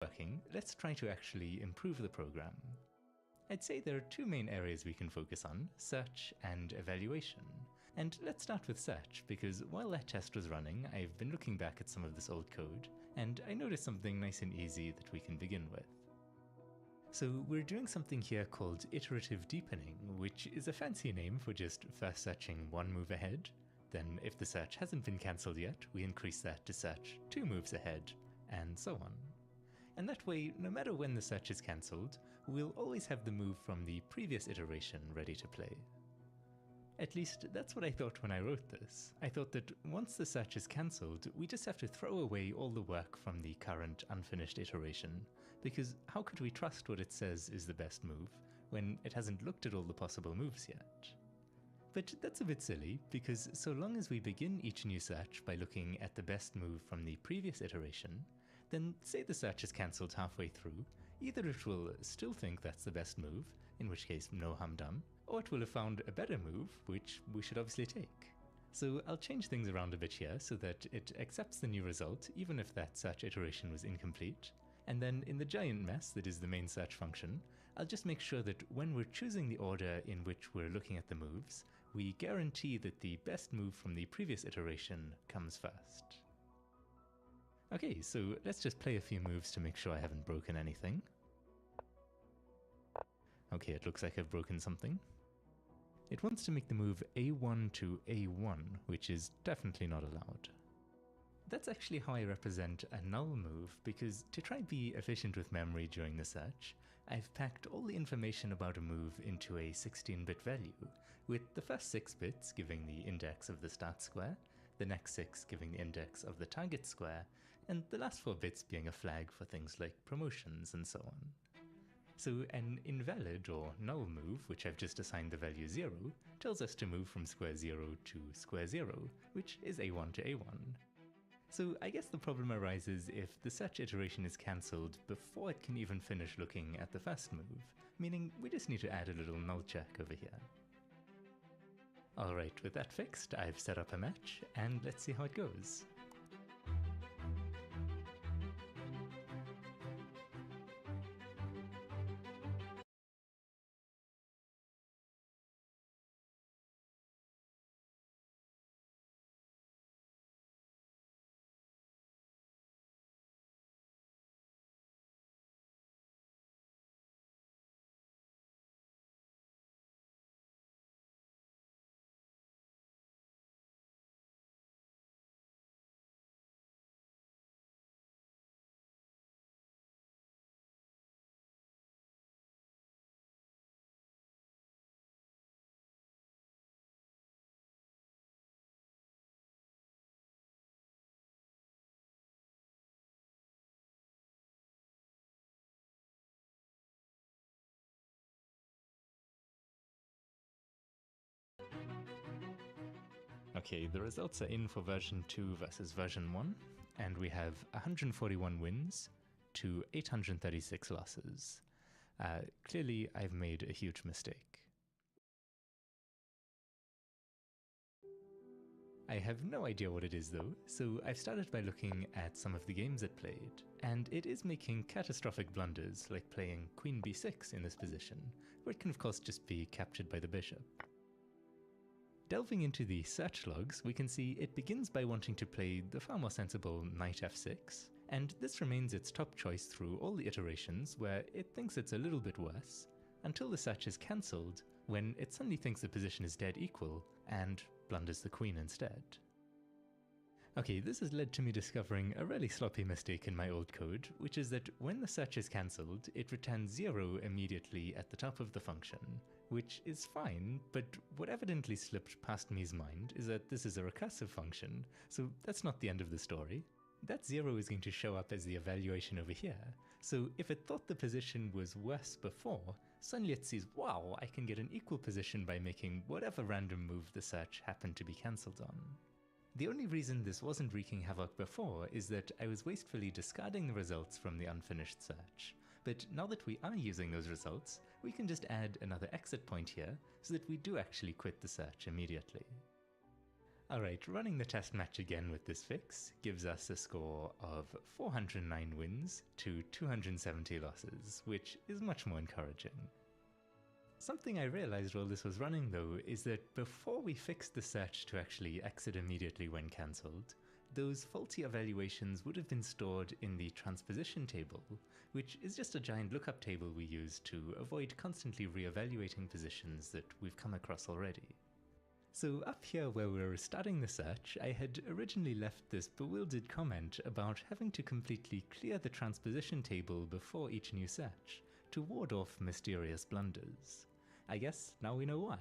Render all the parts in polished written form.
working, let's try to actually improve the program. I'd say there are two main areas we can focus on, search and evaluation. And let's start with search, because while that test was running, I've been looking back at some of this old code, and I noticed something nice and easy that we can begin with. So we're doing something here called iterative deepening, which is a fancy name for just first searching one move ahead. Then if the search hasn't been cancelled yet, we increase that to search 2 moves ahead, and so on. And that way, no matter when the search is cancelled, we'll always have the move from the previous iteration ready to play. At least, that's what I thought when I wrote this. I thought that once the search is cancelled, we just have to throw away all the work from the current unfinished iteration, because how could we trust what it says is the best move, when it hasn't looked at all the possible moves yet? But that's a bit silly, because so long as we begin each new search by looking at the best move from the previous iteration, then say the search is cancelled halfway through, either it will still think that's the best move, in which case no harm done, or it will have found a better move, which we should obviously take. So I'll change things around a bit here so that it accepts the new result even if that search iteration was incomplete. And then in the giant mess that is the main search function, I'll just make sure that when we're choosing the order in which we're looking at the moves, we guarantee that the best move from the previous iteration comes first. Okay, so let's just play a few moves to make sure I haven't broken anything. Okay, it looks like I've broken something. It wants to make the move A1 to A1, which is definitely not allowed. That's actually how I represent a null move, because to try and be efficient with memory during the search, I've packed all the information about a move into a 16-bit value, with the first 6 bits giving the index of the start square, the next 6 giving the index of the target square, and the last 4 bits being a flag for things like promotions and so on. So an invalid or null move, which I've just assigned the value 0, tells us to move from square 0 to square 0, which is A1 to A1. So I guess the problem arises if the search iteration is cancelled before it can even finish looking at the first move, meaning we just need to add a little null check over here. Alright, with that fixed, I've set up a match, and let's see how it goes. Okay, the results are in for version 2 versus version 1, and we have 141 wins to 836 losses. Clearly, I've made a huge mistake. I have no idea what it is though, so I've started by looking at some of the games it played, and it is making catastrophic blunders like playing queen b6 in this position, where it can of course just be captured by the bishop. Delving into the search logs, we can see it begins by wanting to play the far more sensible knight f6, and this remains its top choice through all the iterations where it thinks it's a little bit worse, until the search is cancelled, when it suddenly thinks the position is dead equal, and blunders the queen instead. Okay, this has led to me discovering a really sloppy mistake in my old code, which is that when the search is cancelled, it returns 0 immediately at the top of the function, which is fine, but what evidently slipped past me's mind is that this is a recursive function, so that's not the end of the story. That 0 is going to show up as the evaluation over here, so if it thought the position was worse before, suddenly it sees, wow, I can get an equal position by making whatever random move the search happened to be cancelled on. The only reason this wasn't wreaking havoc before is that I was wastefully discarding the results from the unfinished search, but now that we are using those results, we can just add another exit point here so that we do actually quit the search immediately. Alright, running the test match again with this fix gives us a score of 409 wins to 270 losses, which is much more encouraging. Something I realized while this was running though is that before we fixed the search to actually exit immediately when cancelled, those faulty evaluations would have been stored in the transposition table, which is just a giant lookup table we use to avoid constantly re-evaluating positions that we've come across already. So up here where we were starting the search, I had originally left this bewildered comment about having to completely clear the transposition table before each new search, to ward off mysterious blunders. I guess now we know why.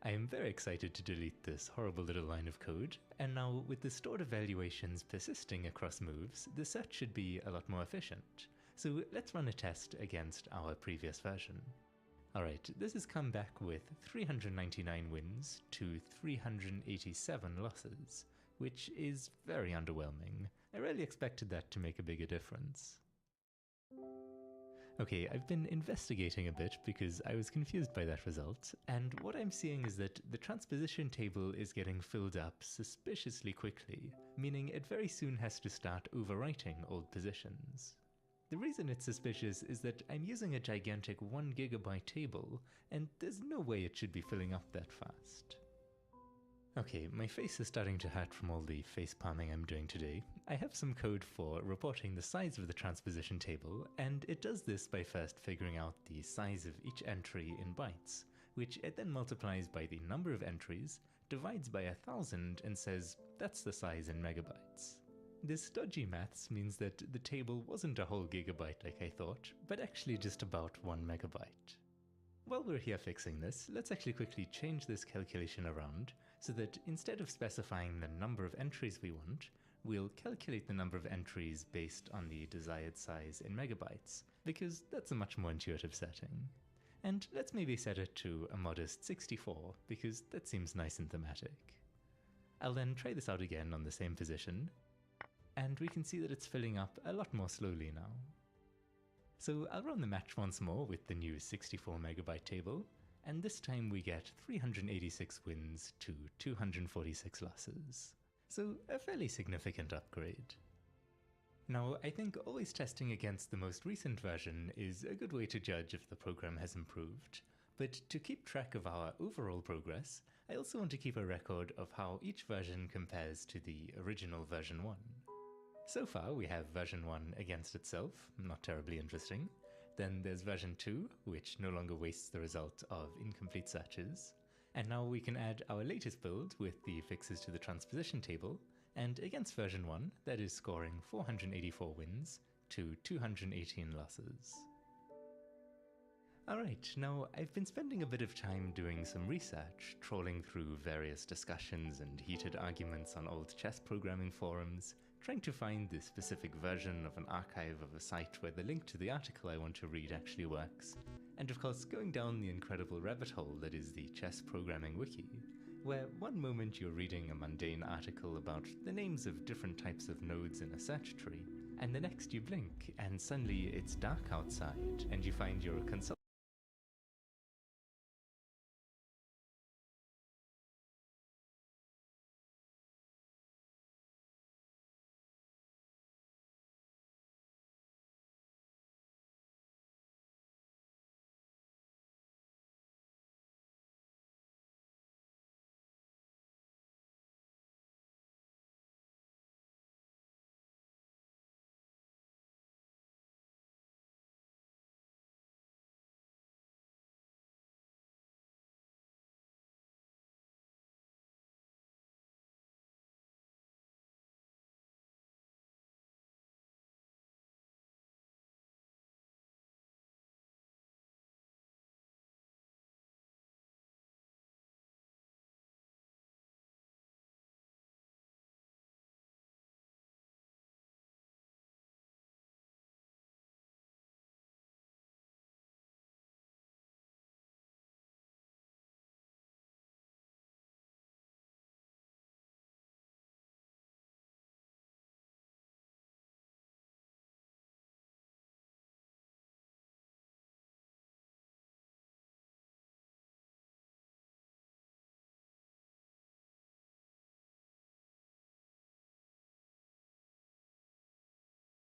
I am very excited to delete this horrible little line of code, and now with the stored evaluations persisting across moves, the search should be a lot more efficient. So let's run a test against our previous version. Alright, this has come back with 399 wins to 387 losses, which is very underwhelming. I really expected that to make a bigger difference. Okay, I've been investigating a bit because I was confused by that result, and what I'm seeing is that the transposition table is getting filled up suspiciously quickly, meaning it very soon has to start overwriting old positions. The reason it's suspicious is that I'm using a gigantic 1 GB table, and there's no way it should be filling up that fast. Okay, my face is starting to hurt from all the face palming I'm doing today. I have some code for reporting the size of the transposition table, and it does this by first figuring out the size of each entry in bytes, which it then multiplies by the number of entries, divides by 1000 and says that's the size in megabytes. This dodgy maths means that the table wasn't a whole gigabyte like I thought, but actually just about 1 megabyte. While we're here fixing this, let's actually quickly change this calculation around so that instead of specifying the number of entries we want, we'll calculate the number of entries based on the desired size in megabytes, because that's a much more intuitive setting. And let's maybe set it to a modest 64, because that seems nice and thematic. I'll then try this out again on the same position, and we can see that it's filling up a lot more slowly now. So I'll run the match once more with the new 64 megabyte table, and this time we get 386 wins to 246 losses. So a fairly significant upgrade. Now, I think always testing against the most recent version is a good way to judge if the program has improved, but to keep track of our overall progress, I also want to keep a record of how each version compares to the original version 1. So far we have version 1 against itself, not terribly interesting. Then there's version 2, which no longer wastes the result of incomplete searches. And now we can add our latest build with the fixes to the transposition table, and against version 1, that is scoring 484 wins to 218 losses. Alright, now I've been spending a bit of time doing some research, trawling through various discussions and heated arguments on old chess programming forums, trying to find the specific version of an archive of a site where the link to the article I want to read actually works, and of course going down the incredible rabbit hole that is the chess programming wiki, where one moment you're reading a mundane article about the names of different types of nodes in a search tree, and the next you blink and suddenly it's dark outside and you find you're a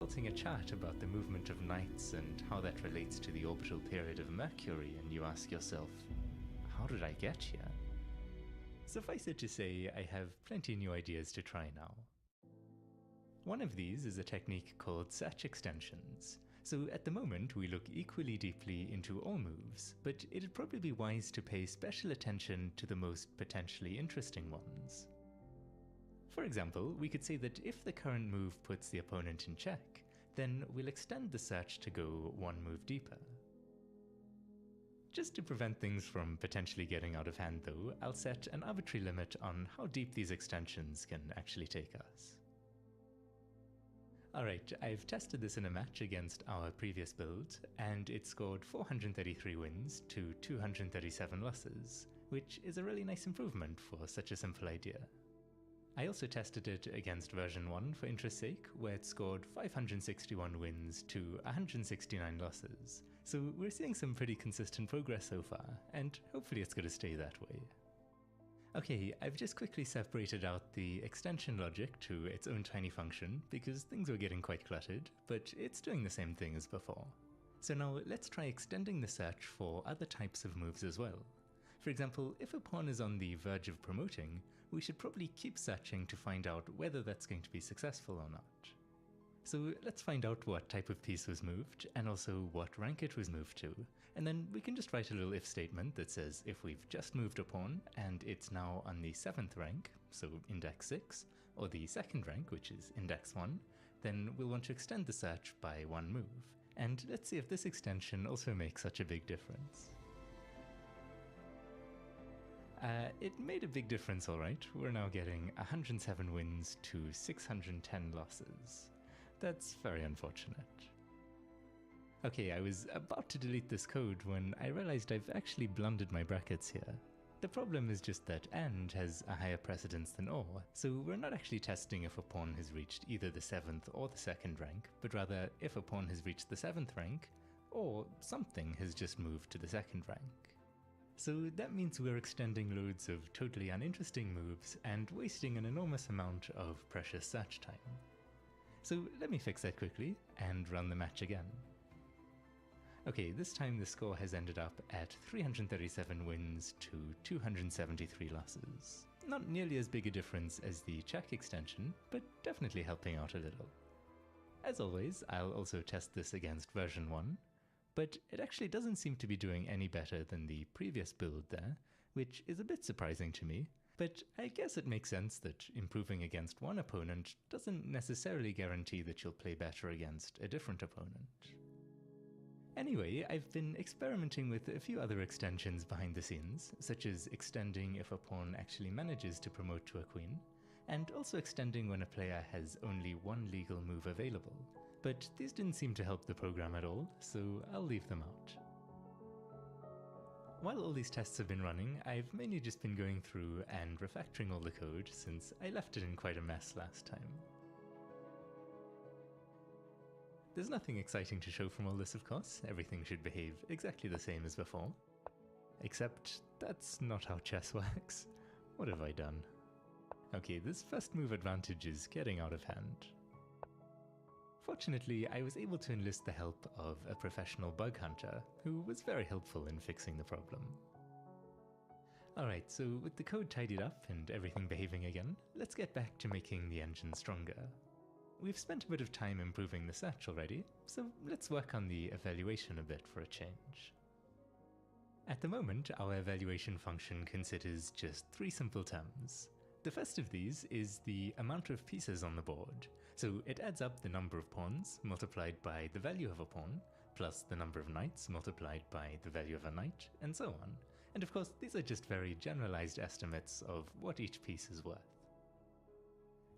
consulting a chart about the movement of knights and how that relates to the orbital period of Mercury, and you ask yourself, how did I get here? Suffice it to say, I have plenty new ideas to try now. One of these is a technique called search extensions. So at the moment we look equally deeply into all moves, but it'd probably be wise to pay special attention to the most potentially interesting ones. For example, we could say that if the current move puts the opponent in check, then we'll extend the search to go one move deeper. Just to prevent things from potentially getting out of hand though, I'll set an arbitrary limit on how deep these extensions can actually take us. Alright, I've tested this in a match against our previous build, and it scored 433 wins to 237 losses, which is a really nice improvement for such a simple idea. I also tested it against version 1 for interest's sake, where it scored 561 wins to 169 losses, so we're seeing some pretty consistent progress so far, and hopefully it's going to stay that way. Okay, I've just quickly separated out the extension logic to its own tiny function because things were getting quite cluttered, but it's doing the same thing as before. So now let's try extending the search for other types of moves as well. For example, if a pawn is on the verge of promoting, we should probably keep searching to find out whether that's going to be successful or not. So let's find out what type of piece was moved, and also what rank it was moved to, and then we can just write a little if statement that says if we've just moved a pawn and it's now on the 7th rank, so index 6, or the 2nd rank, which is index 1, then we'll want to extend the search by one move. And let's see if this extension also makes such a big difference. It made a big difference, alright. We're now getting 107 wins to 610 losses. That's very unfortunate. Okay, I was about to delete this code when I realized I've actually blundered my brackets here. The problem is just that AND has a higher precedence than OR, so we're not actually testing if a pawn has reached either the 7th or the 2nd rank, but rather if a pawn has reached the 7th rank, or something has just moved to the 2nd rank. So that means we're extending loads of totally uninteresting moves and wasting an enormous amount of precious search time. So let me fix that quickly and run the match again. Okay, this time the score has ended up at 337 wins to 273 losses. Not nearly as big a difference as the check extension, but definitely helping out a little. As always, I'll also test this against version 1, but it actually doesn't seem to be doing any better than the previous build there, which is a bit surprising to me. But I guess it makes sense that improving against one opponent doesn't necessarily guarantee that you'll play better against a different opponent. Anyway, I've been experimenting with a few other extensions behind the scenes, such as extending if a pawn actually manages to promote to a queen, and also extending when a player has only one legal move available. But these didn't seem to help the program at all, so I'll leave them out. While all these tests have been running, I've mainly just been going through and refactoring all the code since I left it in quite a mess last time. There's nothing exciting to show from all this, of course. Everything should behave exactly the same as before. Except that's not how chess works. What have I done? Okay, this first move advantage is getting out of hand. Fortunately, I was able to enlist the help of a professional bug hunter, who was very helpful in fixing the problem. Alright, so with the code tidied up and everything behaving again, let's get back to making the engine stronger. We've spent a bit of time improving the search already, so let's work on the evaluation a bit for a change. At the moment, our evaluation function considers just three simple terms. The first of these is the amount of pieces on the board, so it adds up the number of pawns multiplied by the value of a pawn, plus the number of knights multiplied by the value of a knight, and so on. And of course, these are just very generalized estimates of what each piece is worth.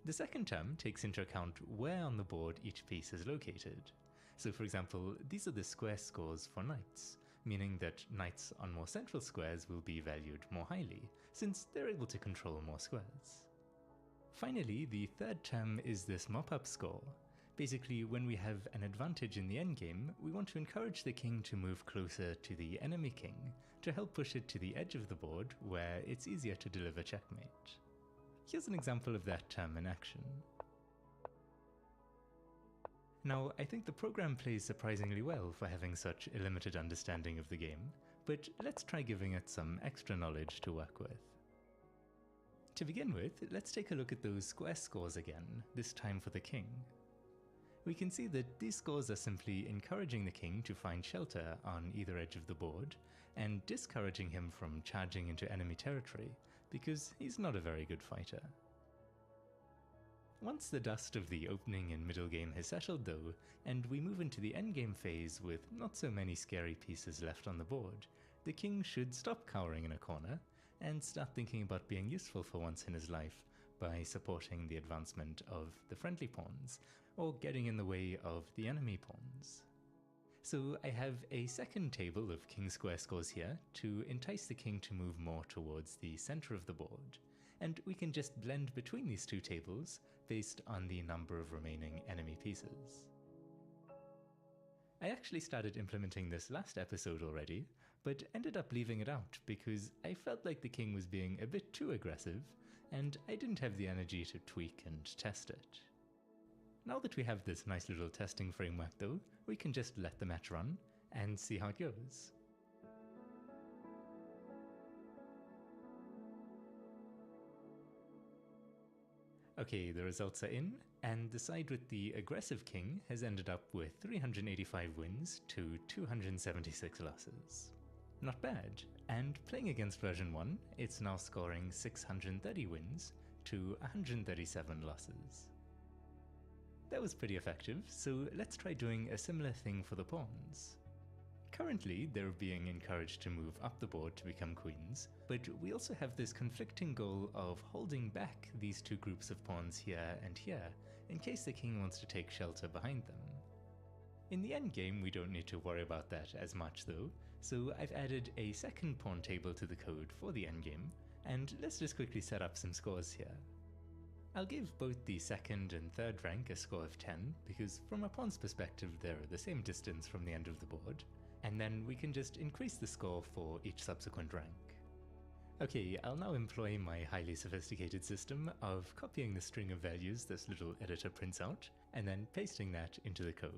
The second term takes into account where on the board each piece is located. So for example, these are the square scores for knights, meaning that knights on more central squares will be valued more highly, since they're able to control more squares. Finally, the third term is this mop-up score. Basically, when we have an advantage in the endgame, we want to encourage the king to move closer to the enemy king, to help push it to the edge of the board where it's easier to deliver checkmate. Here's an example of that term in action. Now, I think the program plays surprisingly well for having such a limited understanding of the game, but let's try giving it some extra knowledge to work with. To begin with, let's take a look at those square scores again, this time for the king. We can see that these scores are simply encouraging the king to find shelter on either edge of the board, and discouraging him from charging into enemy territory, because he's not a very good fighter. Once the dust of the opening and middle game has settled though, and we move into the endgame phase with not so many scary pieces left on the board, the king should stop cowering in a corner and start thinking about being useful for once in his life by supporting the advancement of the friendly pawns, or getting in the way of the enemy pawns. So I have a second table of king square scores here to entice the king to move more towards the center of the board, and we can just blend between these two tables based on the number of remaining enemy pieces. I actually started implementing this last episode already, but ended up leaving it out because I felt like the king was being a bit too aggressive, and I didn't have the energy to tweak and test it. Now that we have this nice little testing framework though, we can just let the match run and see how it goes. Okay, the results are in, and the side with the aggressive king has ended up with 385 wins to 276 losses. Not bad, and playing against version 1, it's now scoring 630 wins to 137 losses. That was pretty effective, so let's try doing a similar thing for the pawns. Currently, they're being encouraged to move up the board to become queens, but we also have this conflicting goal of holding back these two groups of pawns here and here, in case the king wants to take shelter behind them. In the endgame, we don't need to worry about that as much though, so I've added a second pawn table to the code for the endgame, and let's just quickly set up some scores here. I'll give both the second and third rank a score of 10, because from a pawn's perspective they're the same distance from the end of the board, and then we can just increase the score for each subsequent rank. Okay, I'll now employ my highly sophisticated system of copying the string of values this little editor prints out, and then pasting that into the code.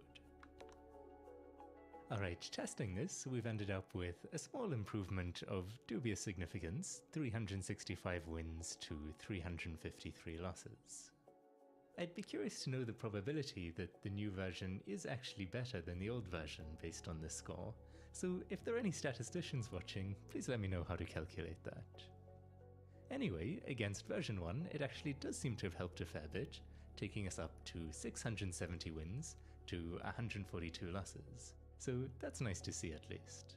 Alright, testing this, we've ended up with a small improvement of dubious significance, 365 wins to 353 losses. I'd be curious to know the probability that the new version is actually better than the old version based on this score, so if there are any statisticians watching, please let me know how to calculate that. Anyway, against version 1, it actually does seem to have helped a fair bit, taking us up to 670 wins to 142 losses. So that's nice to see at least.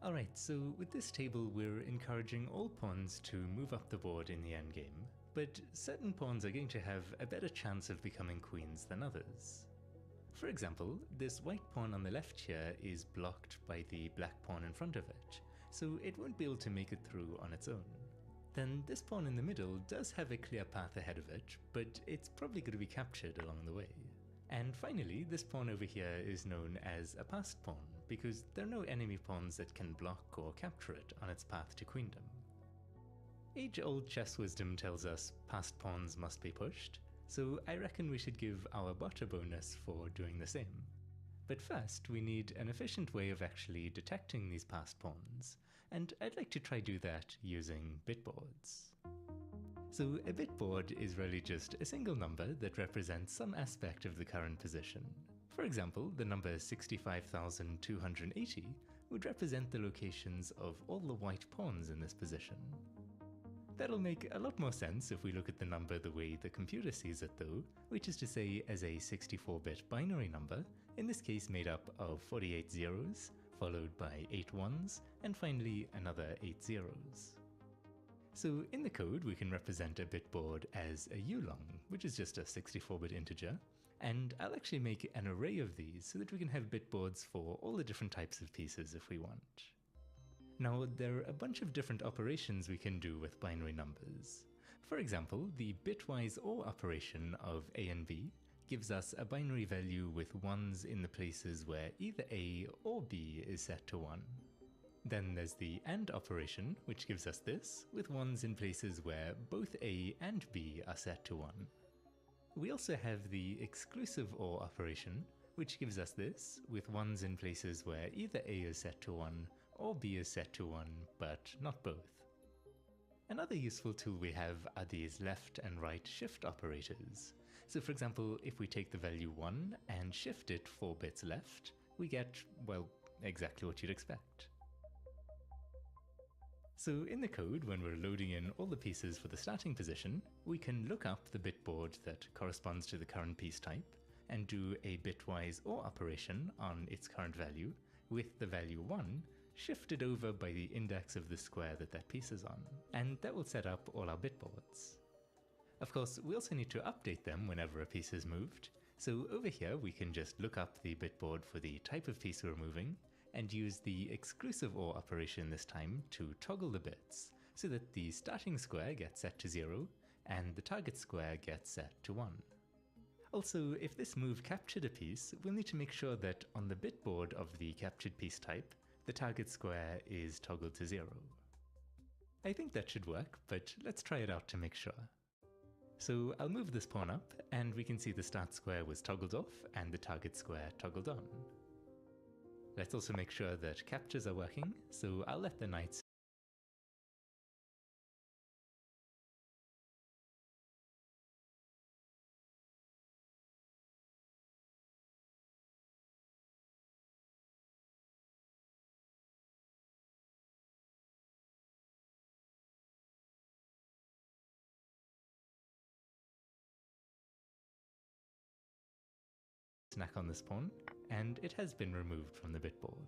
Alright, so with this table we're encouraging all pawns to move up the board in the endgame, but certain pawns are going to have a better chance of becoming queens than others. For example, this white pawn on the left here is blocked by the black pawn in front of it, so it won't be able to make it through on its own. Then this pawn in the middle does have a clear path ahead of it, but it's probably going to be captured along the way. And finally, this pawn over here is known as a passed pawn, because there are no enemy pawns that can block or capture it on its path to queendom. Age-old chess wisdom tells us passed pawns must be pushed, so I reckon we should give our bot a bonus for doing the same. But first, we need an efficient way of actually detecting these passed pawns, and I'd like to try do that using bitboards. So a bitboard is really just a single number that represents some aspect of the current position. For example, the number 65,280 would represent the locations of all the white pawns in this position. That'll make a lot more sense if we look at the number the way the computer sees it though, which is to say as a 64-bit binary number, in this case made up of 48 zeros, followed by 8 ones, and finally another 8 zeros. So in the code we can represent a bitboard as a ulong, which is just a 64-bit integer, and I'll actually make an array of these so that we can have bitboards for all the different types of pieces if we want. Now there are a bunch of different operations we can do with binary numbers. For example, the bitwise OR operation of A and B gives us a binary value with ones in the places where either A or B is set to 1. Then there's the AND operation, which gives us this, with ones in places where both A and B are set to 1. We also have the exclusive OR operation, which gives us this, with 1s in places where either A is set to 1 or B is set to 1, but not both. Another useful tool we have are these left and right shift operators. So for example, if we take the value 1 and shift it 4 bits left, we get, well, exactly what you'd expect. So in the code, when we're loading in all the pieces for the starting position, we can look up the bitboard that corresponds to the current piece type and do a bitwise OR operation on its current value with the value 1 shifted over by the index of the square that piece is on, and that will set up all our bitboards. Of course, we also need to update them whenever a piece is moved, so over here we can just look up the bitboard for the type of piece we're moving and use the exclusive OR operation this time to toggle the bits so that the starting square gets set to 0 and the target square gets set to 1. Also, if this move captured a piece, we'll need to make sure that on the bitboard of the captured piece type, the target square is toggled to 0. I think that should work, but let's try it out to make sure. So I'll move this pawn up, and we can see the start square was toggled off and the target square toggled on. Let's also make sure that captures are working, so I'll let the knights snack on this pawn, and it has been removed from the bitboard.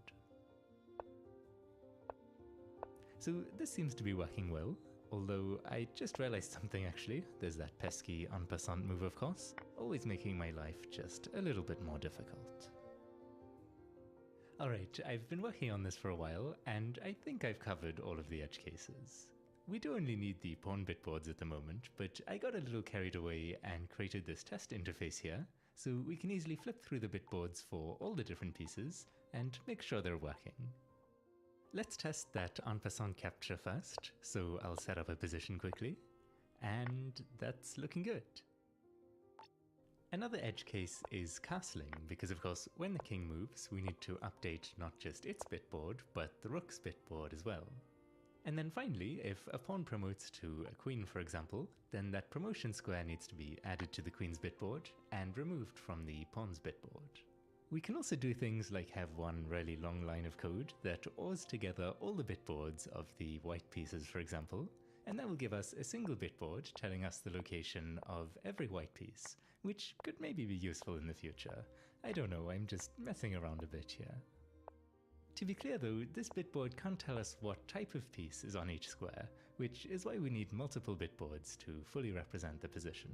So this seems to be working well, although I just realized something actually. There's that pesky en passant move, of course, always making my life just a little bit more difficult. Alright, I've been working on this for a while, and I think I've covered all of the edge cases. We do only need the pawn bitboards at the moment, but I got a little carried away and created this test interface here, so we can easily flip through the bitboards for all the different pieces and make sure they're working. Let's test that en passant capture first, so I'll set up a position quickly, and that's looking good. Another edge case is castling, because of course when the king moves we need to update not just its bitboard, but the rook's bitboard as well. And then finally, if a pawn promotes to a queen for example, then that promotion square needs to be added to the queen's bitboard and removed from the pawn's bitboard. We can also do things like have one really long line of code that ORs together all the bitboards of the white pieces for example, and that will give us a single bitboard telling us the location of every white piece, which could maybe be useful in the future. I don't know, I'm just messing around a bit here. To be clear though, this bitboard can't tell us what type of piece is on each square, which is why we need multiple bitboards to fully represent the position.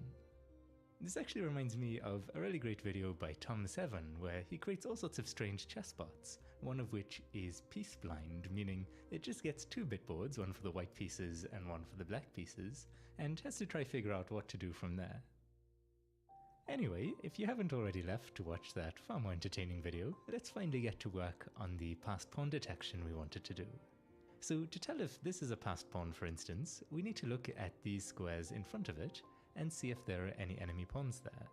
This actually reminds me of a really great video by Tom7 where he creates all sorts of strange chessbots, one of which is piece blind, meaning it just gets two bitboards, one for the white pieces and one for the black pieces, and has to try figure out what to do from there. Anyway, if you haven't already left to watch that far more entertaining video, let's finally get to work on the passed pawn detection we wanted to do. So to tell if this is a passed pawn for instance, we need to look at these squares in front of it and see if there are any enemy pawns there.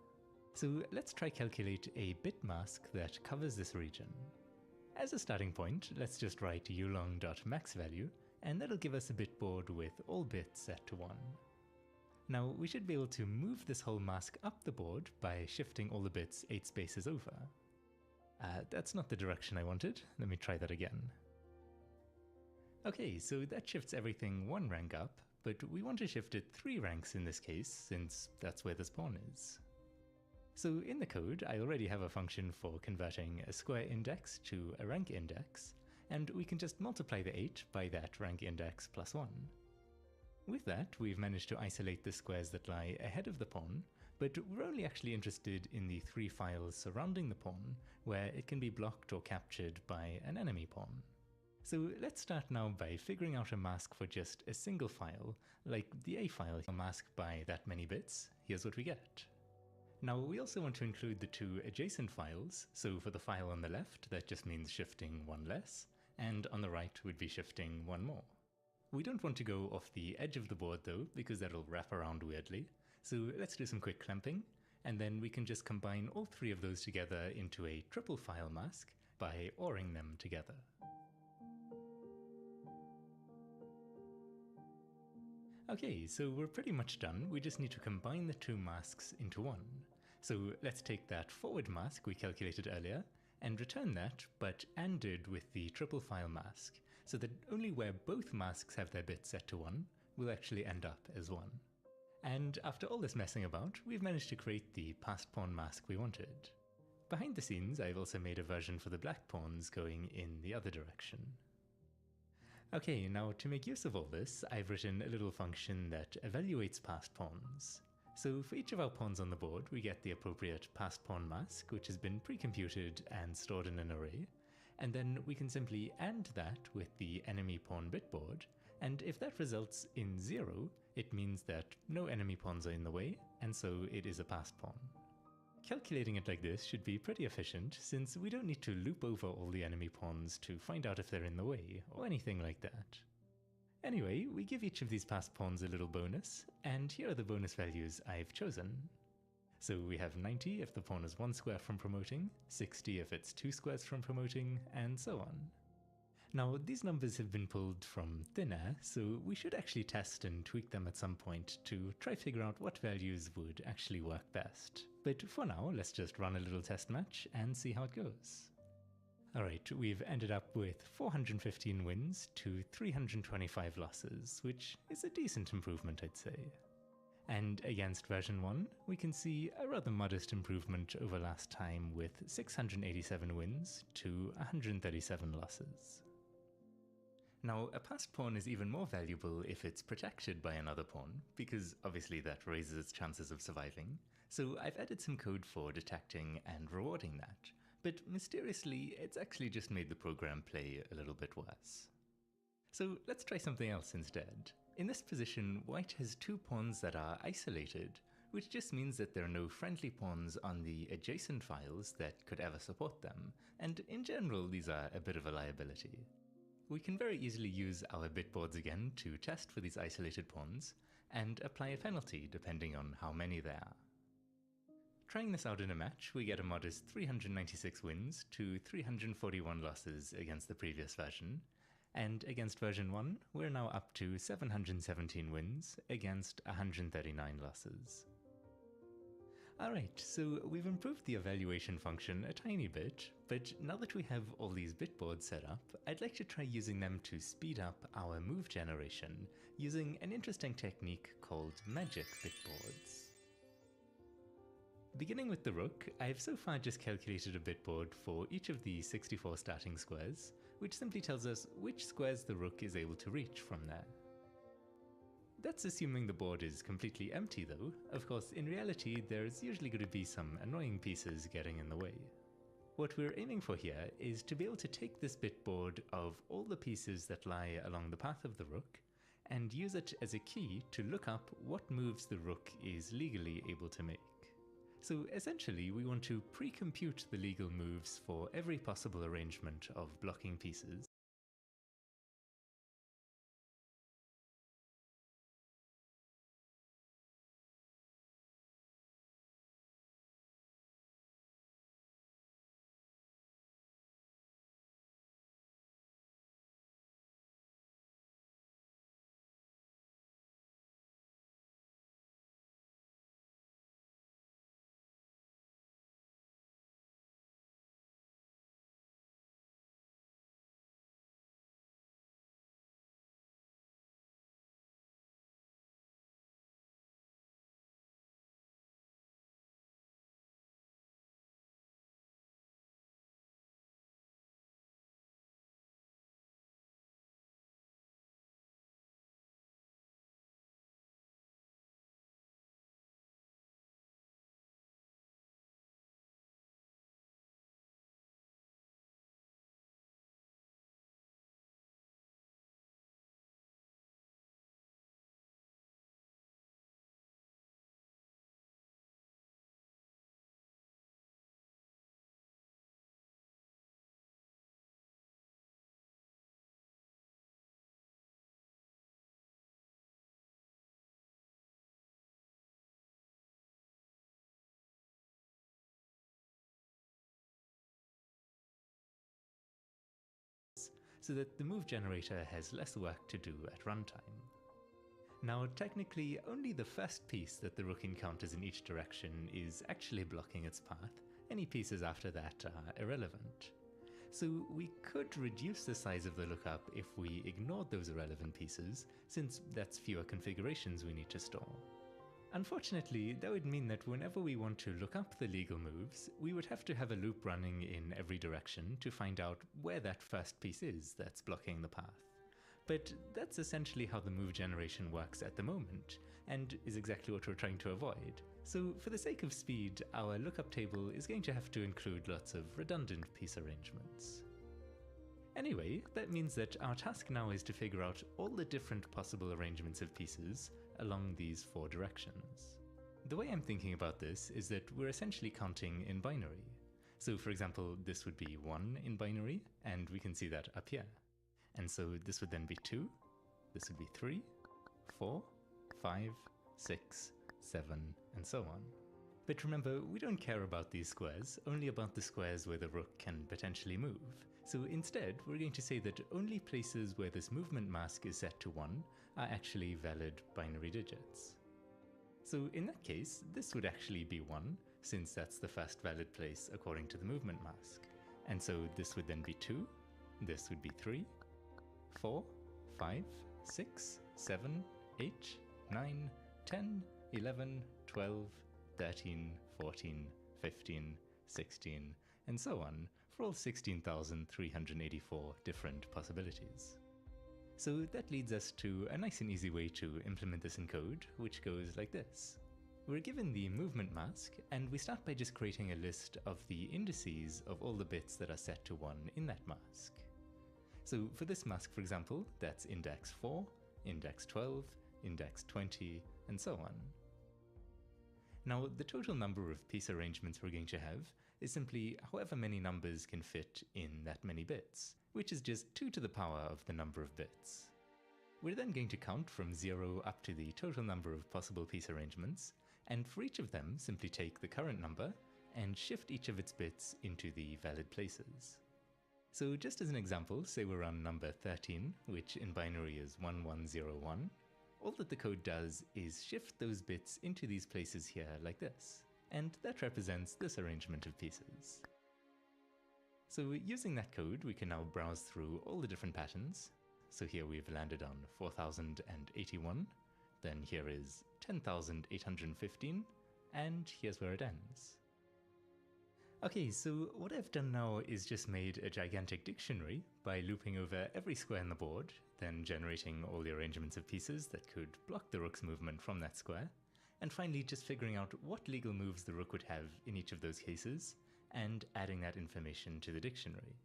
So let's try calculate a bit mask that covers this region. As a starting point, let's just write ulong.maxValue, and that'll give us a bitboard with all bits set to 1. Now we should be able to move this whole mask up the board by shifting all the bits 8 spaces over. That's not the direction I wanted. Let me try that again. Okay, so that shifts everything 1 rank up, but we want to shift it 3 ranks in this case, since that's where the pawn is. So in the code, I already have a function for converting a square index to a rank index, and we can just multiply the 8 by that rank index plus 1. With that, we've managed to isolate the squares that lie ahead of the pawn, but we're only actually interested in the 3 files surrounding the pawn, where it can be blocked or captured by an enemy pawn. So let's start now by figuring out a mask for just a single file, like the A file masked by that many bits. Here's what we get. Now we also want to include the 2 adjacent files, so for the file on the left that just means shifting 1 less, and on the right would be shifting 1 more. We don't want to go off the edge of the board though, because that'll wrap around weirdly, so let's do some quick clamping, and then we can just combine all three of those together into a triple file mask by ORing them together. Okay, so we're pretty much done. We just need to combine the two masks into one. So let's take that forward mask we calculated earlier and return that, but ANDed with the triple file mask, so that only where both masks have their bits set to 1 will actually end up as 1. And after all this messing about, we've managed to create the passed pawn mask we wanted. Behind the scenes, I've also made a version for the black pawns going in the other direction. Okay, now to make use of all this, I've written a little function that evaluates passed pawns. So for each of our pawns on the board, we get the appropriate passed pawn mask, which has been pre-computed and stored in an array, and then we can simply AND that with the enemy pawn bitboard, and if that results in 0, it means that no enemy pawns are in the way, and so it is a passed pawn. Calculating it like this should be pretty efficient, since we don't need to loop over all the enemy pawns to find out if they're in the way, or anything like that. Anyway, we give each of these passed pawns a little bonus, and here are the bonus values I've chosen. So we have 90 if the pawn is 1 square from promoting, 60 if it's 2 squares from promoting, and so on. Now, these numbers have been pulled from thin air, so we should actually test and tweak them at some point to try figure out what values would actually work best. But for now, let's just run a little test match and see how it goes. Alright, we've ended up with 415 wins to 325 losses, which is a decent improvement, I'd say. And against version 1, we can see a rather modest improvement over last time with 687 wins to 137 losses. Now, a passed pawn is even more valuable if it's protected by another pawn, because obviously that raises its chances of surviving, so I've added some code for detecting and rewarding that, but mysteriously it's actually just made the program play a little bit worse. So let's try something else instead. In this position, white has 2 pawns that are isolated, which just means that there are no friendly pawns on the adjacent files that could ever support them, and in general these are a bit of a liability. We can very easily use our bitboards again to test for these isolated pawns, and apply a penalty depending on how many there are. Trying this out in a match, we get a modest 396 wins to 341 losses against the previous version, and against version 1, we're now up to 717 wins against 139 losses. Alright, so we've improved the evaluation function a tiny bit, but now that we have all these bitboards set up, I'd like to try using them to speed up our move generation using an interesting technique called magic bitboards. Beginning with the rook, I've so far just calculated a bitboard for each of the 64 starting squares, which simply tells us which squares the rook is able to reach from there. That's assuming the board is completely empty though. Of course, in reality, there's usually going to be some annoying pieces getting in the way. What we're aiming for here is to be able to take this bitboard of all the pieces that lie along the path of the rook and use it as a key to look up what moves the rook is legally able to make. So essentially, we want to pre-compute the legal moves for every possible arrangement of blocking pieces, so that the move generator has less work to do at runtime. Now, technically, only the first piece that the rook encounters in each direction is actually blocking its path. Any pieces after that are irrelevant. So we could reduce the size of the lookup if we ignored those irrelevant pieces, since that's fewer configurations we need to store. Unfortunately, that would mean that whenever we want to look up the legal moves, we would have to have a loop running in every direction to find out where that first piece is that's blocking the path. But that's essentially how the move generation works at the moment, and is exactly what we're trying to avoid. So for the sake of speed, our lookup table is going to have to include lots of redundant piece arrangements. Anyway, that means that our task now is to figure out all the different possible arrangements of pieces along these 4 directions. The way I'm thinking about this is that we're essentially counting in binary. So for example, this would be 1 in binary, and we can see that up here. And so this would then be 2, this would be 3, 4, 5, 6, 7, and so on. But remember, we don't care about these squares, only about the squares where the rook can potentially move. So instead, we're going to say that only places where this movement mask is set to 1 are actually valid binary digits. So in that case, this would actually be 1, since that's the first valid place according to the movement mask. And so this would then be 2, this would be 3, 4, 5, 6, 7, 8, 9, 10, 11, 12, 13, 14, 15, 16, and so on, for all 16,384 different possibilities. So that leads us to a nice and easy way to implement this in code, which goes like this. We're given the movement mask, and we start by just creating a list of the indices of all the bits that are set to 1 in that mask. So for this mask, for example, that's index 4, index 12, index 20, and so on. Now, the total number of piece arrangements we're going to have is simply however many numbers can fit in that many bits, which is just 2 to the power of the number of bits. We're then going to count from 0 up to the total number of possible piece arrangements, and for each of them simply take the current number and shift each of its bits into the valid places. So just as an example, say we're on number 13, which in binary is 1101, all that the code does is shift those bits into these places here like this, and that represents this arrangement of pieces. So using that code, we can now browse through all the different patterns. So here we've landed on 4081, then here is 10,815, and here's where it ends. Okay, so what I've done now is just made a gigantic dictionary by looping over every square on the board, then generating all the arrangements of pieces that could block the rook's movement from that square, and finally just figuring out what legal moves the rook would have in each of those cases, and adding that information to the dictionary.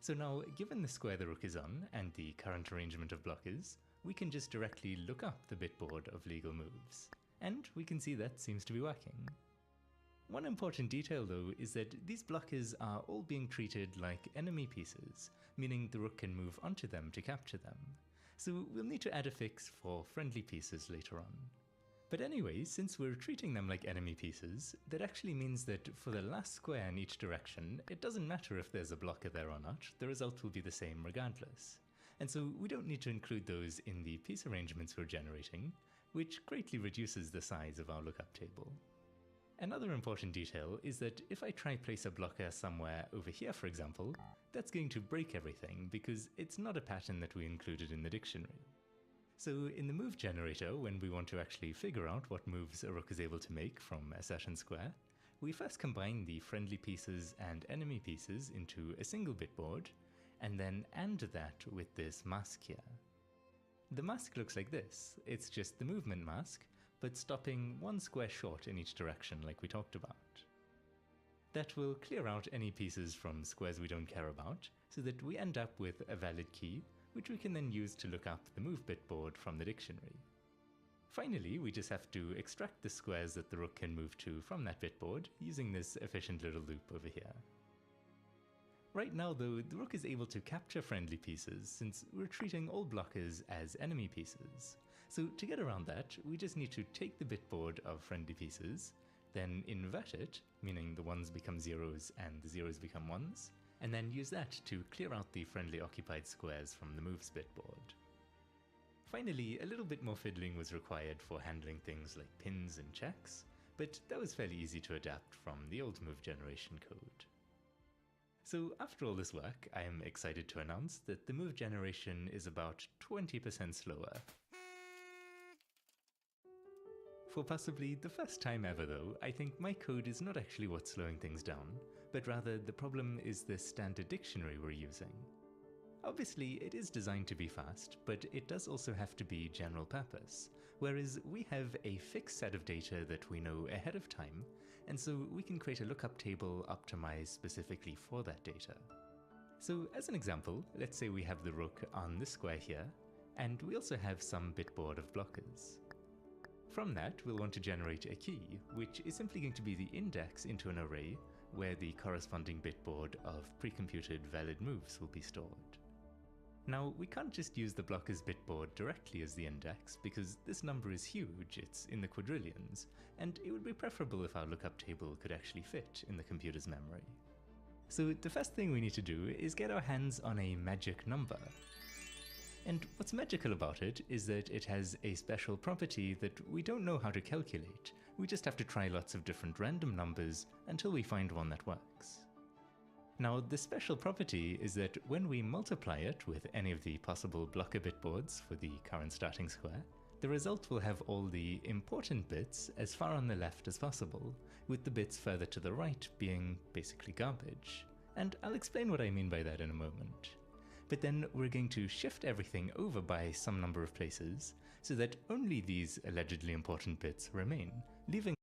So now, given the square the rook is on, and the current arrangement of blockers, we can just directly look up the bitboard of legal moves, and we can see that seems to be working. One important detail though is that these blockers are all being treated like enemy pieces, meaning the rook can move onto them to capture them. So we'll need to add a fix for friendly pieces later on. But anyway, since we're treating them like enemy pieces, that actually means that for the last square in each direction, it doesn't matter if there's a blocker there or not, the result will be the same regardless. And so we don't need to include those in the piece arrangements we're generating, which greatly reduces the size of our lookup table. Another important detail is that if I try place a blocker somewhere over here, for example, that's going to break everything because it's not a pattern that we included in the dictionary. So in the move generator, when we want to actually figure out what moves a rook is able to make from a certain square, we first combine the friendly pieces and enemy pieces into a single bitboard, and then AND that with this mask here. The mask looks like this. It's just the movement mask, but stopping one square short in each direction like we talked about. That will clear out any pieces from squares we don't care about, so that we end up with a valid key, which we can then use to look up the move bitboard from the dictionary. Finally, we just have to extract the squares that the rook can move to from that bitboard using this efficient little loop over here. Right now though, the rook is able to capture friendly pieces since we're treating all blockers as enemy pieces. So to get around that, we just need to take the bitboard of friendly pieces, then invert it, meaning the ones become zeros and the zeros become ones, and then use that to clear out the friendly occupied squares from the moves bitboard. Finally, a little bit more fiddling was required for handling things like pins and checks, but that was fairly easy to adapt from the old move generation code. So after all this work, I am excited to announce that the move generation is about 20% slower. For possibly the first time ever though, I think my code is not actually what's slowing things down, but rather the problem is the standard dictionary we're using. Obviously, it is designed to be fast, but it does also have to be general purpose, whereas we have a fixed set of data that we know ahead of time, and so we can create a lookup table optimized specifically for that data. So as an example, let's say we have the rook on this square here, and we also have some bitboard of blockers. From that, we'll want to generate a key, which is simply going to be the index into an array where the corresponding bitboard of pre-computed valid moves will be stored. Now, we can't just use the blocker's bitboard directly as the index, because this number is huge, it's in the quadrillions, and it would be preferable if our lookup table could actually fit in the computer's memory. So the first thing we need to do is get our hands on a magic number. And what's magical about it is that it has a special property that we don't know how to calculate. We just have to try lots of different random numbers until we find one that works. Now, the special property is that when we multiply it with any of the possible blocker bitboards for the current starting square, the result will have all the important bits as far on the left as possible, with the bits further to the right being basically garbage. And I'll explain what I mean by that in a moment. But then we're going to shift everything over by some number of places so that only these allegedly important bits remain, leaving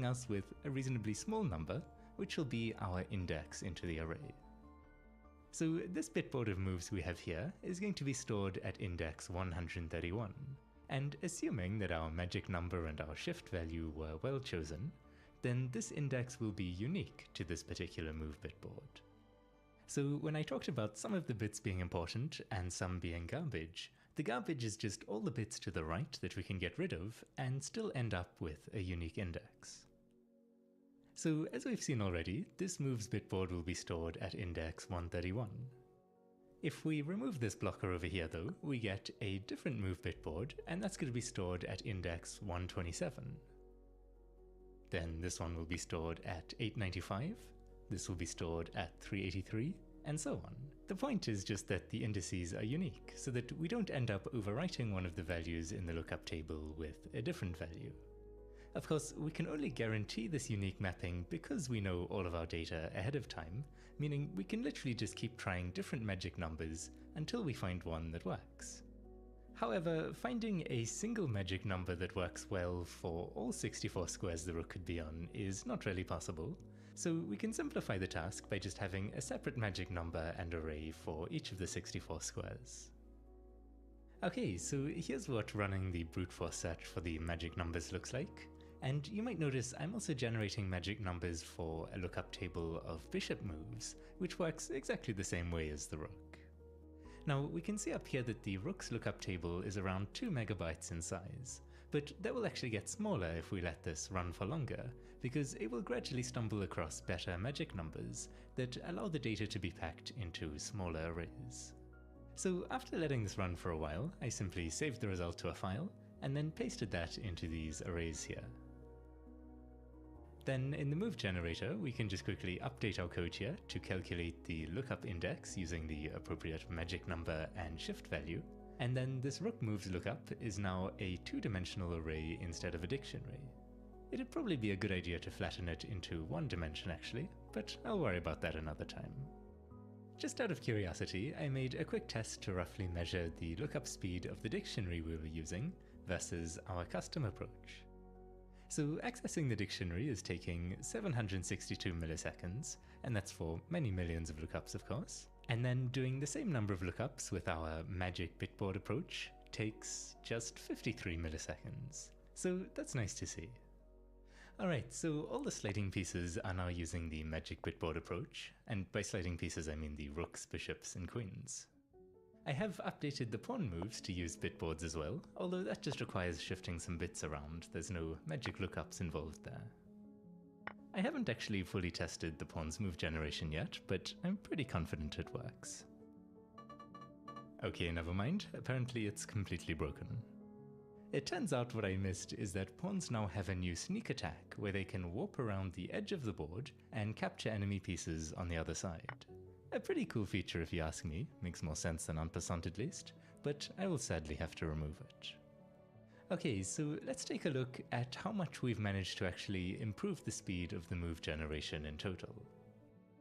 us with a reasonably small number, which will be our index into the array. So this bitboard of moves we have here is going to be stored at index 131, and assuming that our magic number and our shift value were well chosen, then this index will be unique to this particular move bitboard. So when I talked about some of the bits being important and some being garbage, the garbage is just all the bits to the right that we can get rid of and still end up with a unique index. So as we've seen already, this moves bitboard will be stored at index 131. If we remove this blocker over here though, we get a different move bitboard, and that's going to be stored at index 127. Then this one will be stored at 895, this will be stored at 383, and so on. The point is just that the indices are unique, so that we don't end up overwriting one of the values in the lookup table with a different value. Of course, we can only guarantee this unique mapping because we know all of our data ahead of time, meaning we can literally just keep trying different magic numbers until we find one that works. However, finding a single magic number that works well for all 64 squares the rook could be on is not really possible, so we can simplify the task by just having a separate magic number and array for each of the 64 squares. Okay, so here's what running the brute force search for the magic numbers looks like. And you might notice I'm also generating magic numbers for a lookup table of bishop moves, which works exactly the same way as the rook. Now, we can see up here that the rook's lookup table is around 2 megabytes in size, but that will actually get smaller if we let this run for longer, because it will gradually stumble across better magic numbers that allow the data to be packed into smaller arrays. So after letting this run for a while, I simply saved the result to a file, and then pasted that into these arrays here. Then in the move generator, we can just quickly update our code here to calculate the lookup index using the appropriate magic number and shift value. And then this rook moves lookup is now a two-dimensional array instead of a dictionary. It'd probably be a good idea to flatten it into one dimension actually, but I'll worry about that another time. Just out of curiosity, I made a quick test to roughly measure the lookup speed of the dictionary we were using versus our custom approach. So accessing the dictionary is taking 762 milliseconds, and that's for many millions of lookups of course. And then doing the same number of lookups with our magic bitboard approach takes just 53 milliseconds. So that's nice to see. Alright, so all the sliding pieces are now using the magic bitboard approach, and by sliding pieces I mean the rooks, bishops, and queens. I have updated the pawn moves to use bitboards as well, although that just requires shifting some bits around, there's no magic lookups involved there. I haven't actually fully tested the pawn's move generation yet, but I'm pretty confident it works. Okay, never mind, apparently it's completely broken. It turns out what I missed is that pawns now have a new sneak attack where they can warp around the edge of the board and capture enemy pieces on the other side. A pretty cool feature if you ask me, makes more sense than en passant at least, but I will sadly have to remove it. Okay, so let's take a look at how much we've managed to actually improve the speed of the move generation in total.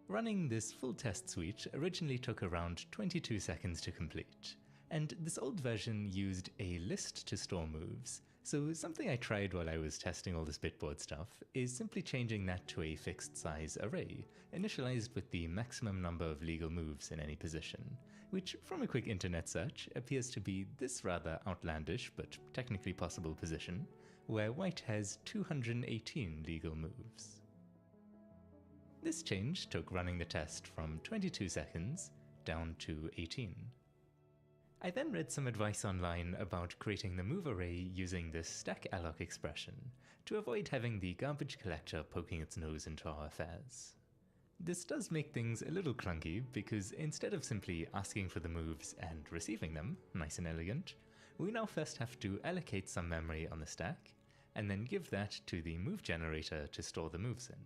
Running this full test suite originally took around 22 seconds to complete. And this old version used a list to store moves, so something I tried while I was testing all this bitboard stuff is simply changing that to a fixed size array, initialized with the maximum number of legal moves in any position, which from a quick internet search appears to be this rather outlandish but technically possible position, where white has 218 legal moves. This change took running the test from 22 seconds down to 18. I then read some advice online about creating the move array using this stack alloc expression to avoid having the garbage collector poking its nose into our affairs. This does make things a little clunky because instead of simply asking for the moves and receiving them, nice and elegant, we now first have to allocate some memory on the stack and then give that to the move generator to store the moves in.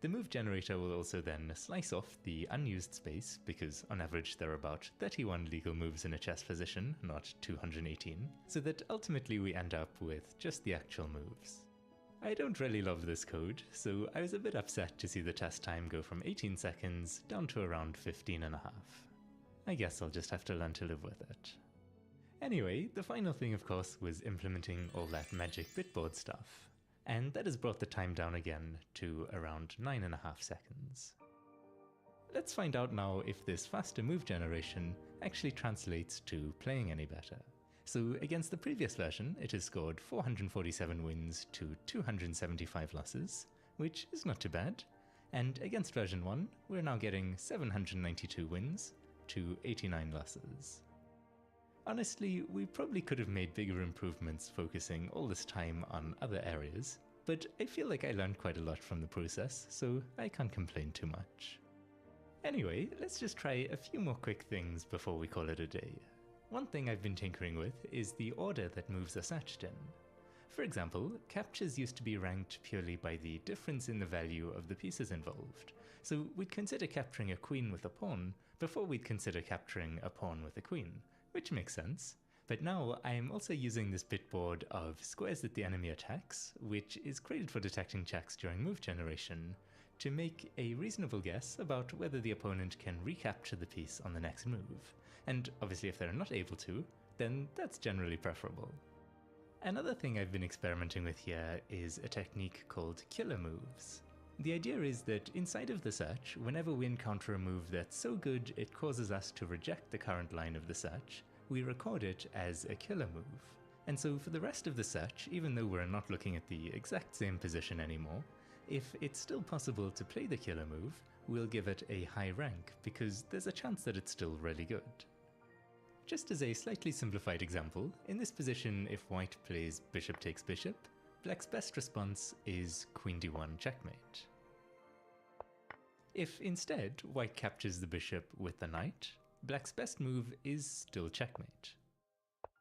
The move generator will also then slice off the unused space, because on average there are about 31 legal moves in a chess position, not 218, so that ultimately we end up with just the actual moves. I don't really love this code, so I was a bit upset to see the test time go from 18 seconds down to around 15.5. I guess I'll just have to learn to live with it. Anyway, the final thing of course was implementing all that magic bitboard stuff. And that has brought the time down again to around 9.5 seconds. Let's find out now if this faster move generation actually translates to playing any better. So against the previous version, it has scored 447 wins to 275 losses, which is not too bad. And against version 1, we're now getting 792 wins to 89 losses. Honestly, we probably could have made bigger improvements focusing all this time on other areas, but I feel like I learned quite a lot from the process, so I can't complain too much. Anyway, let's just try a few more quick things before we call it a day. One thing I've been tinkering with is the order that moves are searched in. For example, captures used to be ranked purely by the difference in the value of the pieces involved, so we'd consider capturing a queen with a pawn before we'd consider capturing a pawn with a queen. Which makes sense, but now I am also using this bitboard of squares that the enemy attacks, which is created for detecting checks during move generation, to make a reasonable guess about whether the opponent can recapture the piece on the next move, and obviously if they're not able to, then that's generally preferable. Another thing I've been experimenting with here is a technique called killer moves. The idea is that inside of the search, whenever we encounter a move that's so good it causes us to reject the current line of the search, we record it as a killer move. And so for the rest of the search, even though we're not looking at the exact same position anymore, if it's still possible to play the killer move, we'll give it a high rank because there's a chance that it's still really good. Just as a slightly simplified example, in this position if white plays bishop takes bishop, black's best response is queen d1 checkmate. If instead white captures the bishop with the knight, black's best move is still checkmate.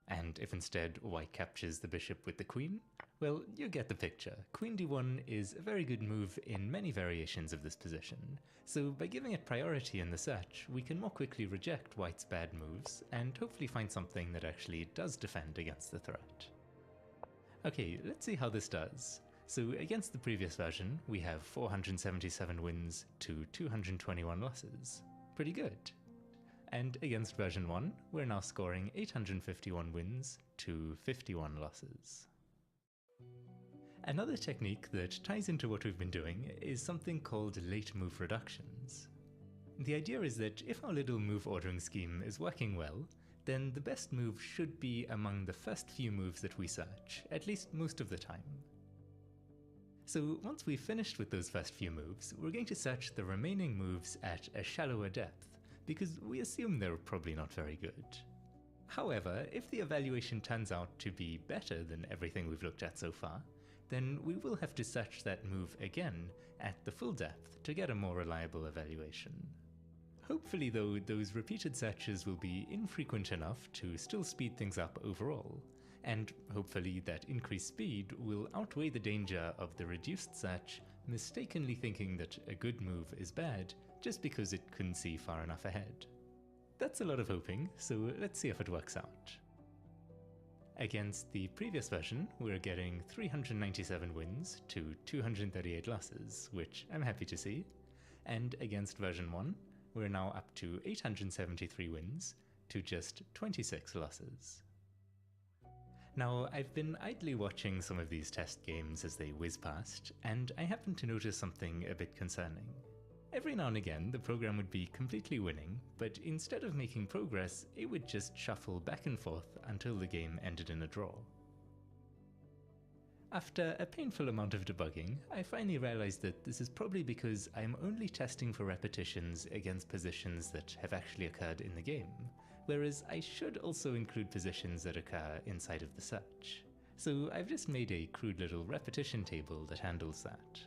And if instead white captures the bishop with the queen, well, you get the picture. Queen d1 is a very good move in many variations of this position, so by giving it priority in the search, we can more quickly reject white's bad moves and hopefully find something that actually does defend against the threat. Okay, let's see how this does. So against the previous version, we have 477 wins to 221 losses. Pretty good. And against version 1, we're now scoring 851 wins to 51 losses. Another technique that ties into what we've been doing is something called late move reductions. The idea is that if our little move ordering scheme is working well, then the best move should be among the first few moves that we search, at least most of the time. So once we've finished with those first few moves, we're going to search the remaining moves at a shallower depth, because we assume they're probably not very good. However, if the evaluation turns out to be better than everything we've looked at so far, then we will have to search that move again at the full depth to get a more reliable evaluation. Hopefully though, those repeated searches will be infrequent enough to still speed things up overall, and hopefully that increased speed will outweigh the danger of the reduced search mistakenly thinking that a good move is bad just because it couldn't see far enough ahead. That's a lot of hoping, so let's see if it works out. Against the previous version, we're getting 397 wins to 238 losses, which I'm happy to see, and against version 1, we're now up to 873 wins to just 26 losses. Now, I've been idly watching some of these test games as they whiz past, and I happened to notice something a bit concerning. Every now and again, the program would be completely winning, but instead of making progress, it would just shuffle back and forth until the game ended in a draw. After a painful amount of debugging, I finally realized that this is probably because I'm only testing for repetitions against positions that have actually occurred in the game, whereas I should also include positions that occur inside of the search. So I've just made a crude little repetition table that handles that.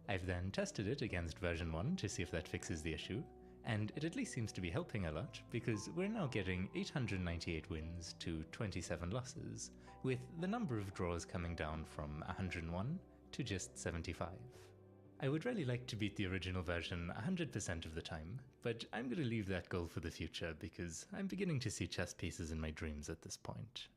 I've then tested it against version 1 to see if that fixes the issue, and it at least seems to be helping a lot because we're now getting 898 wins to 27 losses, with the number of draws coming down from 101 to just 75. I would really like to beat the original version 100% of the time, but I'm going to leave that goal for the future because I'm beginning to see chess pieces in my dreams at this point.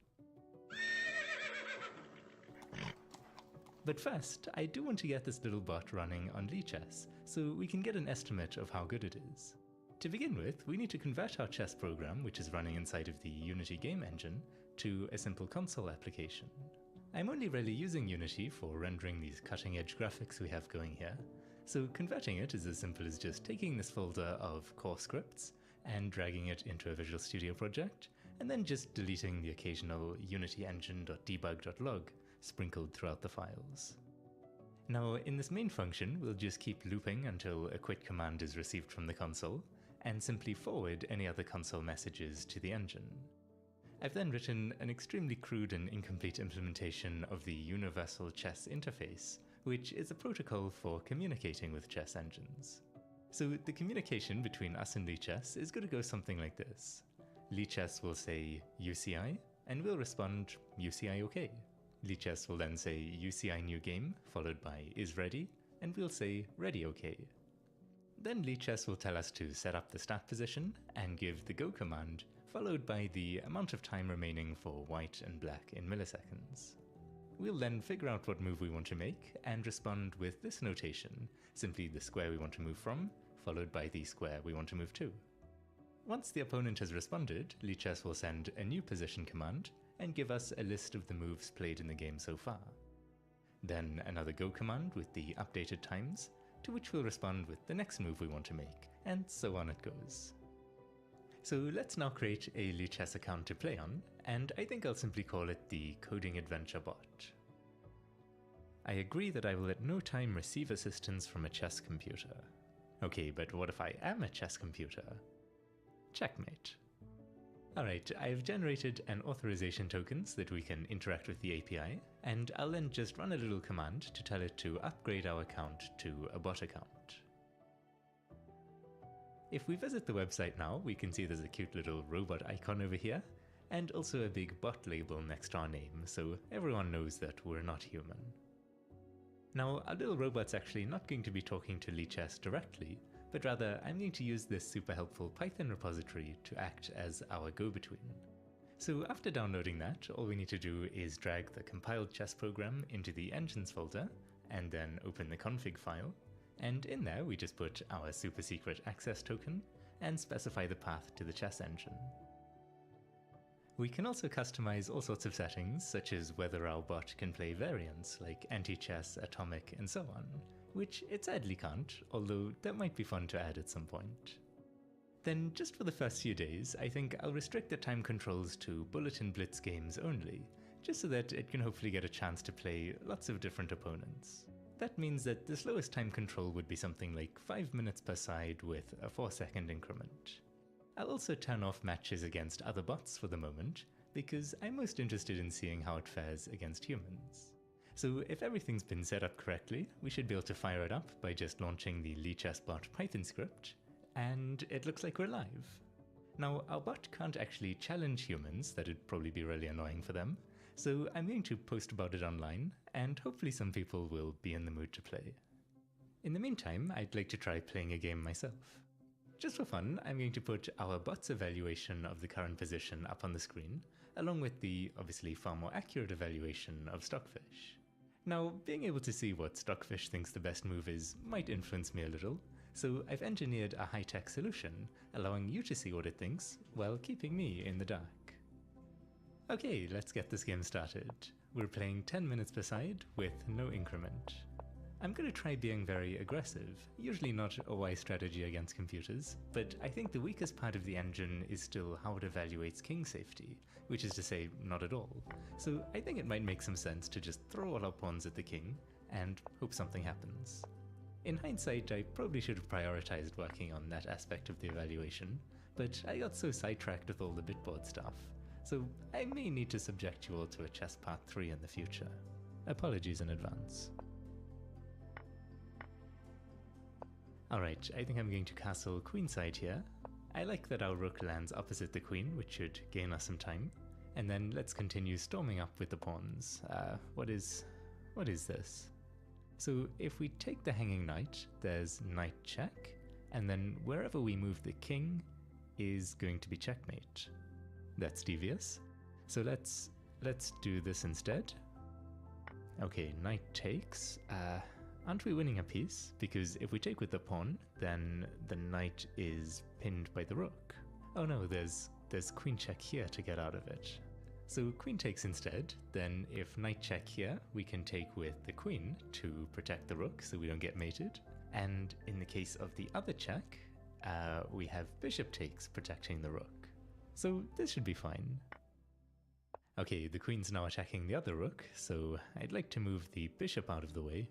But first, I do want to get this little bot running on Lichess, so we can get an estimate of how good it is. To begin with, we need to convert our chess program, which is running inside of the Unity game engine, to a simple console application. I'm only really using Unity for rendering these cutting-edge graphics we have going here, so converting it is as simple as just taking this folder of core scripts and dragging it into a Visual Studio project, and then just deleting the occasional unityengine.debug.log sprinkled throughout the files. Now, in this main function, we'll just keep looping until a quit command is received from the console, and simply forward any other console messages to the engine. I've then written an extremely crude and incomplete implementation of the Universal Chess Interface, which is a protocol for communicating with chess engines. So the communication between us and Lichess is going to go something like this. Lichess will say UCI, and we'll respond UCI OK. Lichess will then say UCI new game, followed by is ready, and we'll say ready OK. Then Lichess will tell us to set up the start position and give the go command, followed by the amount of time remaining for white and black in milliseconds. We'll then figure out what move we want to make and respond with this notation, simply the square we want to move from, followed by the square we want to move to. Once the opponent has responded, Lichess will send a new position command and give us a list of the moves played in the game so far. Then another go command with the updated times, to which we'll respond with the next move we want to make, and so on it goes. So let's now create a Lichess account to play on, and I think I'll simply call it the Coding Adventure bot. I agree that I will at no time receive assistance from a chess computer. Okay, but what if I am a chess computer? Checkmate. Alright, I've generated an authorization token so that we can interact with the API, and I'll then just run a little command to tell it to upgrade our account to a bot account. If we visit the website now, we can see there's a cute little robot icon over here, and also a big bot label next to our name, so everyone knows that we're not human. Now, our little robot's actually not going to be talking to Lichess directly, but rather I'm going to use this super helpful Python repository to act as our go-between. So after downloading that, all we need to do is drag the compiled chess program into the engines folder, and then open the config file, and in there we just put our super secret access token and specify the path to the chess engine. We can also customize all sorts of settings, such as whether our bot can play variants like anti-chess, atomic, and so on, which it sadly can't, although that might be fun to add at some point. Then, just for the first few days, I think I'll restrict the time controls to Bulletin Blitz games only, just so that it can hopefully get a chance to play lots of different opponents. That means that the slowest time control would be something like 5 minutes per side with a 4-second increment. I'll also turn off matches against other bots for the moment, because I'm most interested in seeing how it fares against humans. So if everything's been set up correctly, we should be able to fire it up by just launching the Lichess bot Python script, and it looks like we're live. Now, our bot can't actually challenge humans, that'd probably be really annoying for them, so I'm going to post about it online, and hopefully some people will be in the mood to play. In the meantime, I'd like to try playing a game myself. Just for fun, I'm going to put our bot's evaluation of the current position up on the screen, along with the obviously far more accurate evaluation of Stockfish. Now, being able to see what Stockfish thinks the best move is might influence me a little, so I've engineered a high-tech solution, allowing you to see what it thinks, while keeping me in the dark. Okay, let's get this game started. We're playing 10 minutes per side, with no increment. I'm gonna try being very aggressive, usually not a wise strategy against computers, but I think the weakest part of the engine is still how it evaluates king safety, which is to say, not at all. So I think it might make some sense to just throw all our pawns at the king, and hope something happens. In hindsight, I probably should have prioritized working on that aspect of the evaluation, but I got so sidetracked with all the bitboard stuff, so I may need to subject you all to a chess part 3 in the future. Apologies in advance. Alright, I think I'm going to castle queenside here. I like that our rook lands opposite the queen, which should gain us some time. And then let's continue storming up with the pawns. What is this? So if we take the hanging knight, there's knight check, and then wherever we move the king is going to be checkmate. That's devious. So let's do this instead. Okay, knight takes. Aren't we winning a piece? Because if we take with the pawn, then the knight is pinned by the rook. Oh no, there's queen check here to get out of it. So queen takes instead, then if knight check here, we can take with the queen to protect the rook so we don't get mated. And in the case of the other check, we have bishop takes protecting the rook. So this should be fine. Okay, the queen's now attacking the other rook, so I'd like to move the bishop out of the way.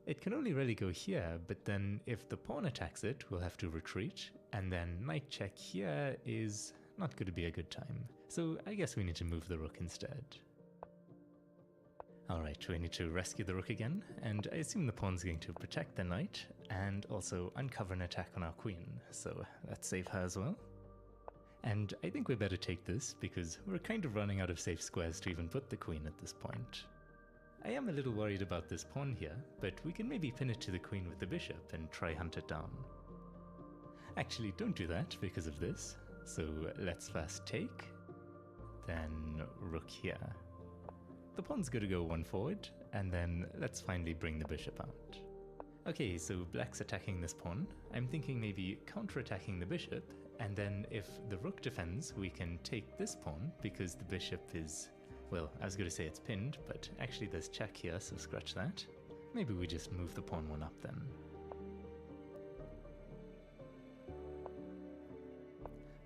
It can only really go here, but then if the pawn attacks it, we'll have to retreat, and then knight check here is not going to be a good time. So I guess we need to move the rook instead. Alright, we need to rescue the rook again, and I assume the pawn's going to protect the knight, and also uncover an attack on our queen, so let's save her as well. And I think we better take this, because we're kind of running out of safe squares to even put the queen at this point. I am a little worried about this pawn here, but we can maybe pin it to the queen with the bishop and try hunt it down. Actually, don't do that because of this. So let's first take, then rook here. The pawn's going to go one forward, and then let's finally bring the bishop out. Okay, so black's attacking this pawn. I'm thinking maybe counter-attacking the bishop, And then if the rook defends, we can take this pawn because the bishop is, well, I was going to say it's pinned, but actually there's check here, so scratch that. Maybe we just move the pawn one up then.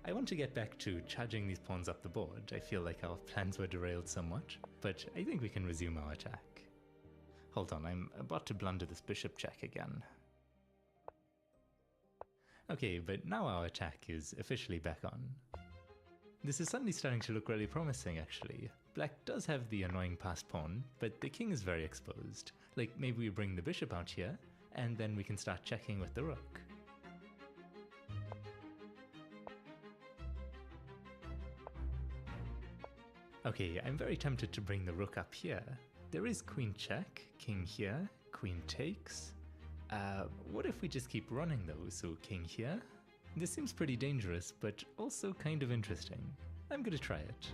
I want to get back to charging these pawns up the board. I feel like our plans were derailed somewhat, but I think we can resume our attack. Hold on, I'm about to blunder this bishop check again. Okay, but now our attack is officially back on. This is suddenly starting to look really promising, actually. Black does have the annoying passed pawn, but the king is very exposed. Like, maybe we bring the bishop out here, and then we can start checking with the rook. Okay, I'm very tempted to bring the rook up here. There is queen check, king here, queen takes. What if we just keep running though, so king here? This seems pretty dangerous, but also kind of interesting. I'm gonna try it.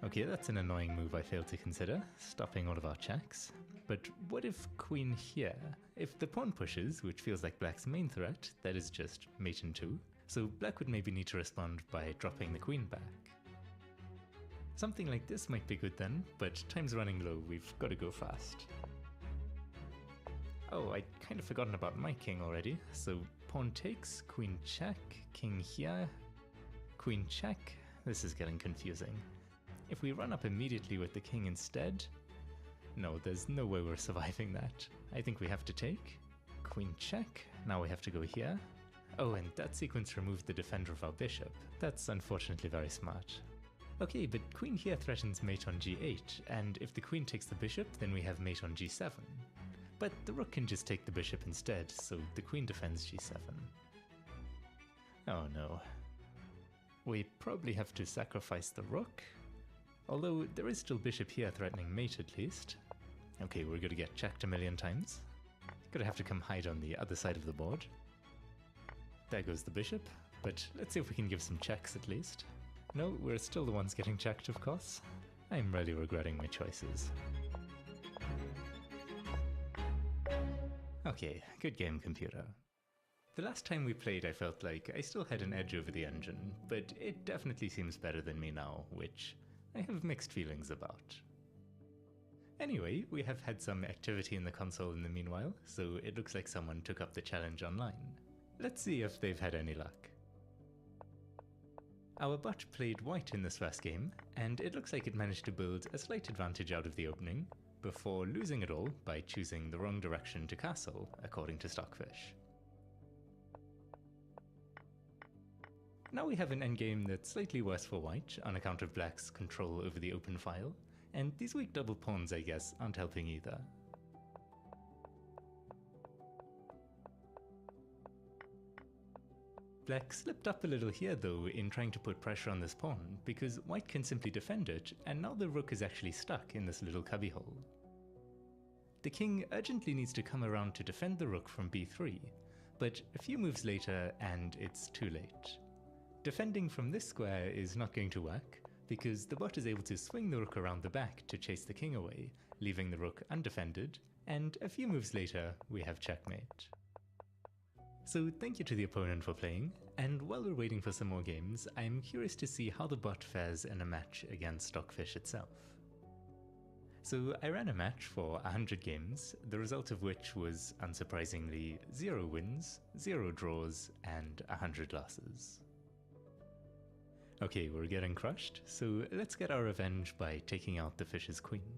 Okay, that's an annoying move I failed to consider, stopping all of our checks. But what if queen here? If the pawn pushes, which feels like black's main threat, that is just mate in 2. So black would maybe need to respond by dropping the queen back. Something like this might be good then, but time's running low, we've got to go fast. Oh, I'd kind of forgotten about my king already, so pawn takes, queen check, king here, queen check. This is getting confusing. If we run up immediately with the king instead... No, there's no way we're surviving that. I think we have to take. Queen check, now we have to go here. Oh, and that sequence removed the defender of our bishop. That's unfortunately very smart. Okay, but queen here threatens mate on g8, and if the queen takes the bishop, then we have mate on g7. But the rook can just take the bishop instead, so the queen defends g7. Oh no. We probably have to sacrifice the rook, although there is still bishop here threatening mate at least. Okay, we're gonna get checked a million times. Gonna have to come hide on the other side of the board. There goes the bishop, but let's see if we can give some checks at least. No, we're still the ones getting checked, of course. I'm really regretting my choices. Okay, good game, computer. The last time we played I felt like I still had an edge over the engine, but it definitely seems better than me now, which I have mixed feelings about. Anyway, we have had some activity in the console in the meanwhile, so it looks like someone took up the challenge online. Let's see if they've had any luck. Our bot played white in this first game, and it looks like it managed to build a slight advantage out of the opening, before losing it all by choosing the wrong direction to castle, according to Stockfish. Now we have an endgame that's slightly worse for white, on account of black's control over the open file, and these weak double pawns, I guess, aren't helping either. Black slipped up a little here though in trying to put pressure on this pawn, because white can simply defend it, and now the rook is actually stuck in this little cubbyhole. The king urgently needs to come around to defend the rook from b3, but a few moves later and it's too late. Defending from this square is not going to work, because the bot is able to swing the rook around the back to chase the king away, leaving the rook undefended, and a few moves later we have checkmate. So thank you to the opponent for playing, and while we're waiting for some more games, I'm curious to see how the bot fares in a match against Stockfish itself. So I ran a match for 100 games, the result of which was, unsurprisingly, 0 wins, 0 draws, and 100 losses. Okay, we're getting crushed, so let's get our revenge by taking out the fish's queen.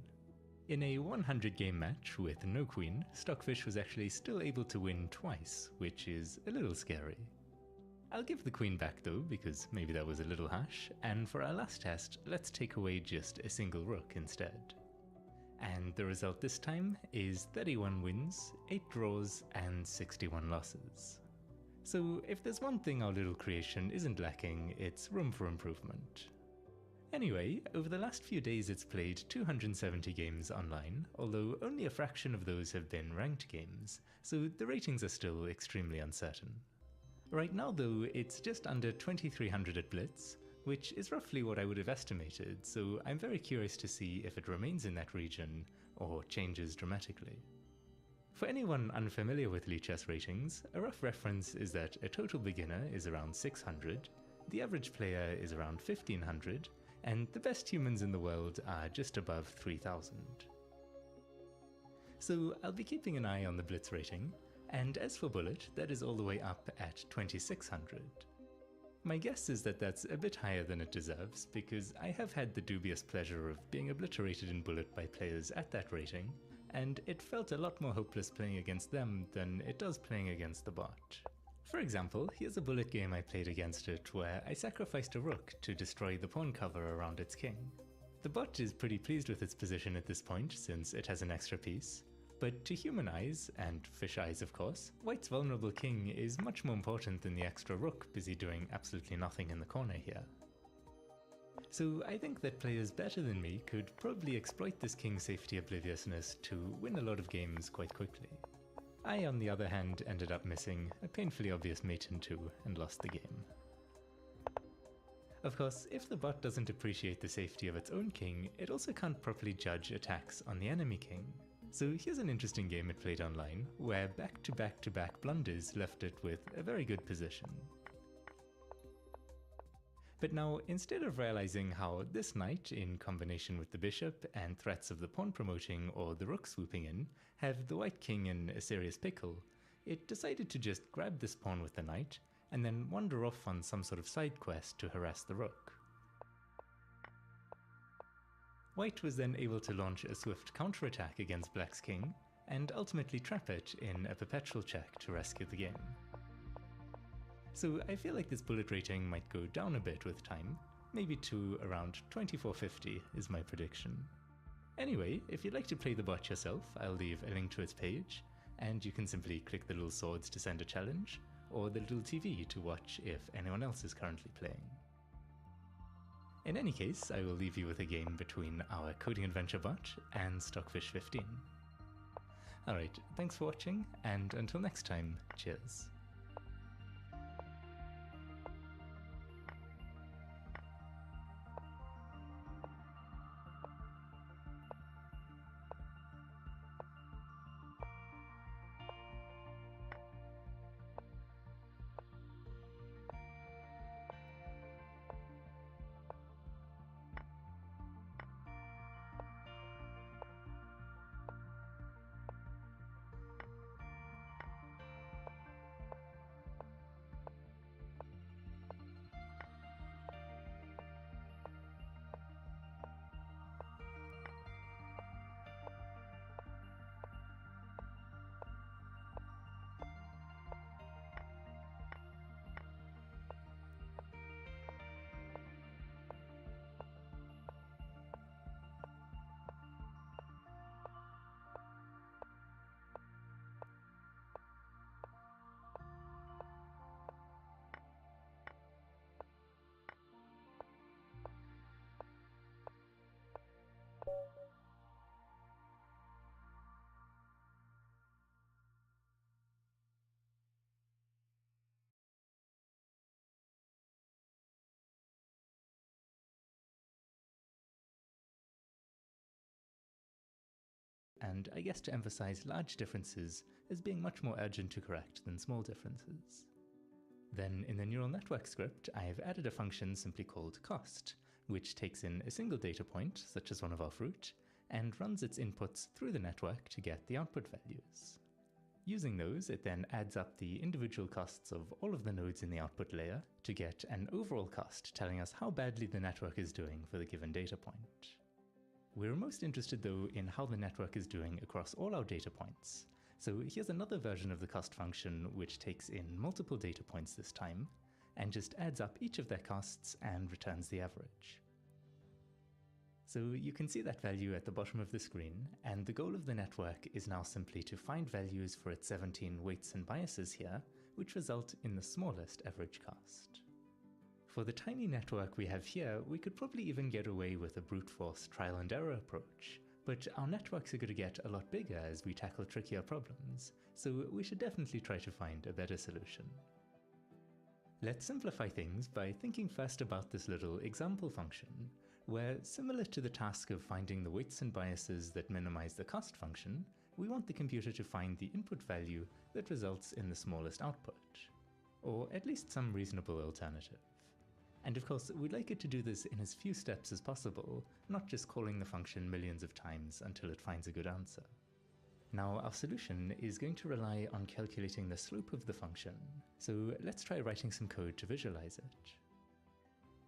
In a 100 game match with no queen, Stockfish was actually still able to win twice, which is a little scary. I'll give the queen back though, because maybe that was a little harsh, and for our last test, let's take away just a single rook instead. And the result this time is 31 wins, 8 draws, and 61 losses. So if there's one thing our little creation isn't lacking, it's room for improvement. Anyway, over the last few days it's played 270 games online, although only a fraction of those have been ranked games, so the ratings are still extremely uncertain. Right now though, it's just under 2300 at Blitz, which is roughly what I would have estimated, so I'm very curious to see if it remains in that region or changes dramatically. For anyone unfamiliar with Lichess ratings, a rough reference is that a total beginner is around 600, the average player is around 1500, and the best humans in the world are just above 3000. So I'll be keeping an eye on the Blitz rating, and as for Bullet, that is all the way up at 2600. My guess is that that's a bit higher than it deserves, because I have had the dubious pleasure of being obliterated in Bullet by players at that rating, and it felt a lot more hopeless playing against them than it does playing against the bot. For example, here's a Bullet game I played against it where I sacrificed a rook to destroy the pawn cover around its king. The bot is pretty pleased with its position at this point since it has an extra piece, but to human eyes, and fish eyes of course, White's vulnerable king is much more important than the extra rook busy doing absolutely nothing in the corner here. So I think that players better than me could probably exploit this king safety obliviousness to win a lot of games quite quickly. I, on the other hand, ended up missing a painfully obvious mate in 2 and lost the game. Of course, if the bot doesn't appreciate the safety of its own king, it also can't properly judge attacks on the enemy king. So here's an interesting game it played online, where back-to-back-to-back blunders left it with a very good position. But now, instead of realizing how this knight, in combination with the bishop and threats of the pawn promoting or the rook swooping in, have the white king in a serious pickle, it decided to just grab this pawn with the knight, and then wander off on some sort of side quest to harass the rook. White was then able to launch a swift counterattack against Black's king, and ultimately trap it in a perpetual check to rescue the game. So I feel like this Bullet rating might go down a bit with time, maybe to around 2450 is my prediction. Anyway, if you'd like to play the bot yourself, I'll leave a link to its page, and you can simply click the little swords to send a challenge, or the little TV to watch if anyone else is currently playing. In any case, I will leave you with a game between our Coding Adventure bot and Stockfish 15. Alright, thanks for watching, and until next time, cheers. And I guess to emphasize large differences as being much more urgent to correct than small differences. Then in the neural network script, I've added a function simply called cost, which takes in a single data point, such as one of our fruit, and runs its inputs through the network to get the output values. Using those, it then adds up the individual costs of all of the nodes in the output layer to get an overall cost telling us how badly the network is doing for the given data point. We're most interested though in how the network is doing across all our data points. So here's another version of the cost function which takes in multiple data points this time, and just adds up each of their costs and returns the average. So you can see that value at the bottom of the screen, and the goal of the network is now simply to find values for its 17 weights and biases here, which result in the smallest average cost. For the tiny network we have here, we could probably even get away with a brute force trial and error approach, but our networks are going to get a lot bigger as we tackle trickier problems, so we should definitely try to find a better solution. Let's simplify things by thinking first about this little example function, where similar to the task of finding the weights and biases that minimize the cost function, we want the computer to find the input value that results in the smallest output, or at least some reasonable alternative. And of course, we'd like it to do this in as few steps as possible, not just calling the function millions of times until it finds a good answer. Now, our solution is going to rely on calculating the slope of the function, so let's try writing some code to visualize it.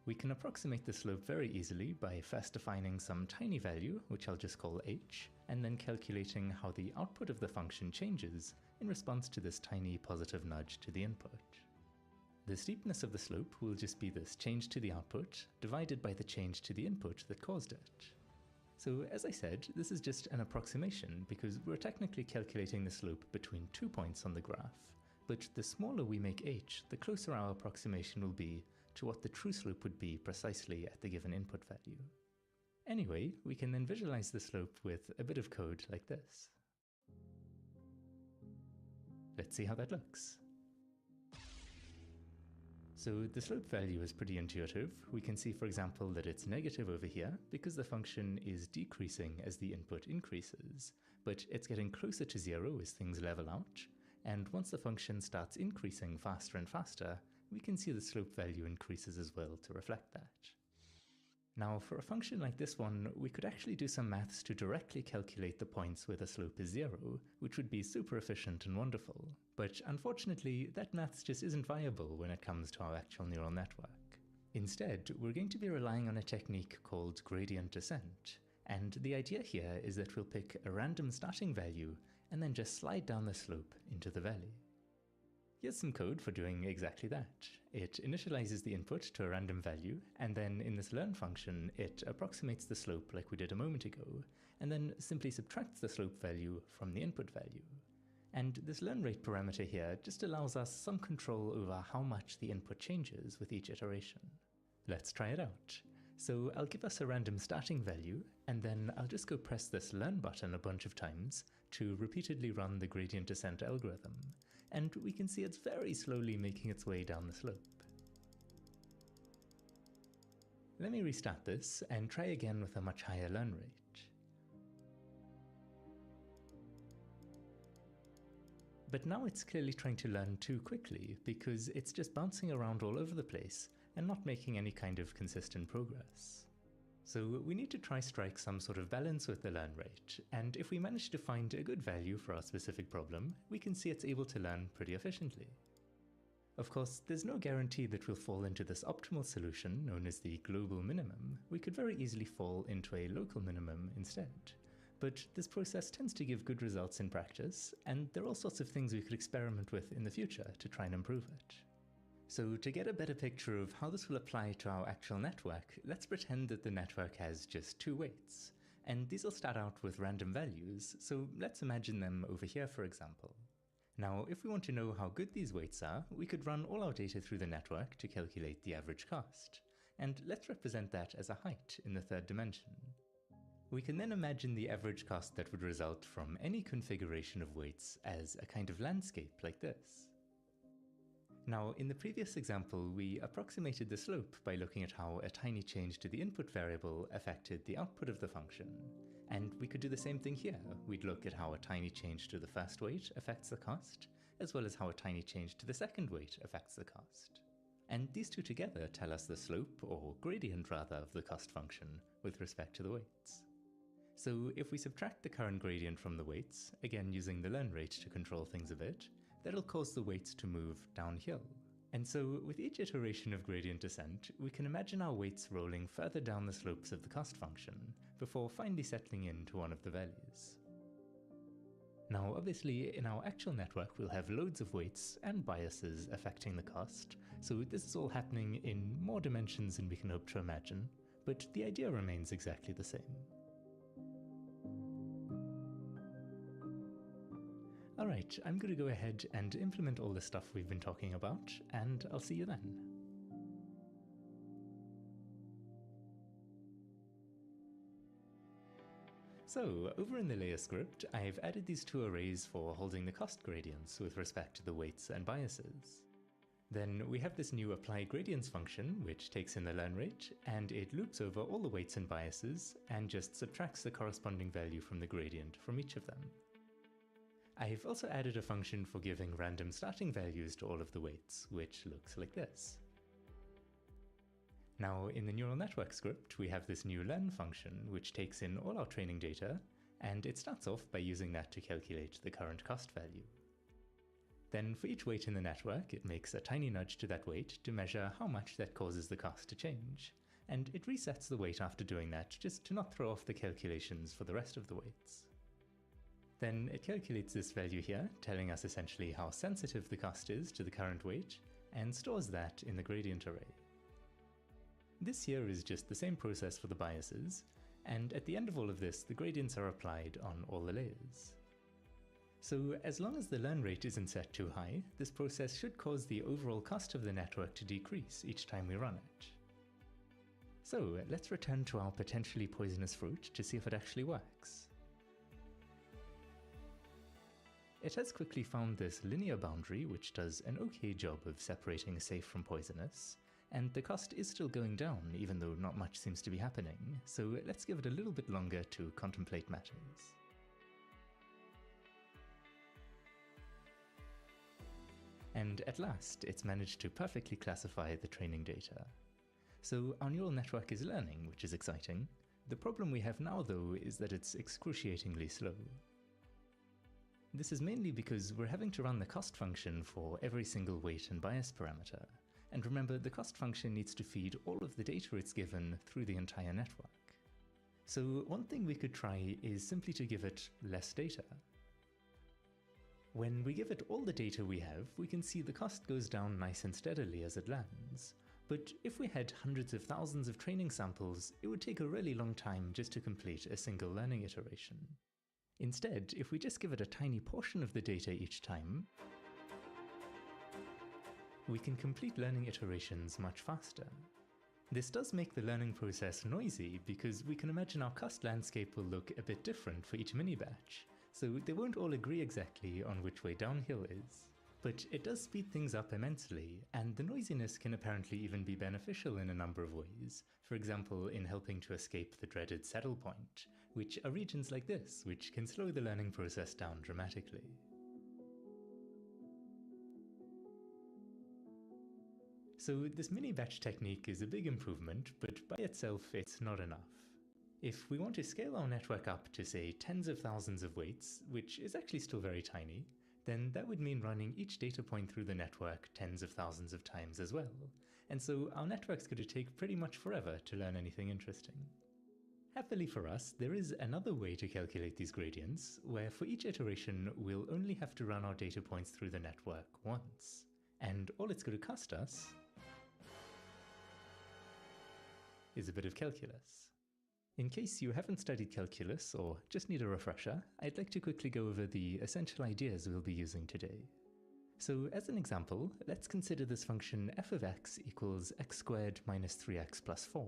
We can approximate the slope very easily by first defining some tiny value, which I'll just call h, and then calculating how the output of the function changes in response to this tiny positive nudge to the input. The steepness of the slope will just be this change to the output divided by the change to the input that caused it. So as I said, this is just an approximation because we're technically calculating the slope between 2 points on the graph, but the smaller we make h, the closer our approximation will be to what the true slope would be precisely at the given input value. Anyway, we can then visualize the slope with a bit of code like this. Let's see how that looks. So the slope value is pretty intuitive. We can see, for example, that it's negative over here because the function is decreasing as the input increases, but it's getting closer to 0 as things level out, and once the function starts increasing faster and faster, we can see the slope value increases as well to reflect that. Now, for a function like this one, we could actually do some maths to directly calculate the points where the slope is 0, which would be super efficient and wonderful. But unfortunately, that maths just isn't viable when it comes to our actual neural network. Instead, we're going to be relying on a technique called gradient descent. And the idea here is that we'll pick a random starting value and then just slide down the slope into the valley. Here's some code for doing exactly that. It initializes the input to a random value, and then in this learn function, it approximates the slope like we did a moment ago, and then simply subtracts the slope value from the input value. And this learn rate parameter here just allows us some control over how much the input changes with each iteration. Let's try it out. So I'll give us a random starting value, and then I'll just go press this learn button a bunch of times to repeatedly run the gradient descent algorithm. And we can see it's very slowly making its way down the slope. Let me restart this and try again with a much higher learn rate. But now it's clearly trying to learn too quickly because it's just bouncing around all over the place and not making any kind of consistent progress. So we need to try strike some sort of balance with the learn rate, and if we manage to find a good value for our specific problem, we can see it's able to learn pretty efficiently. Of course, there's no guarantee that we'll fall into this optimal solution known as the global minimum. We could very easily fall into a local minimum instead. But this process tends to give good results in practice, and there are all sorts of things we could experiment with in the future to try and improve it. So to get a better picture of how this will apply to our actual network, let's pretend that the network has just 2 weights. And these will start out with random values, so let's imagine them over here, for example. Now, if we want to know how good these weights are, we could run all our data through the network to calculate the average cost. And let's represent that as a height in the 3rd dimension. We can then imagine the average cost that would result from any configuration of weights as a kind of landscape like this. Now, in the previous example, we approximated the slope by looking at how a tiny change to the input variable affected the output of the function. And we could do the same thing here. We'd look at how a tiny change to the first weight affects the cost, as well as how a tiny change to the second weight affects the cost. And these two together tell us the slope, or gradient rather, of the cost function with respect to the weights. So if we subtract the current gradient from the weights, again using the learn rate to control things a bit, that'll cause the weights to move downhill. And so with each iteration of gradient descent, we can imagine our weights rolling further down the slopes of the cost function before finally settling into one of the values. Now obviously in our actual network we'll have loads of weights and biases affecting the cost, so this is all happening in more dimensions than we can hope to imagine, but the idea remains exactly the same. Alright, I'm going to go ahead and implement all the stuff we've been talking about, and I'll see you then. So, over in the layer script, I've added these 2 arrays for holding the cost gradients with respect to the weights and biases. Then we have this new apply gradients function, which takes in the learn rate, and it loops over all the weights and biases, and just subtracts the corresponding value from the gradient from each of them. I've also added a function for giving random starting values to all of the weights, which looks like this. Now, in the neural network script, we have this new learn function, which takes in all our training data, and it starts off by using that to calculate the current cost value. Then for each weight in the network, it makes a tiny nudge to that weight to measure how much that causes the cost to change, and it resets the weight after doing that just to not throw off the calculations for the rest of the weights. Then it calculates this value here, telling us essentially how sensitive the cost is to the current weight, and stores that in the gradient array. This here is just the same process for the biases, and at the end of all of this, the gradients are applied on all the layers. So as long as the learn rate isn't set too high, this process should cause the overall cost of the network to decrease each time we run it. So let's return to our potentially poisonous fruit to see if it actually works. It has quickly found this linear boundary which does an okay job of separating safe from poisonous, and the cost is still going down even though not much seems to be happening, so let's give it a little bit longer to contemplate matters. And at last, it's managed to perfectly classify the training data. So our neural network is learning, which is exciting. The problem we have now though is that it's excruciatingly slow. This is mainly because we're having to run the cost function for every single weight and bias parameter. And remember, the cost function needs to feed all of the data it's given through the entire network. So one thing we could try is simply to give it less data. When we give it all the data we have, we can see the cost goes down nice and steadily as it lands. But if we had hundreds of thousands of training samples, it would take a really long time just to complete a single learning iteration. Instead, if we just give it a tiny portion of the data each time, we can complete learning iterations much faster. This does make the learning process noisy because we can imagine our cost landscape will look a bit different for each mini-batch, so they won't all agree exactly on which way downhill is. But it does speed things up immensely, and the noisiness can apparently even be beneficial in a number of ways, for example in helping to escape the dreaded saddle point, which are regions like this, which can slow the learning process down dramatically. So this mini-batch technique is a big improvement, but by itself it's not enough. If we want to scale our network up to say tens of thousands of weights, which is actually still very tiny, then that would mean running each data point through the network tens of thousands of times as well, and so our network's going to take pretty much forever to learn anything interesting. Happily for us, there is another way to calculate these gradients, where for each iteration we'll only have to run our data points through the network once, and all it's going to cost us is a bit of calculus. In case you haven't studied calculus or just need a refresher, I'd like to quickly go over the essential ideas we'll be using today. So as an example, let's consider this function f of x equals x squared minus 3x plus 4.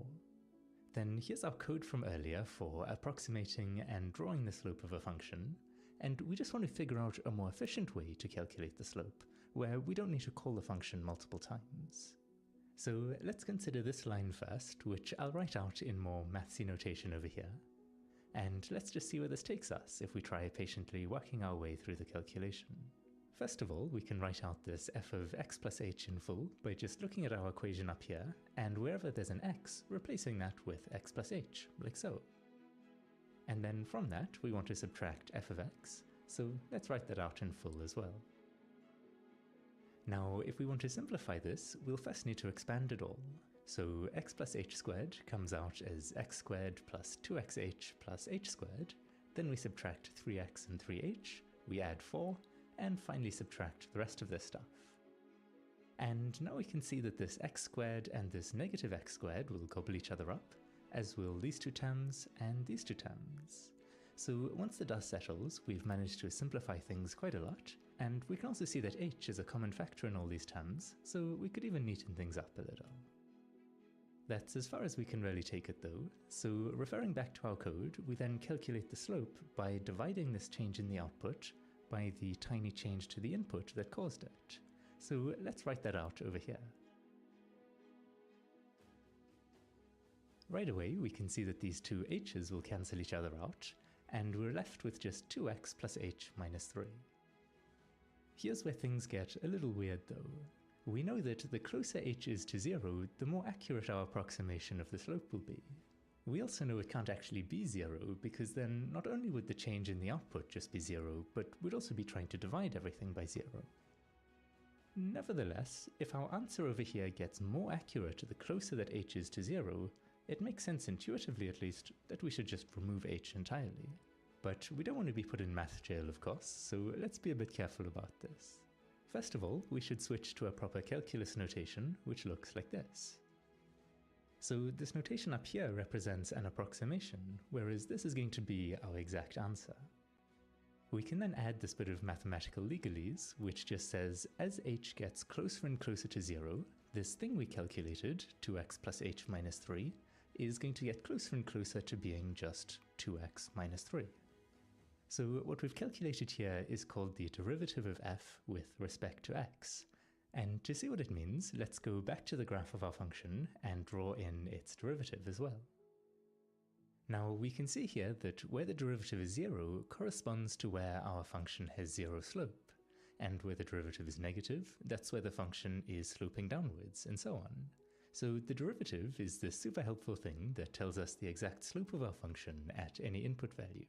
Then here's our code from earlier for approximating and drawing the slope of a function, and we just want to figure out a more efficient way to calculate the slope, where we don't need to call the function multiple times. So let's consider this line first, which I'll write out in more mathsy notation over here. And let's just see where this takes us if we try patiently working our way through the calculation. First of all, we can write out this f of x plus h in full by just looking at our equation up here, and wherever there's an x, replacing that with x plus h, like so. And then from that, we want to subtract f of x, so let's write that out in full as well. Now, if we want to simplify this, we'll first need to expand it all. So x plus h squared comes out as x squared plus 2xh plus h squared, then we subtract 3x and 3h, we add 4, and finally subtract the rest of this stuff. And now we can see that this x squared and this negative x squared will gobble each other up, as will these two terms and these two terms. So once the dust settles, we've managed to simplify things quite a lot, and we can also see that h is a common factor in all these terms, so we could even neaten things up a little. That's as far as we can really take it though, so referring back to our code, we then calculate the slope by dividing this change in the output by the tiny change to the input that caused it. So let's write that out over here. Right away we can see that these two h's will cancel each other out, and we're left with just 2x plus h minus 3. Here's where things get a little weird though. We know that the closer h is to 0, the more accurate our approximation of the slope will be. We also know it can't actually be 0, because then not only would the change in the output just be 0, but we'd also be trying to divide everything by 0. Nevertheless, if our answer over here gets more accurate the closer that h is to 0, it makes sense intuitively at least that we should just remove h entirely. But we don't want to be put in math jail, of course, so let's be a bit careful about this. First of all, we should switch to a proper calculus notation, which looks like this. So this notation up here represents an approximation, whereas this is going to be our exact answer. We can then add this bit of mathematical legalese, which just says, as h gets closer and closer to 0, this thing we calculated, 2x plus h minus 3, is going to get closer and closer to being just 2x minus 3. So what we've calculated here is called the derivative of f with respect to x. And to see what it means, let's go back to the graph of our function and draw in its derivative as well. Now we can see here that where the derivative is 0 corresponds to where our function has 0 slope, and where the derivative is negative, that's where the function is sloping downwards, and so on. So the derivative is this super helpful thing that tells us the exact slope of our function at any input value.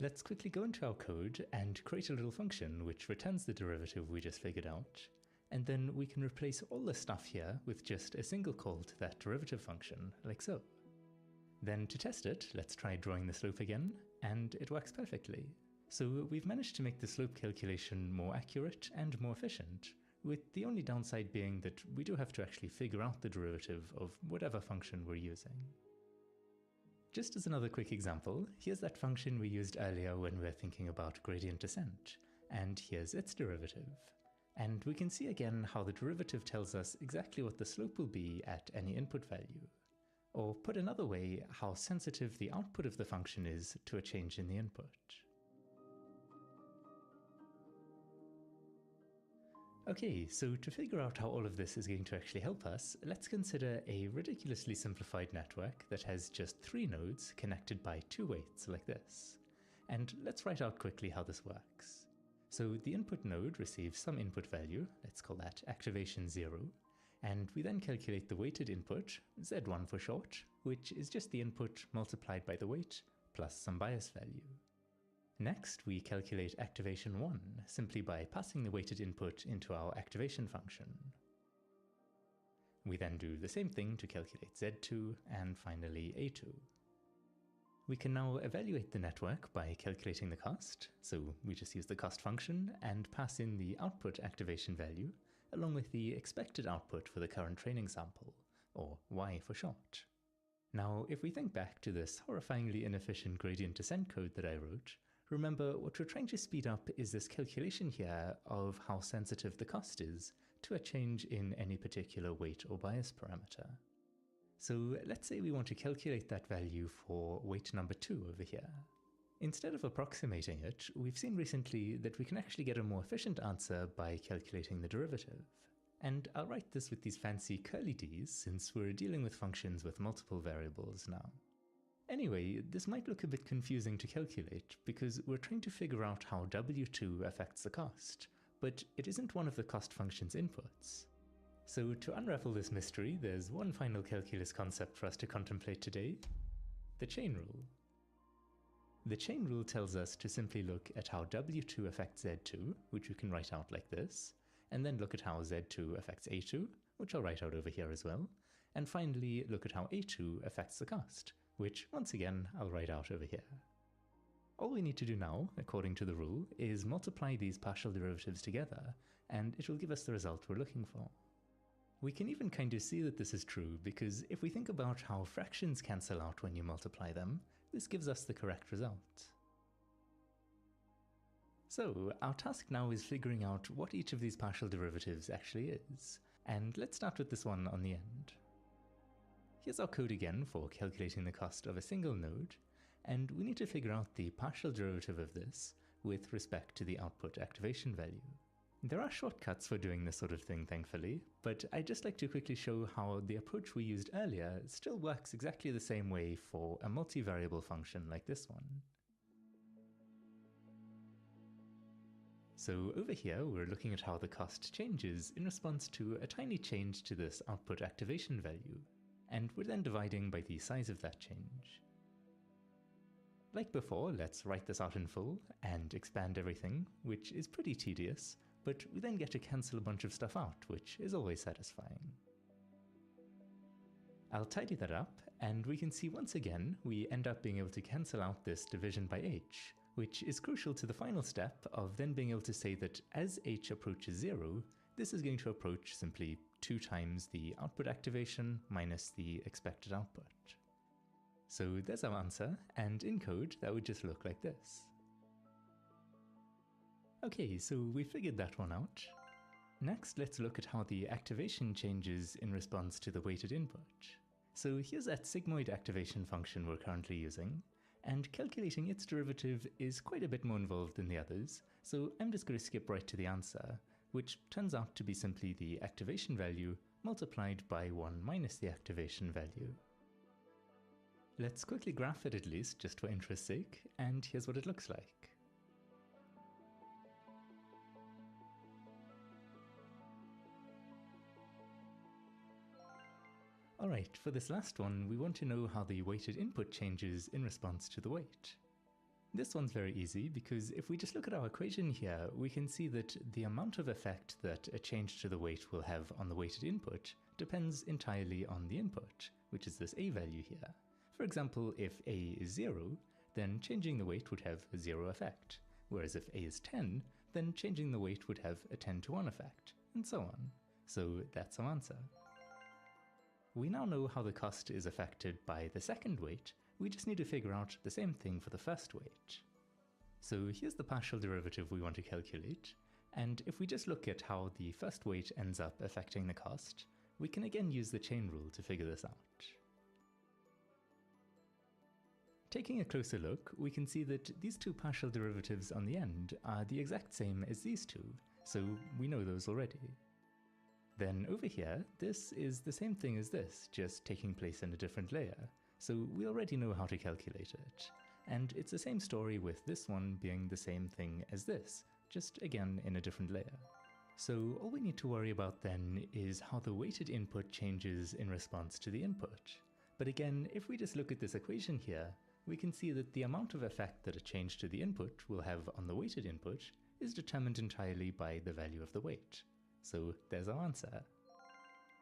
Let's quickly go into our code and create a little function which returns the derivative we just figured out, and then we can replace all the stuff here with just a single call to that derivative function, like so. Then to test it, let's try drawing the slope again, and it works perfectly. So we've managed to make the slope calculation more accurate and more efficient, with the only downside being that we do have to actually figure out the derivative of whatever function we're using. Just as another quick example, here's that function we used earlier when we were thinking about gradient descent, and here's its derivative. And we can see again how the derivative tells us exactly what the slope will be at any input value. Or put another way, how sensitive the output of the function is to a change in the input. Okay, so to figure out how all of this is going to actually help us, let's consider a ridiculously simplified network that has just 3 nodes connected by 2 weights like this. And let's write out quickly how this works. So the input node receives some input value, let's call that activation 0, and we then calculate the weighted input, Z1 for short, which is just the input multiplied by the weight plus some bias value. Next, we calculate activation 1 simply by passing the weighted input into our activation function. We then do the same thing to calculate Z2 and finally A2. We can now evaluate the network by calculating the cost, so we just use the cost function and pass in the output activation value along with the expected output for the current training sample, or Y for short. Now, if we think back to this horrifyingly inefficient gradient descent code that I wrote, remember, what we're trying to speed up is this calculation here of how sensitive the cost is to a change in any particular weight or bias parameter. So let's say we want to calculate that value for weight number 2 over here. Instead of approximating it, we've seen recently that we can actually get a more efficient answer by calculating the derivative. And I'll write this with these fancy curly d's since we're dealing with functions with multiple variables now. Anyway, this might look a bit confusing to calculate because we're trying to figure out how W2 affects the cost, but it isn't one of the cost function's inputs. So to unravel this mystery, there's one final calculus concept for us to contemplate today: the chain rule. The chain rule tells us to simply look at how W2 affects Z2, which we can write out like this, and then look at how Z2 affects A2, which I'll write out over here as well, and finally look at how A2 affects the cost, which once again I'll write out over here. All we need to do now, according to the rule, is multiply these partial derivatives together, and it will give us the result we're looking for. We can even kind of see that this is true, because if we think about how fractions cancel out when you multiply them, this gives us the correct result. So, our task now is figuring out what each of these partial derivatives actually is, and let's start with this one on the end. Here's our code again for calculating the cost of a single node, and we need to figure out the partial derivative of this with respect to the output activation value. There are shortcuts for doing this sort of thing, thankfully, but I'd just like to quickly show how the approach we used earlier still works exactly the same way for a multivariable function like this one. So over here, we're looking at how the cost changes in response to a tiny change to this output activation value, and we're then dividing by the size of that change. Like before, let's write this out in full and expand everything, which is pretty tedious, but we then get to cancel a bunch of stuff out, which is always satisfying. I'll tidy that up, and we can see once again we end up being able to cancel out this division by h, which is crucial to the final step of then being able to say that as h approaches 0, this is going to approach simply 2 times the output activation minus the expected output. So there's our answer, and in code that would just look like this. Okay, so we figured that one out. Next, let's look at how the activation changes in response to the weighted input. So here's that sigmoid activation function we're currently using, and calculating its derivative is quite a bit more involved than the others, so I'm just going to skip right to the answer, which turns out to be simply the activation value multiplied by 1 minus the activation value. Let's quickly graph it at least, just for interest's sake, and here's what it looks like. Alright, for this last one, we want to know how the weighted input changes in response to the weight. This one's very easy because if we just look at our equation here, we can see that the amount of effect that a change to the weight will have on the weighted input depends entirely on the input, which is this a value here. For example, if a is 0, then changing the weight would have a 0 effect, whereas if a is 10, then changing the weight would have a 10 to 1 effect, and so on. So that's our answer. We now know how the cost is affected by the second weight, we just need to figure out the same thing for the first weight. So here's the partial derivative we want to calculate, and if we just look at how the first weight ends up affecting the cost, we can again use the chain rule to figure this out. Taking a closer look, we can see that these two partial derivatives on the end are the exact same as these two, so we know those already. Then over here, this is the same thing as this, just taking place in a different layer, so we already know how to calculate it. And it's the same story with this one being the same thing as this, just again in a different layer. So all we need to worry about then is how the weighted input changes in response to the input. But again, if we just look at this equation here, we can see that the amount of effect that a change to the input will have on the weighted input is determined entirely by the value of the weight. So there's our answer.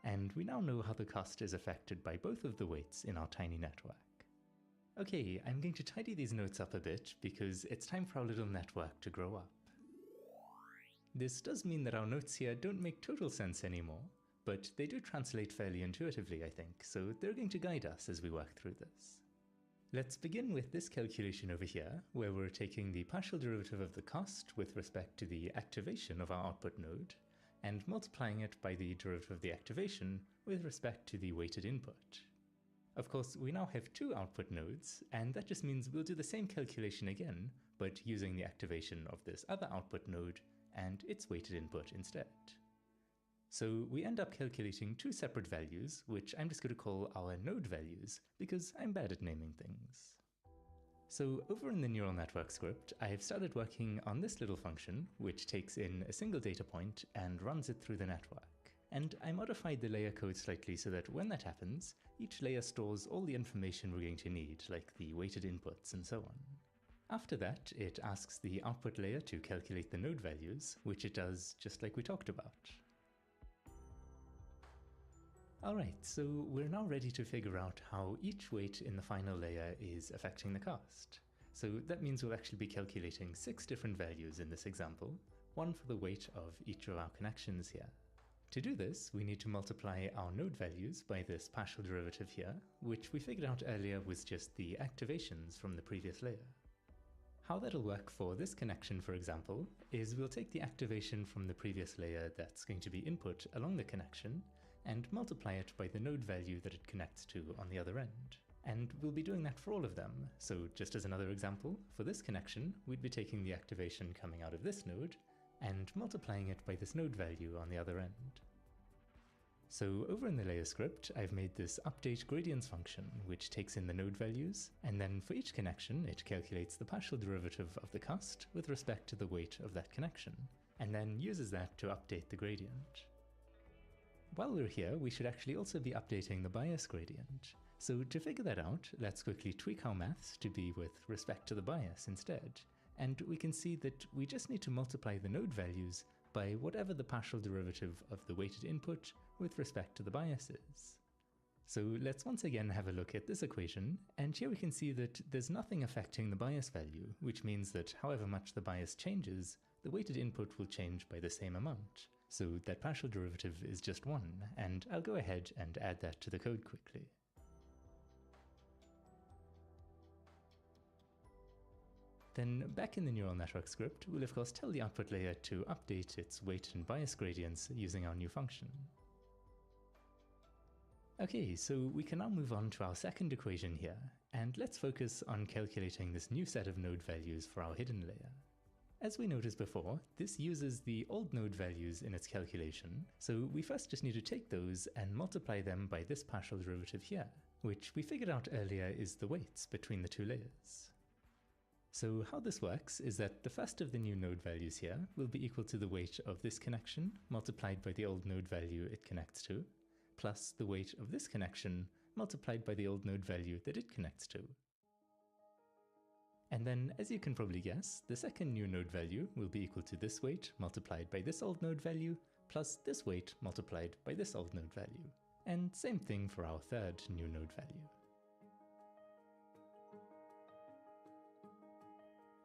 And we now know how the cost is affected by both of the weights in our tiny network. Okay, I'm going to tidy these notes up a bit because it's time for our little network to grow up. This does mean that our notes here don't make total sense anymore, but they do translate fairly intuitively, I think, so they're going to guide us as we work through this. Let's begin with this calculation over here, where we're taking the partial derivative of the cost with respect to the activation of our output node, and multiplying it by the derivative of the activation with respect to the weighted input. Of course, we now have 2 output nodes, and that just means we'll do the same calculation again, but using the activation of this other output node and its weighted input instead. So we end up calculating 2 separate values, which I'm just going to call our node values, because I'm bad at naming things. So over in the neural network script, I have started working on this little function, which takes in a single data point and runs it through the network. And I modified the layer code slightly so that when that happens, each layer stores all the information we're going to need, like the weighted inputs and so on. After that, it asks the output layer to calculate the node values, which it does just like we talked about. Alright, so we're now ready to figure out how each weight in the final layer is affecting the cost. So that means we'll actually be calculating 6 different values in this example, one for the weight of each of our connections here. To do this, we need to multiply our node values by this partial derivative here, which we figured out earlier was just the activations from the previous layer. How that'll work for this connection, for example, is we'll take the activation from the previous layer that's going to be input along the connection, and multiply it by the node value that it connects to on the other end. And we'll be doing that for all of them, so just as another example, for this connection, we'd be taking the activation coming out of this node, and multiplying it by this node value on the other end. So over in the layer script, I've made this update gradients function, which takes in the node values, and then for each connection, it calculates the partial derivative of the cost with respect to the weight of that connection, and then uses that to update the gradient. While we're here, we should actually also be updating the bias gradient. So to figure that out, let's quickly tweak our maths to be with respect to the bias instead. And we can see that we just need to multiply the node values by whatever the partial derivative of the weighted input with respect to the bias is. So let's once again have a look at this equation, and here we can see that there's nothing affecting the bias value, which means that however much the bias changes, the weighted input will change by the same amount. So that partial derivative is just 1, and I'll go ahead and add that to the code quickly. Then back in the neural network script, we'll of course tell the output layer to update its weight and bias gradients using our new function. Okay, so we can now move on to our second equation here, and let's focus on calculating this new set of node values for our hidden layer. As we noticed before, this uses the old node values in its calculation, so we first just need to take those and multiply them by this partial derivative here, which we figured out earlier is the weights between the two layers. So how this works is that the first of the new node values here will be equal to the weight of this connection multiplied by the old node value it connects to, plus the weight of this connection multiplied by the old node value that it connects to. And then, as you can probably guess, the second new node value will be equal to this weight multiplied by this old node value, plus this weight multiplied by this old node value. And same thing for our third new node value.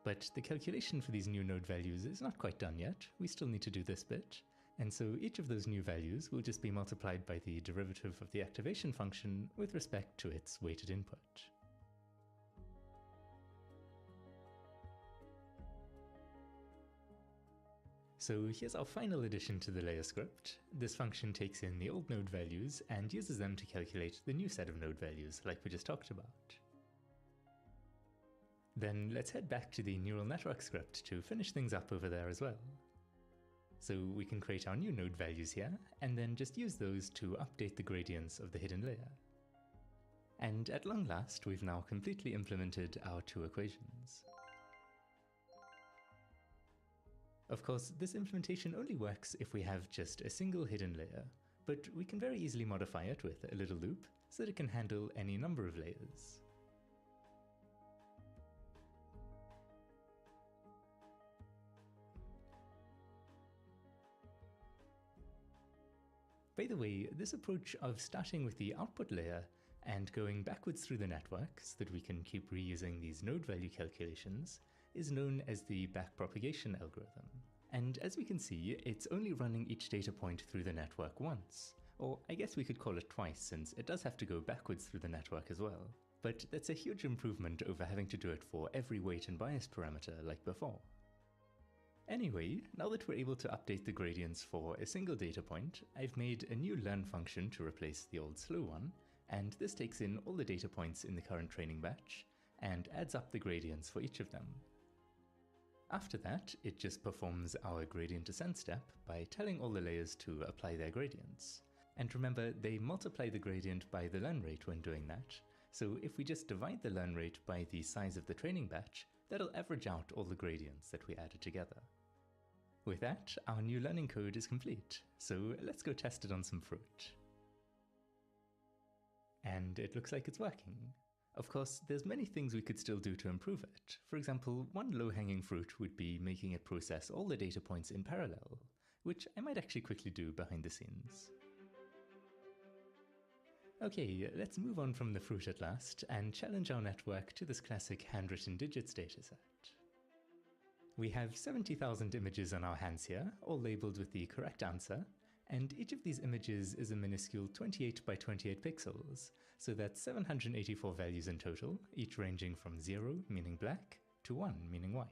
But the calculation for these new node values is not quite done yet. We still need to do this bit. And so each of those new values will just be multiplied by the derivative of the activation function with respect to its weighted input. So here's our final addition to the layer script. This function takes in the old node values and uses them to calculate the new set of node values like we just talked about. Then let's head back to the neural network script to finish things up over there as well. So we can create our new node values here, and then just use those to update the gradients of the hidden layer. And at long last, we've now completely implemented our two equations. Of course, this implementation only works if we have just a single hidden layer, but we can very easily modify it with a little loop so that it can handle any number of layers. By the way, this approach of starting with the output layer and going backwards through the network so that we can keep reusing these node value calculations is known as the backpropagation algorithm. And as we can see, it's only running each data point through the network once. Or I guess we could call it twice, since it does have to go backwards through the network as well. But that's a huge improvement over having to do it for every weight and bias parameter like before. Anyway, now that we're able to update the gradients for a single data point, I've made a new learn function to replace the old slow one, and this takes in all the data points in the current training batch and adds up the gradients for each of them. After that, it just performs our gradient descent step by telling all the layers to apply their gradients. And remember, they multiply the gradient by the learn rate when doing that, so if we just divide the learn rate by the size of the training batch, that'll average out all the gradients that we added together. With that, our new learning code is complete, so let's go test it on some fruit. And it looks like it's working. Of course, there's many things we could still do to improve it. For example, one low-hanging fruit would be making it process all the data points in parallel, which I might actually quickly do behind the scenes. Okay, let's move on from the fruit at last and challenge our network to this classic handwritten digits dataset. We have 70,000 images on our hands here, all labeled with the correct answer, and each of these images is a minuscule 28 by 28 pixels, so that's 784 values in total, each ranging from 0, meaning black, to 1, meaning white.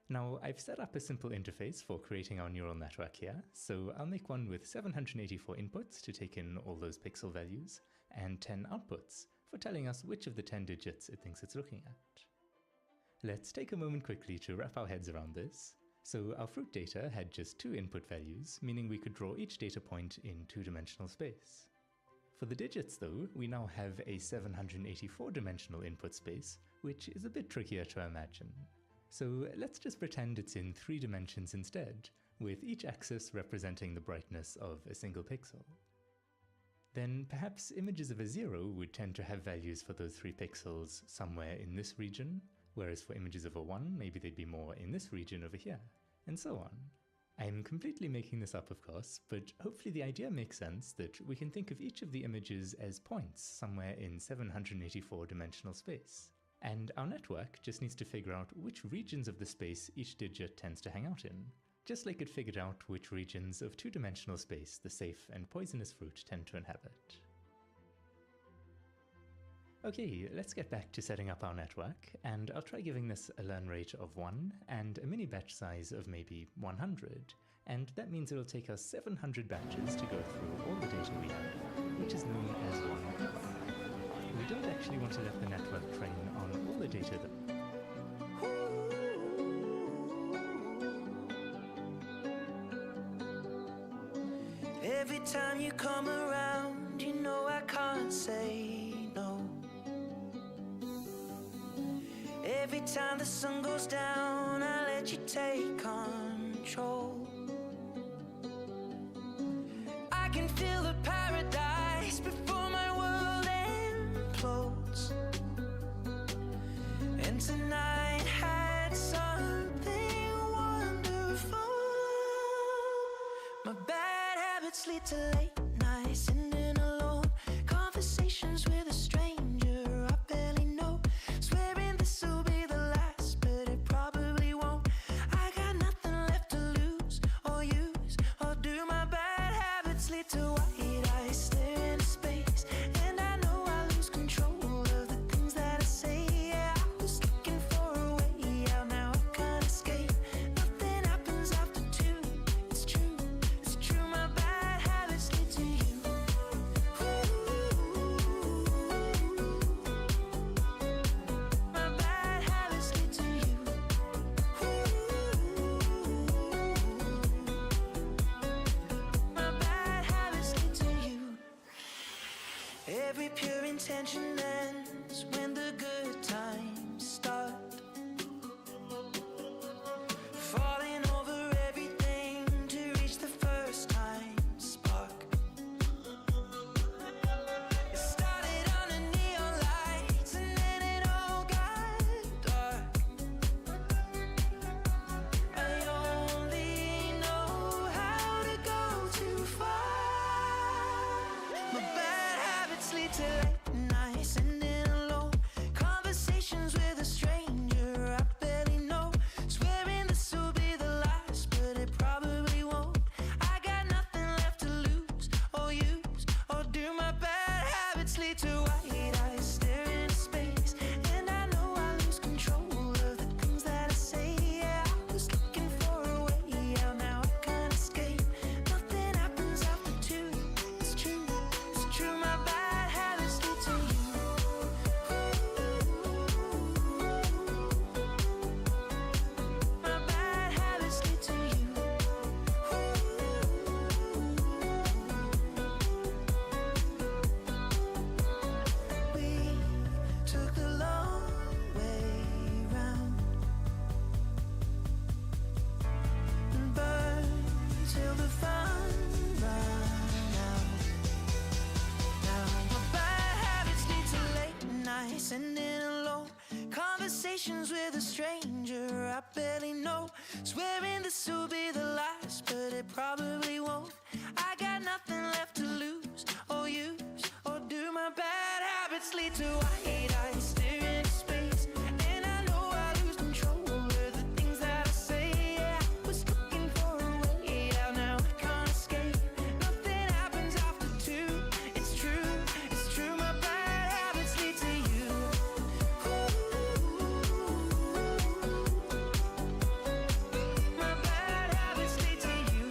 Now, I've set up a simple interface for creating our neural network here, so I'll make one with 784 inputs to take in all those pixel values, and 10 outputs for telling us which of the 10 digits it thinks it's looking at. Let's take a moment quickly to wrap our heads around this, So our fruit data had just 2 input values, meaning we could draw each data point in 2-dimensional space. For the digits though, we now have a 784-dimensional input space, which is a bit trickier to imagine. So let's just pretend it's in 3 dimensions instead, with each axis representing the brightness of a single pixel. Then perhaps images of a 0 would tend to have values for those 3 pixels somewhere in this region, whereas for images of a 1, maybe they'd be more in this region over here, and so on. I'm completely making this up, of course, but hopefully the idea makes sense that we can think of each of the images as points somewhere in 784-dimensional space. And our network just needs to figure out which regions of the space each digit tends to hang out in, just like it figured out which regions of 2-dimensional space the safe and poisonous fruit tend to inhabit. Okay, let's get back to setting up our network, and I'll try giving this a learn rate of 1 and a mini batch size of maybe 100, and that means it'll take us 700 batches to go through all the data we have, which is known as 1 hour. We don't actually want to let the network train on all the data though. Every time you come around, you know I can't say no. Every time the sun goes down, I let you take control. I can feel the paradise before my world implodes. And tonight had something wonderful. My bad habits lead to late nights, sitting alone, conversations with a stranger I barely know, swearing this will be the last, but it probably won't. I got nothing left to lose or use or do. My bad habits lead to white eyes staring into space, and I know I lose control of the things that I say. Yeah, I was looking for a way out, now I can't escape. Nothing happens after 2. It's true, it's true. My bad habits lead to you. My bad habits lead to you. My bad habits lead to you. Every pure intention ends when the good times start. Falling over everything to reach the first time spark. It started under neon lights and then it all got dark. I only know how to go too far. My bad habits lead to late nights, sitting alone, conversations with a stranger I barely know, swearing this will be the last, but it probably won't. I got nothing left to lose or use or do. My bad habits lead to white eyes staring into space, and I know I lose control of the things that I say. Yeah, I was looking for a way out, now I can't escape. Nothing happens after 2. It's true, it's true. My bad habits lead to you. My bad habits lead to you. We took the long way round and burned till the fun ran out. Now my bad habits lead to late nights, sitting alone, conversations with a stranger I barely know, swearing this will be the last, but it probably won't. I got nothing left to lose or use or do. My bad habits lead to white eyes staring into space, and I know I lose control of the things that I say. Yeah, I was looking for a way out, now I can't escape. Nothing happens after 2. It's true, it's true. My bad habits lead to you. My bad habits lead to you.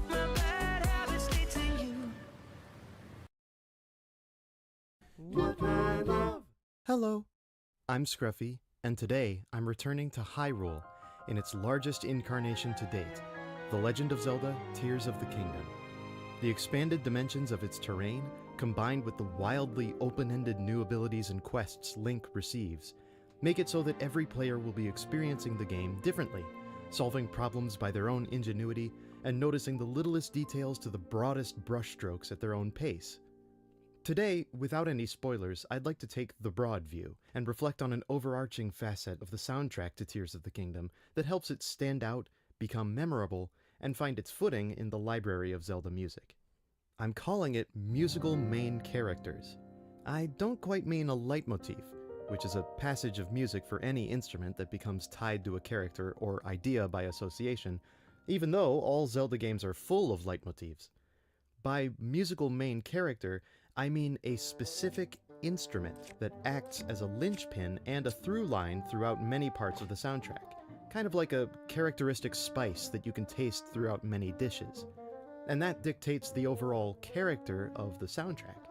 My bad habits lead to you. What I love. Hello, I'm Scruffy, and today I'm returning to Hyrule in its largest incarnation to date, The Legend of Zelda: Tears of the Kingdom. The expanded dimensions of its terrain, combined with the wildly open-ended new abilities and quests Link receives, make it so that every player will be experiencing the game differently, solving problems by their own ingenuity and noticing the littlest details to the broadest brushstrokes at their own pace. Today, without any spoilers, I'd like to take the broad view and reflect on an overarching facet of the soundtrack to Tears of the Kingdom that helps it stand out, become memorable, and find its footing in the library of Zelda music. I'm calling it musical main characters. I don't quite mean a leitmotif, which is a passage of music for any instrument that becomes tied to a character or idea by association, even though all Zelda games are full of leitmotifs. By musical main character, I mean a specific instrument that acts as a linchpin and a through line throughout many parts of the soundtrack, kind of like a characteristic spice that you can taste throughout many dishes. And that dictates the overall character of the soundtrack.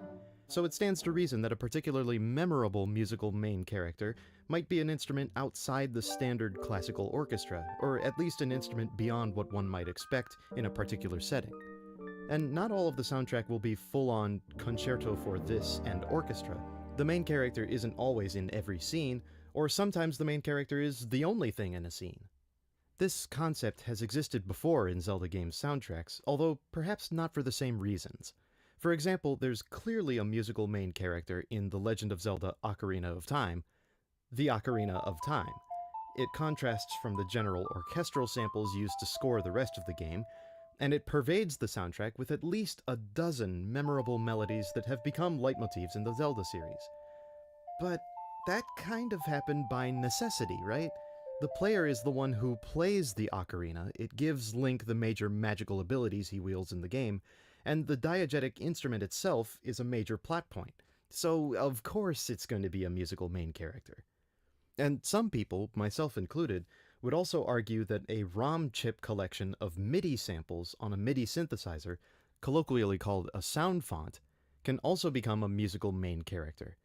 So it stands to reason that a particularly memorable musical main character might be an instrument outside the standard classical orchestra, or at least an instrument beyond what one might expect in a particular setting. And not all of the soundtrack will be full-on concerto for this and orchestra. The main character isn't always in every scene, or sometimes the main character is the only thing in a scene. This concept has existed before in Zelda games' soundtracks, although perhaps not for the same reasons. For example, there's clearly a musical main character in The Legend of Zelda: Ocarina of Time, the Ocarina of Time. It contrasts from the general orchestral samples used to score the rest of the game, and it pervades the soundtrack with at least a dozen memorable melodies that have become leitmotifs in the Zelda series. But that kind of happened by necessity, right? The player is the one who plays the ocarina, it gives Link the major magical abilities he wields in the game, and the diegetic instrument itself is a major plot point. So, of course it's going to be a musical main character. And some people, myself included, would also argue that a ROM chip collection of MIDI samples on a MIDI synthesizer, colloquially called a sound font, can also become a musical main character.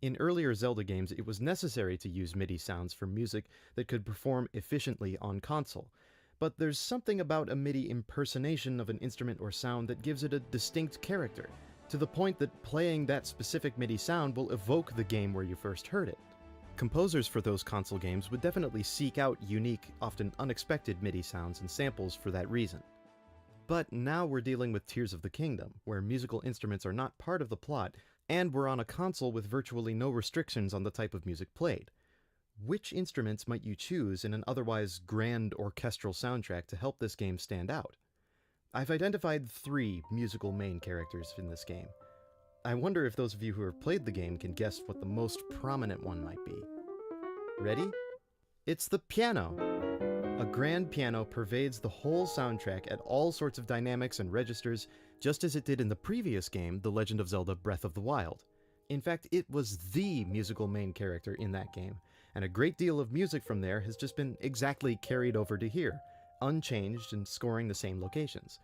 In earlier Zelda games, it was necessary to use MIDI sounds for music that could perform efficiently on console, but there's something about a MIDI impersonation of an instrument or sound that gives it a distinct character, to the point that playing that specific MIDI sound will evoke the game where you first heard it. Composers for those console games would definitely seek out unique, often unexpected MIDI sounds and samples for that reason. But now we're dealing with Tears of the Kingdom, where musical instruments are not part of the plot, and we're on a console with virtually no restrictions on the type of music played. Which instruments might you choose in an otherwise grand orchestral soundtrack to help this game stand out? I've identified 3 musical main characters in this game. I wonder if those of you who have played the game can guess what the most prominent one might be. Ready? It's the piano! A grand piano pervades the whole soundtrack at all sorts of dynamics and registers, just as it did in the previous game, The Legend of Zelda: Breath of the Wild. In fact, it was the musical main character in that game, and a great deal of music from there has just been exactly carried over to here, unchanged and scoring the same locations.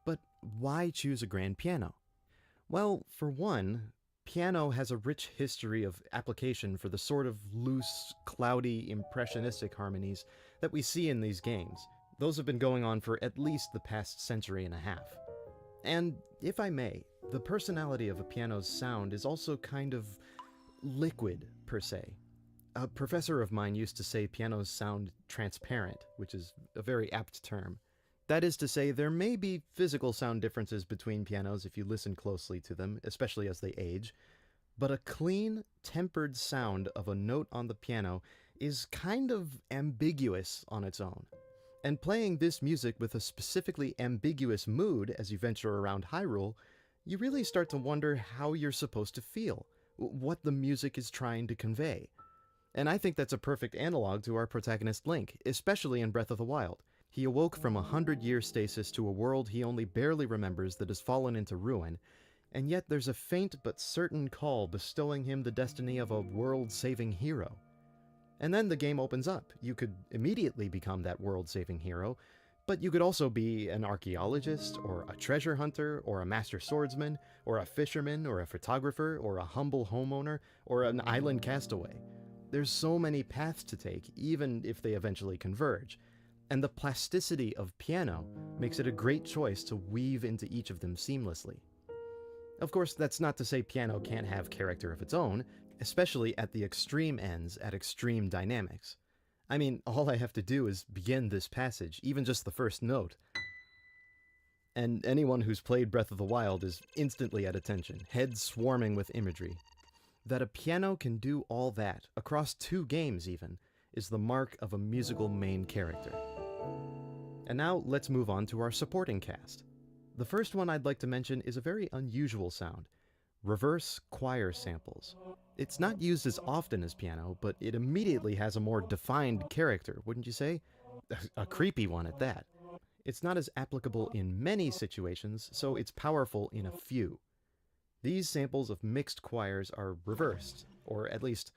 But why choose a grand piano? Well, for one, piano has a rich history of application for the sort of loose, cloudy, impressionistic harmonies that we see in these games. Those have been going on for at least the past century and a half. And, if I may, the personality of a piano's sound is also kind of liquid, per se. A professor of mine used to say pianos sound transparent, which is a very apt term. That is to say, there may be physical sound differences between pianos if you listen closely to them, especially as they age, but a clean, tempered sound of a note on the piano is kind of ambiguous on its own. And playing this music with a specifically ambiguous mood as you venture around Hyrule, you really start to wonder how you're supposed to feel, what the music is trying to convey. And I think that's a perfect analog to our protagonist Link, especially in Breath of the Wild. He awoke from 100-year stasis to a world he only barely remembers that has fallen into ruin, and yet there's a faint but certain call bestowing him the destiny of a world-saving hero. And then the game opens up. You could immediately become that world-saving hero, but you could also be an archaeologist, or a treasure hunter, or a master swordsman, or a fisherman, or a photographer, or a humble homeowner, or an island castaway. There's so many paths to take, even if they eventually converge. And the plasticity of piano makes it a great choice to weave into each of them seamlessly. Of course, that's not to say piano can't have character of its own, especially at the extreme ends at extreme dynamics. I mean, all I have to do is begin this passage, even just the first note, and anyone who's played Breath of the Wild is instantly at attention, head swarming with imagery. That a piano can do all that, across 2 games even, is the mark of a musical main character. And now let's move on to our supporting cast. The first one I'd like to mention is a very unusual sound: reverse choir samples. It's not used as often as piano, but it immediately has a more defined character, wouldn't you say? A creepy one at that. It's not as applicable in many situations, so it's powerful in a few. These samples of mixed choirs are reversed, or at least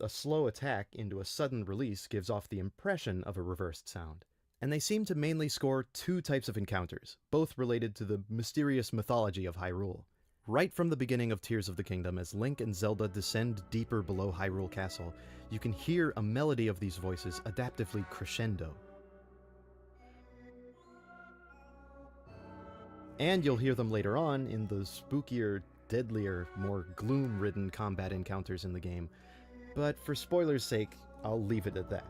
a slow attack into a sudden release gives off the impression of a reversed sound. And they seem to mainly score 2 types of encounters, both related to the mysterious mythology of Hyrule. Right from the beginning of Tears of the Kingdom, as Link and Zelda descend deeper below Hyrule Castle, you can hear a melody of these voices adaptively crescendo. And you'll hear them later on in the spookier, deadlier, more gloom-ridden combat encounters in the game, but for spoilers' sake, I'll leave it at that.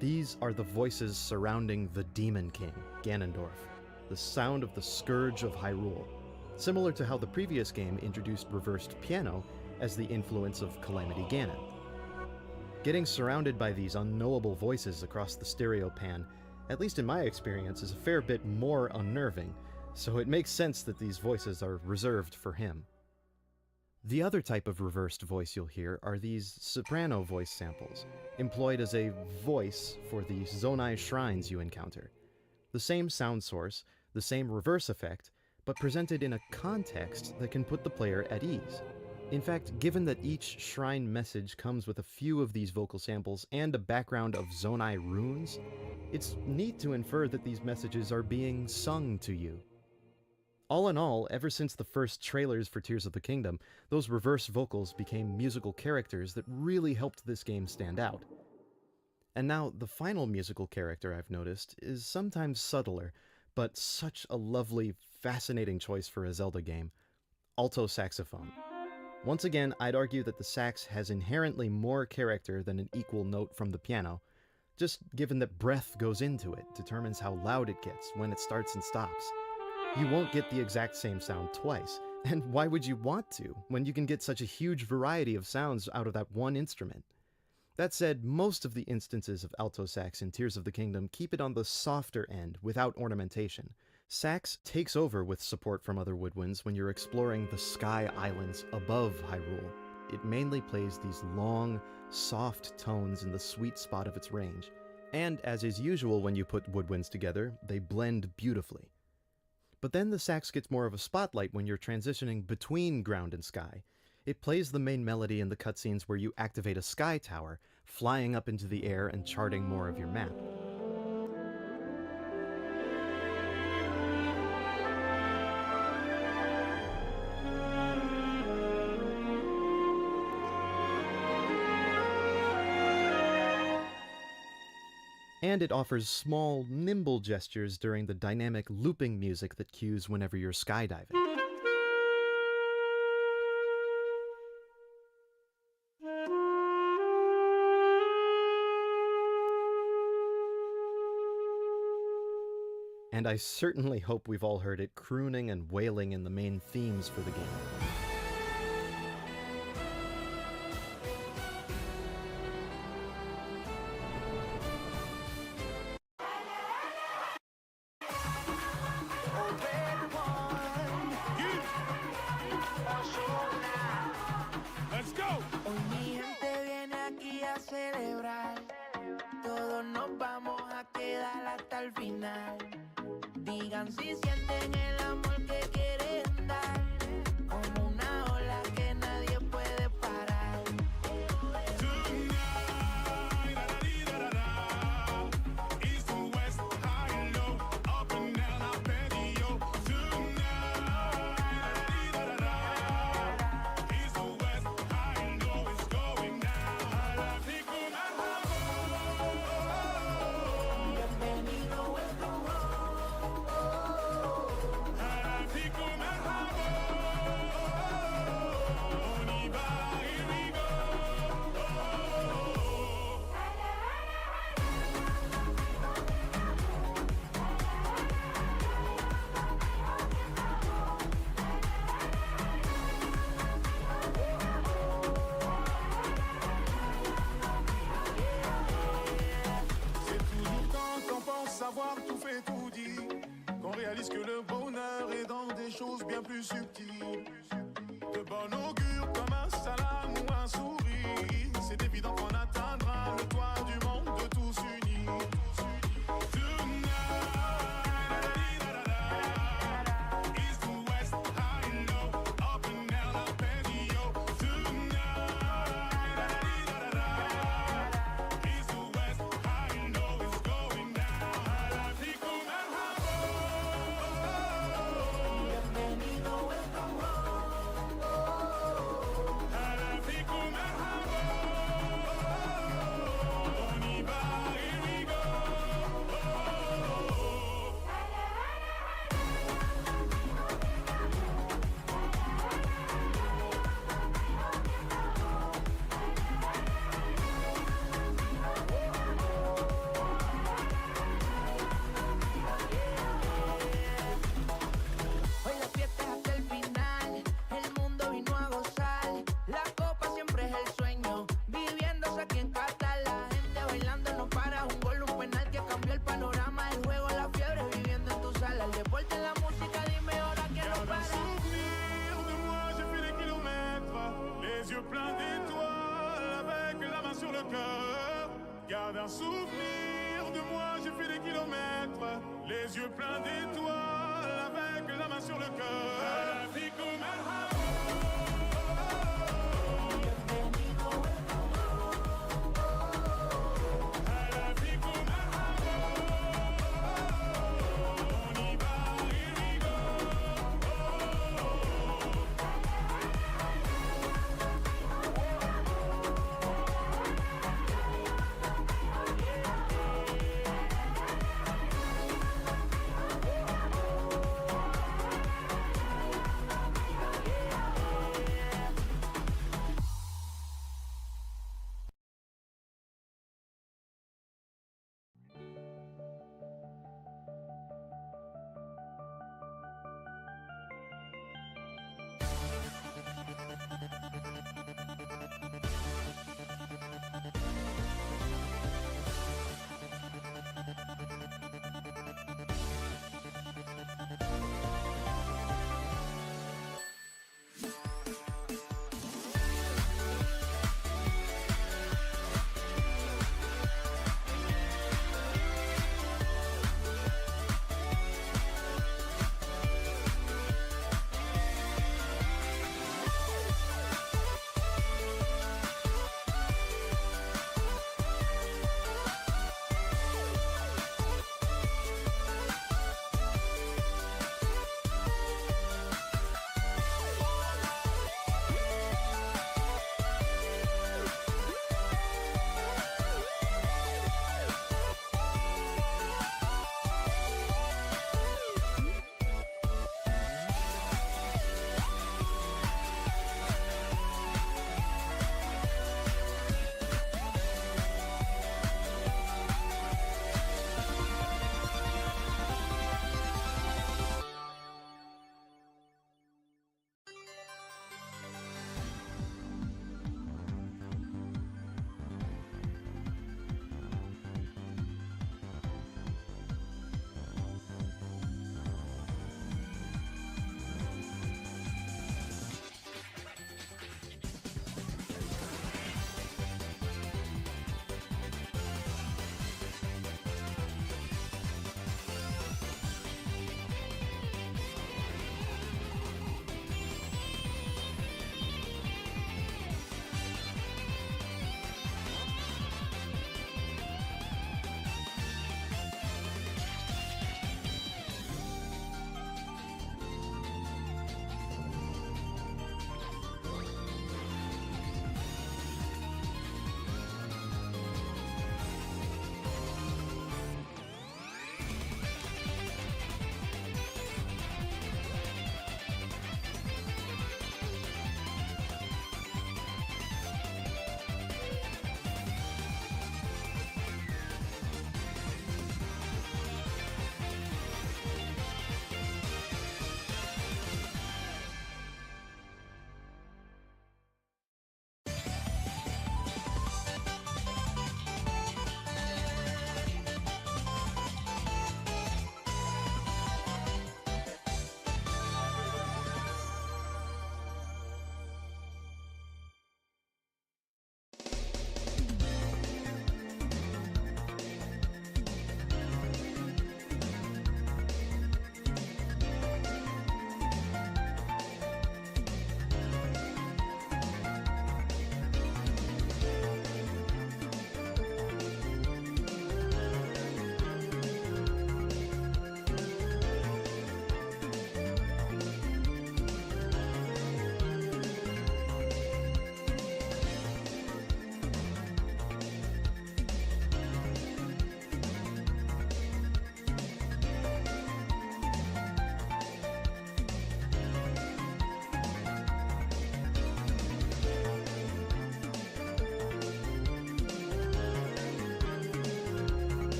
These are the voices surrounding the Demon King, Ganondorf, the sound of the Scourge of Hyrule, similar to how the previous game introduced reversed piano as the influence of Calamity Ganon. Getting surrounded by these unknowable voices across the stereo pan, at least in my experience, is a fair bit more unnerving, so it makes sense that these voices are reserved for him. The other type of reversed voice you'll hear are these soprano voice samples, employed as a voice for the Zonai shrines you encounter. The same sound source, the same reverse effect, but presented in a context that can put the player at ease. In fact, given that each shrine message comes with a few of these vocal samples and a background of Zonai runes, it's neat to infer that these messages are being sung to you. All in all, ever since the first trailers for Tears of the Kingdom, those reverse vocals became musical characters that really helped this game stand out. And now, the final musical character I've noticed is sometimes subtler, but such a lovely, fascinating choice for a Zelda game: alto saxophone. Once again, I'd argue that the sax has inherently more character than an equal note from the piano, just given that breath goes into it, determines how loud it gets when it starts and stops. You won't get the exact same sound twice, and why would you want to, when you can get such a huge variety of sounds out of that one instrument? That said, most of the instances of alto sax in Tears of the Kingdom keep it on the softer end, without ornamentation. Sax takes over with support from other woodwinds when you're exploring the Sky Islands above Hyrule. It mainly plays these long, soft tones in the sweet spot of its range, and as is usual when you put woodwinds together, they blend beautifully. But then the sax gets more of a spotlight when you're transitioning between ground and sky. It plays the main melody in the cutscenes where you activate a sky tower, flying up into the air and charting more of your map. And it offers small, nimble gestures during the dynamic looping music that cues whenever you're skydiving. And I certainly hope we've all heard it crooning and wailing in the main themes for the game. Hoy mi gente viene aquí a celebrar. Todos nos vamos a quedar hasta el final. Digan si sienten el amor que quieren dar. Como una ola que nadie puede parar. East to west, high and low, up and down, up and yo. East to west, high and low, it's going down. puisque le bonheur est dans des choses bien plus subtiles. De bon augure comme un salam ou un sourire. C'est évident qu'on atteindra le toit du monde de tous unis. Tonight, east to west, high and low, up and down, up and yo. Tonight, east to west, high and low, it's going down. Hala fikum merhaba. Bienvenido, welcome home. Hala fikum merhaba. On y va, here we go. Hoy la fiesta es hasta el final, el mundo vino a gozar. La copa siempre es el sueño, viviéndose aquí en Qatar. La gente bailando no para, un gol, un penal que cambió el panorama. El juego, la fiebre, viviendo en tu sala. El deporte, la música, dime ahora quién lo Garde un para. souvenir de moi, j'ai fait des kilomètres, les yeux pleins d'étoiles, avec la main sur le cœur. Garde un souvenir de moi, j'ai fait des kilomètres, les yeux pleins d'étoiles, avec la main sur le cœur. Hala fikum merhaba. Hala fikum merhaba. On y va, here we go.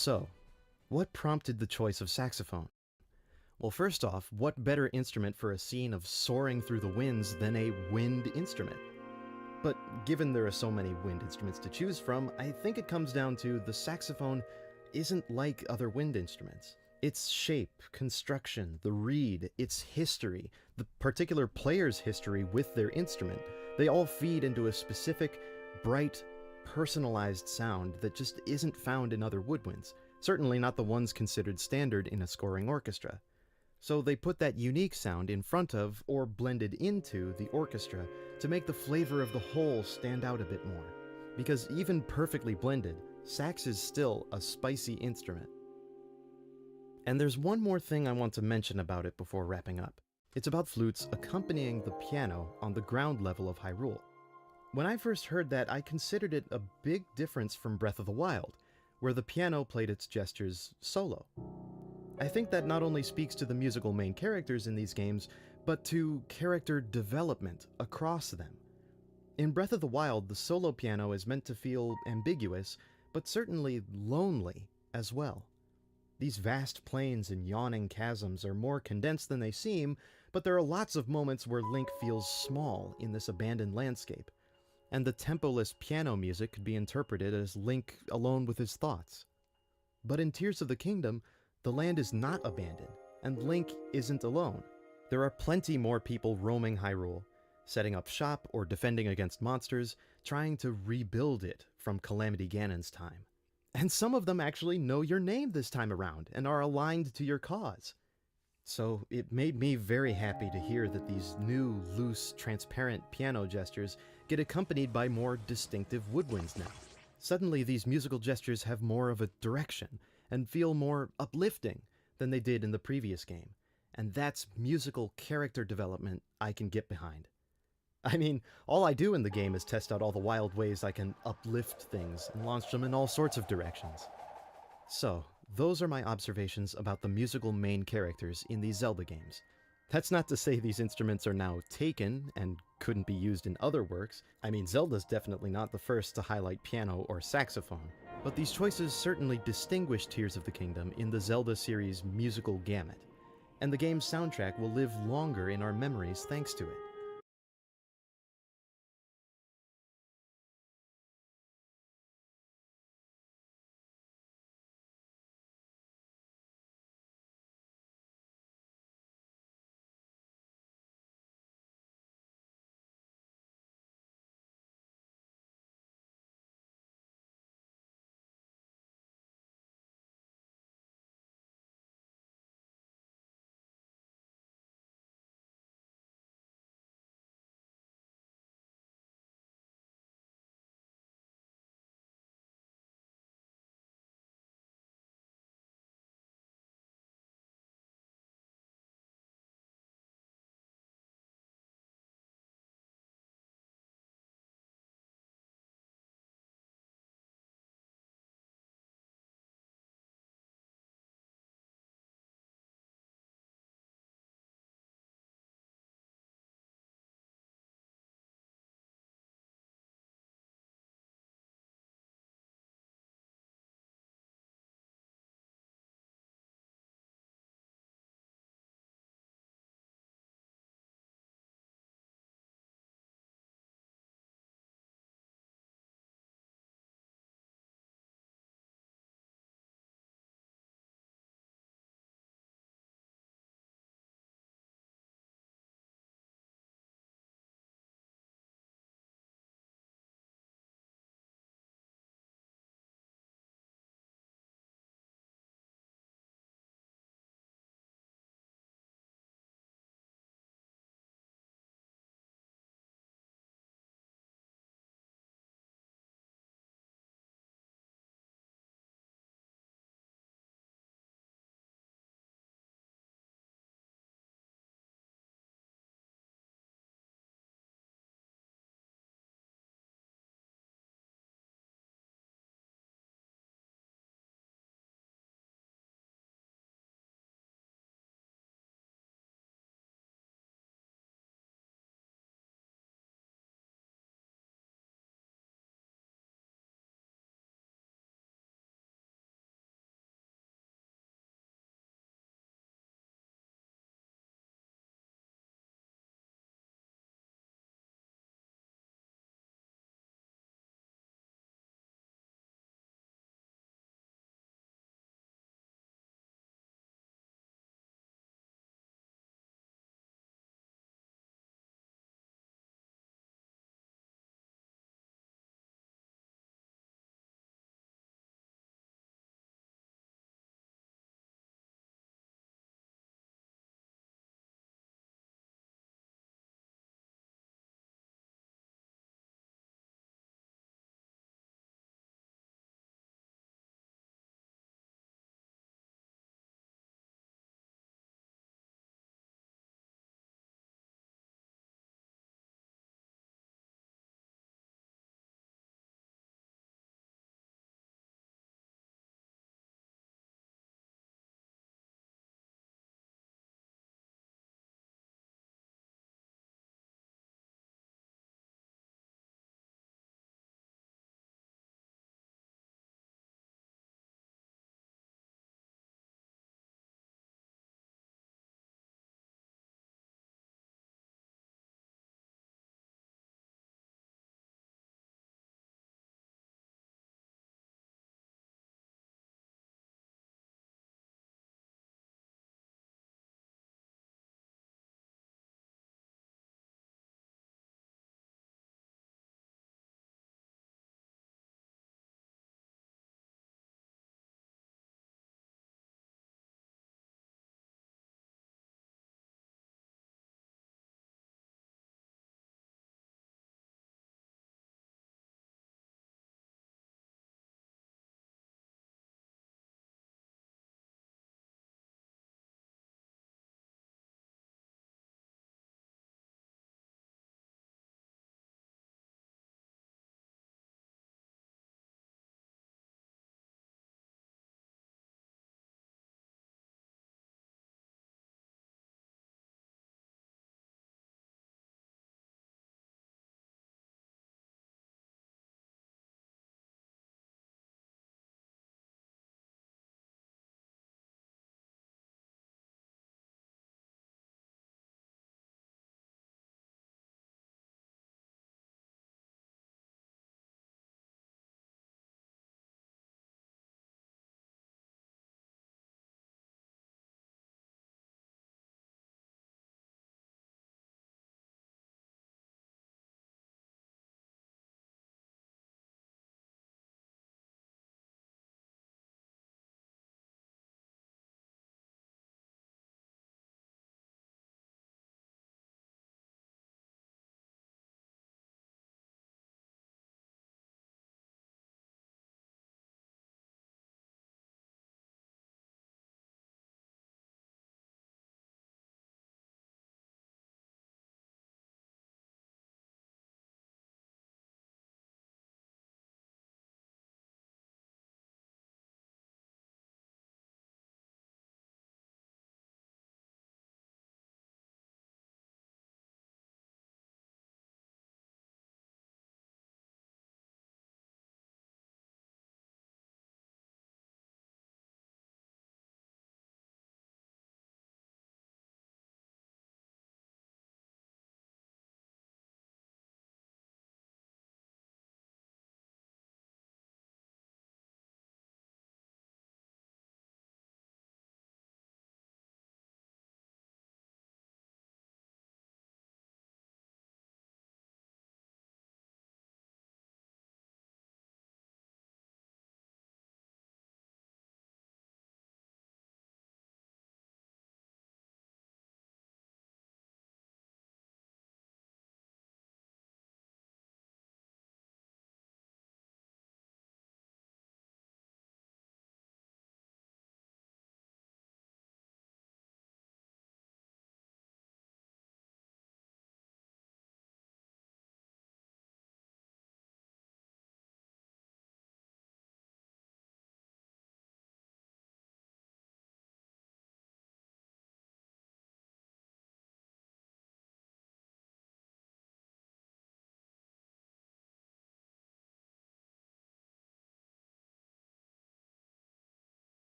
So, what prompted the choice of saxophone? Well, first off, what better instrument for a scene of soaring through the winds than a wind instrument? But given there are so many wind instruments to choose from, I think it comes down to the saxophone isn't like other wind instruments. Its shape, construction, the reed, its history, the particular player's history with their instrument, they all feed into a specific, bright, personalized sound that just isn't found in other woodwinds, certainly not the ones considered standard in a scoring orchestra. So they put that unique sound in front of, or blended into, the orchestra to make the flavor of the whole stand out a bit more. Because even perfectly blended, sax is still a spicy instrument. And there's one more thing I want to mention about it before wrapping up. It's about flutes accompanying the piano on the ground level of Hyrule. When I first heard that, I considered it a big difference from Breath of the Wild, where the piano played its gestures solo. I think that not only speaks to the musical main characters in these games, but to character development across them. In Breath of the Wild, the solo piano is meant to feel ambiguous, but certainly lonely as well. These vast plains and yawning chasms are more condensed than they seem, but there are lots of moments where Link feels small in this abandoned landscape, and the tempo-less piano music could be interpreted as Link alone with his thoughts. But in Tears of the Kingdom, the land is not abandoned, and Link isn't alone. There are plenty more people roaming Hyrule, setting up shop or defending against monsters, trying to rebuild it from Calamity Ganon's time. And some of them actually know your name this time around and are aligned to your cause. So it made me very happy to hear that these new, loose, transparent piano gestures get accompanied by more distinctive woodwinds now. Suddenly these musical gestures have more of a direction and feel more uplifting than they did in the previous game. And that's musical character development I can get behind. I mean, all I do in the game is test out all the wild ways I can uplift things and launch them in all sorts of directions. So, those are my observations about the musical main characters in these Zelda games. That's not to say these instruments are now taken and couldn't be used in other works. I mean, Zelda's definitely not the first to highlight piano or saxophone. But these choices certainly distinguish Tears of the Kingdom in the Zelda series' musical gamut, and the game's soundtrack will live longer in our memories thanks to it.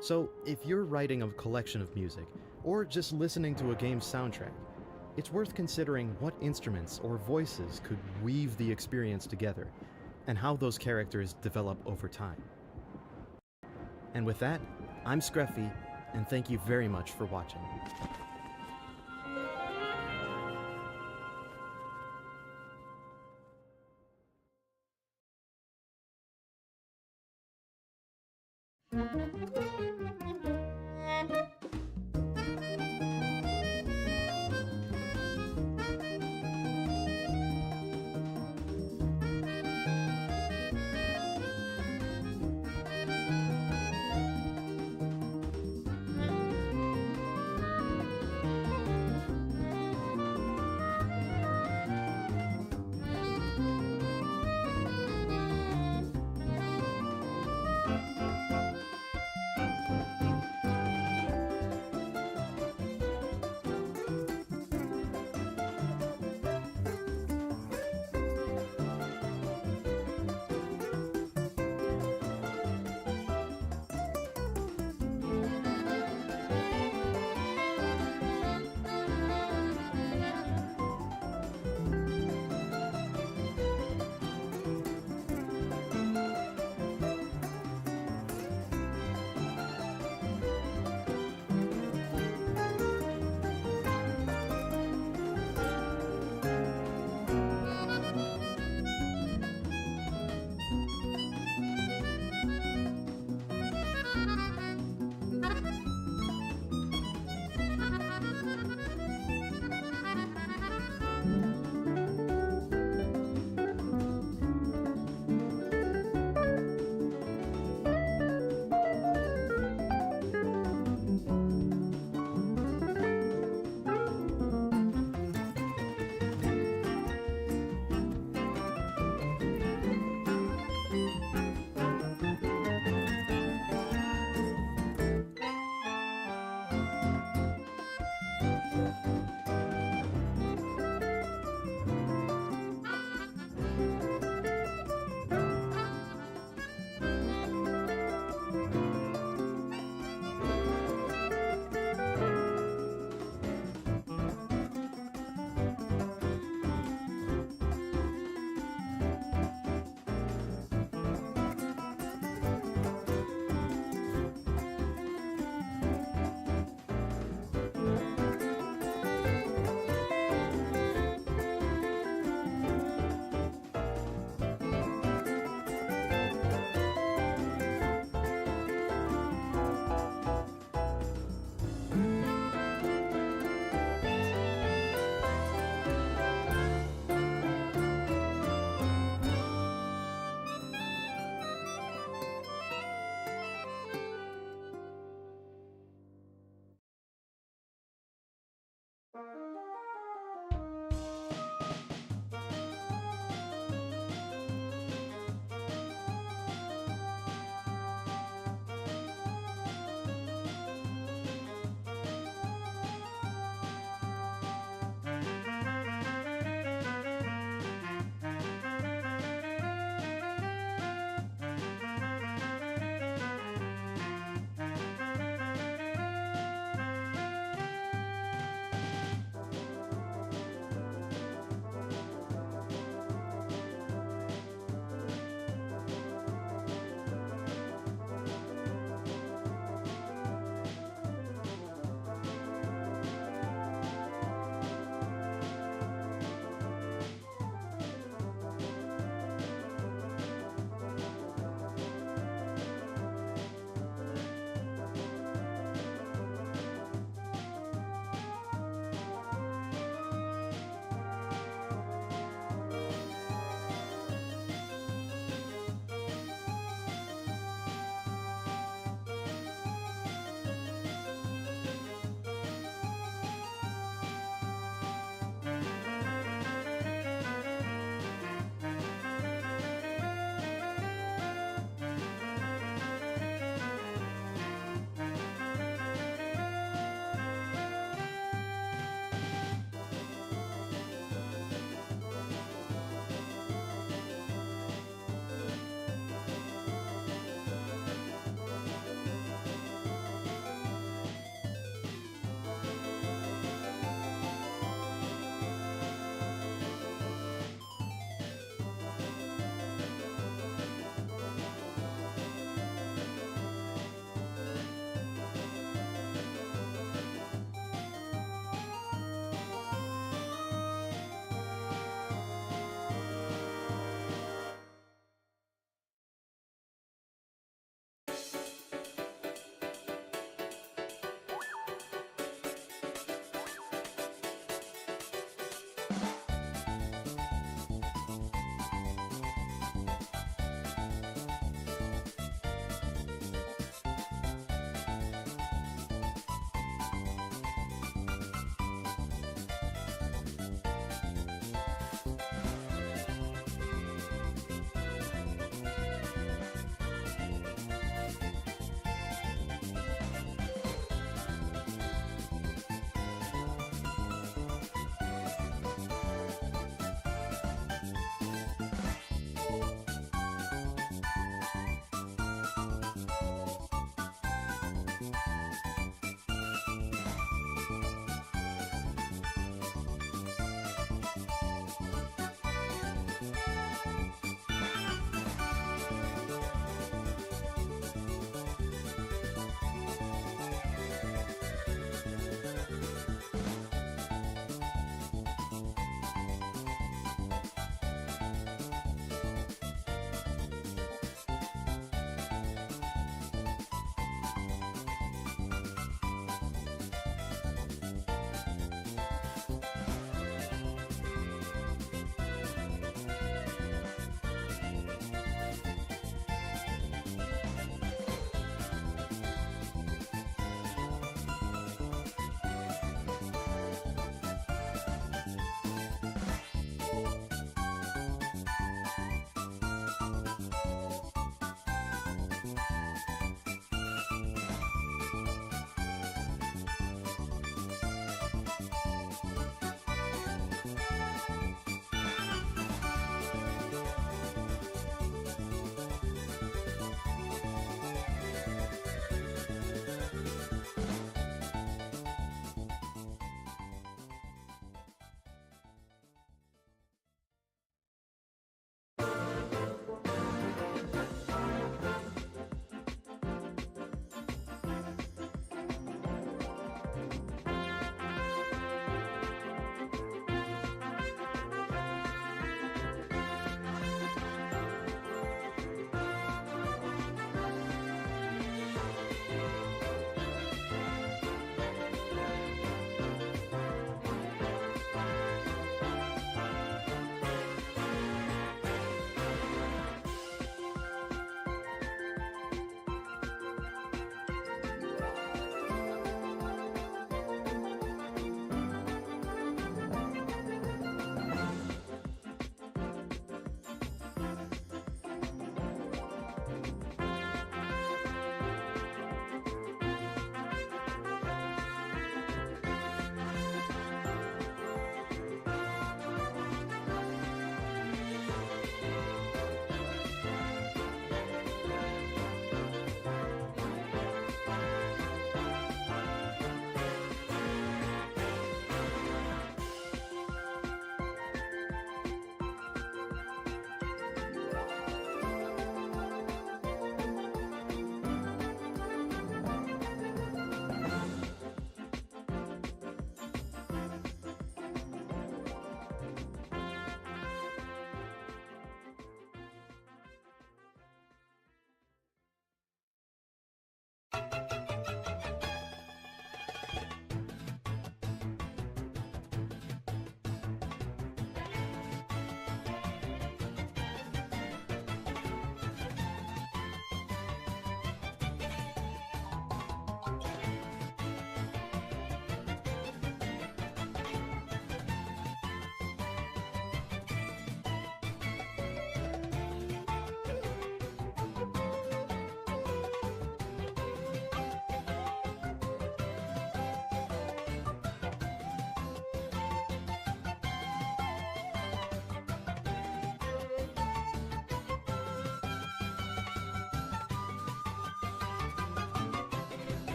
So, if you're writing a collection of music, or just listening to a game's soundtrack, it's worth considering what instruments or voices could weave the experience together, and how those characters develop over time. And with that, I'm Scruffy, and thank you very much for watching.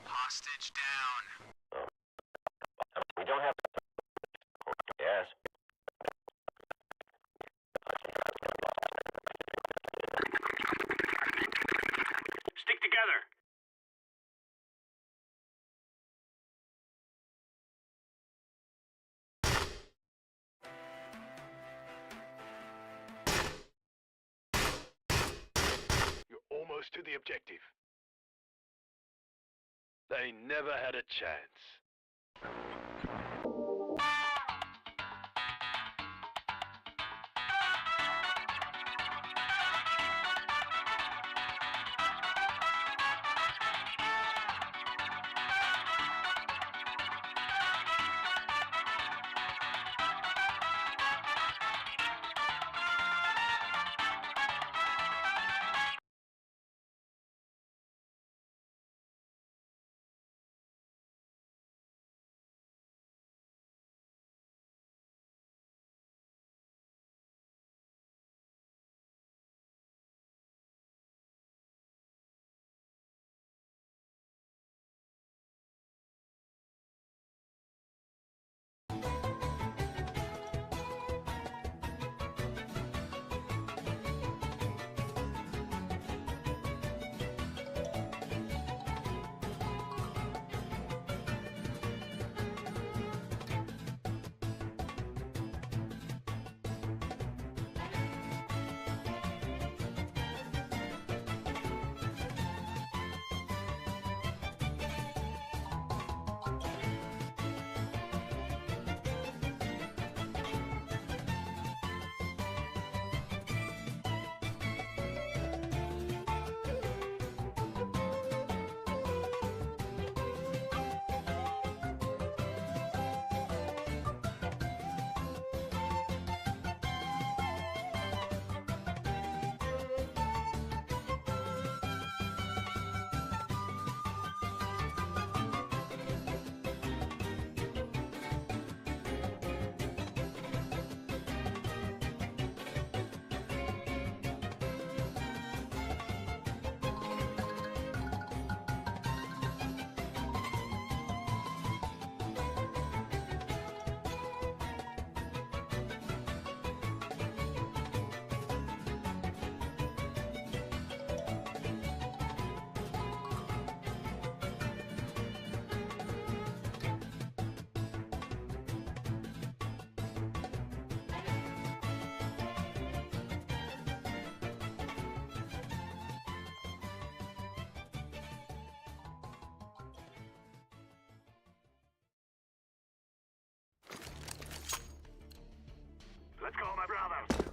Hostage down. We don't have. Yes. Stick together. You're almost to the objective. They never had a chance. Let's go, my brothers.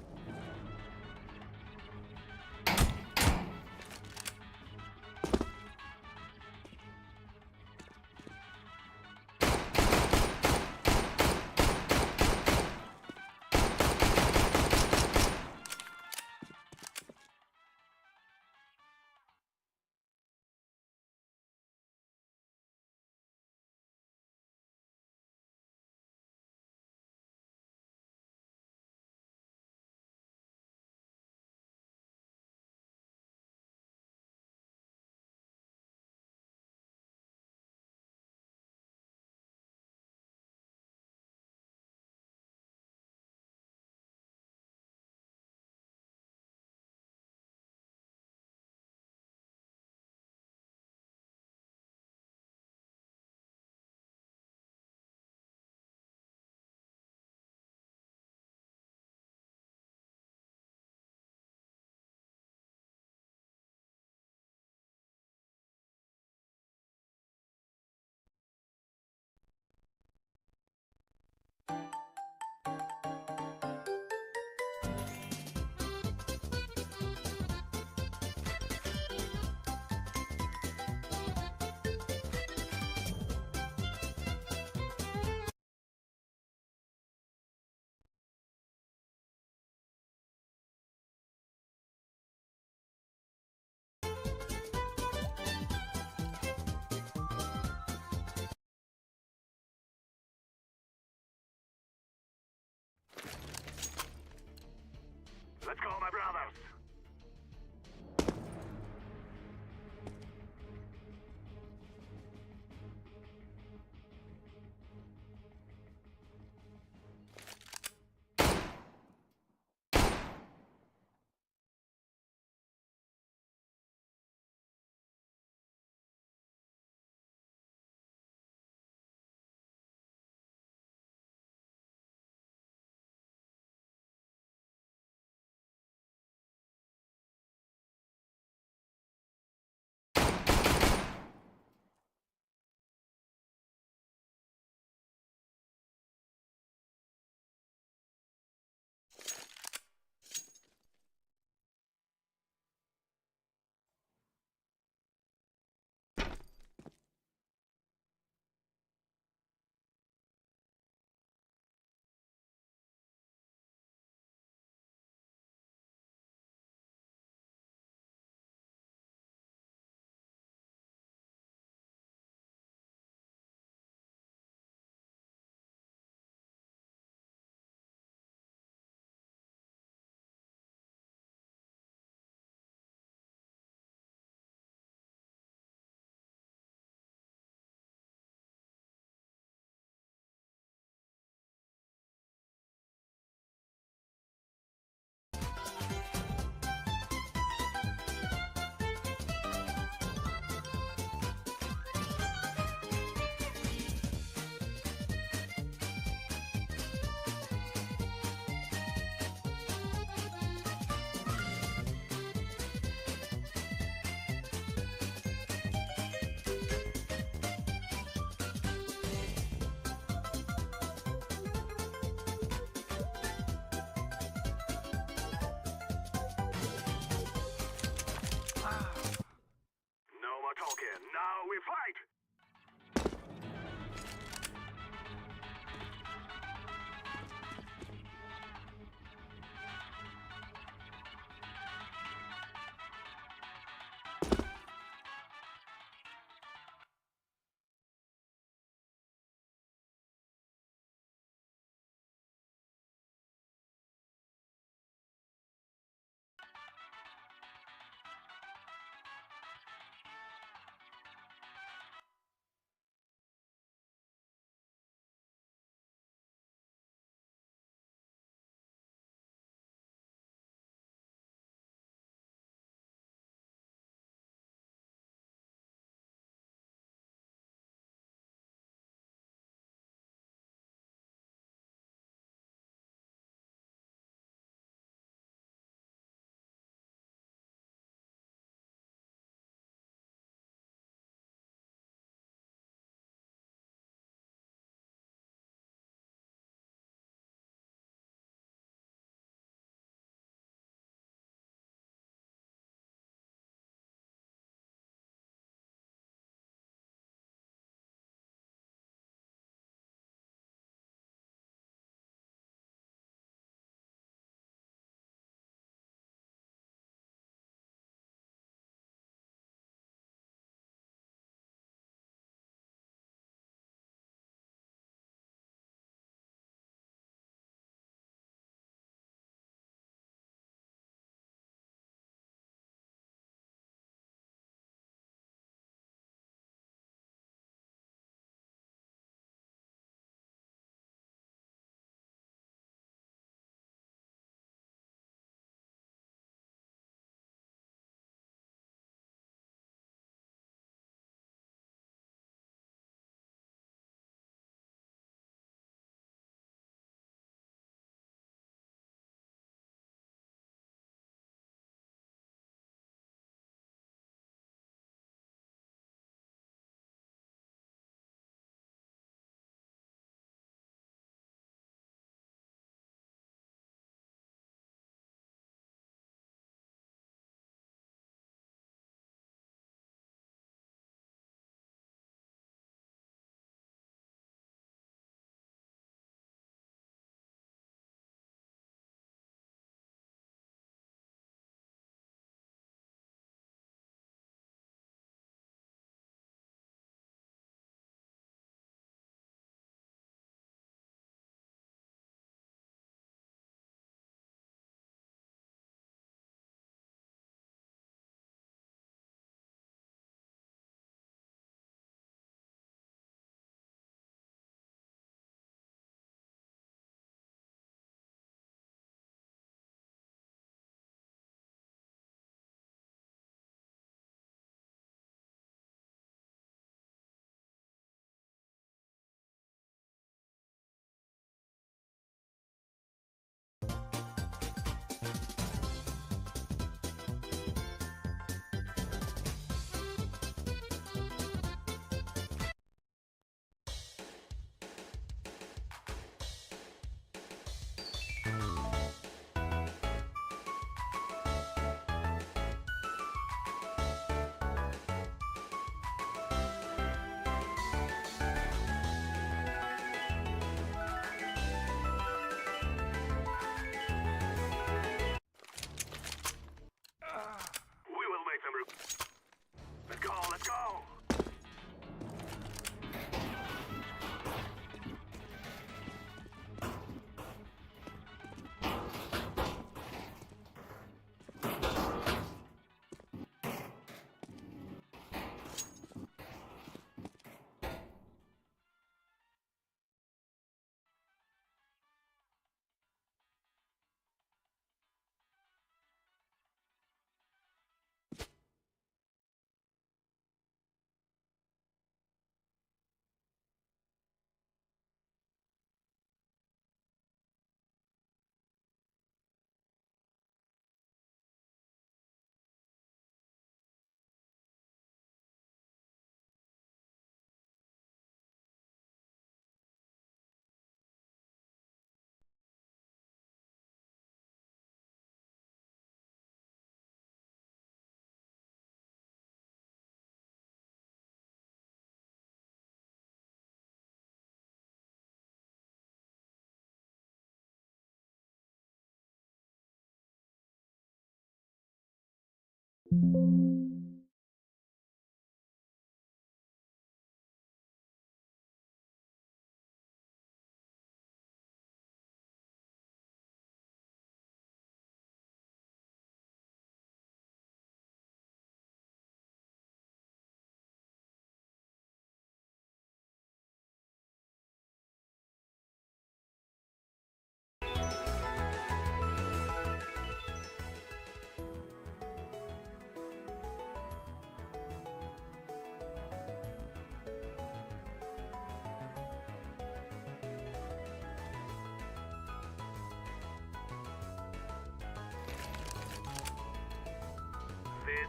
This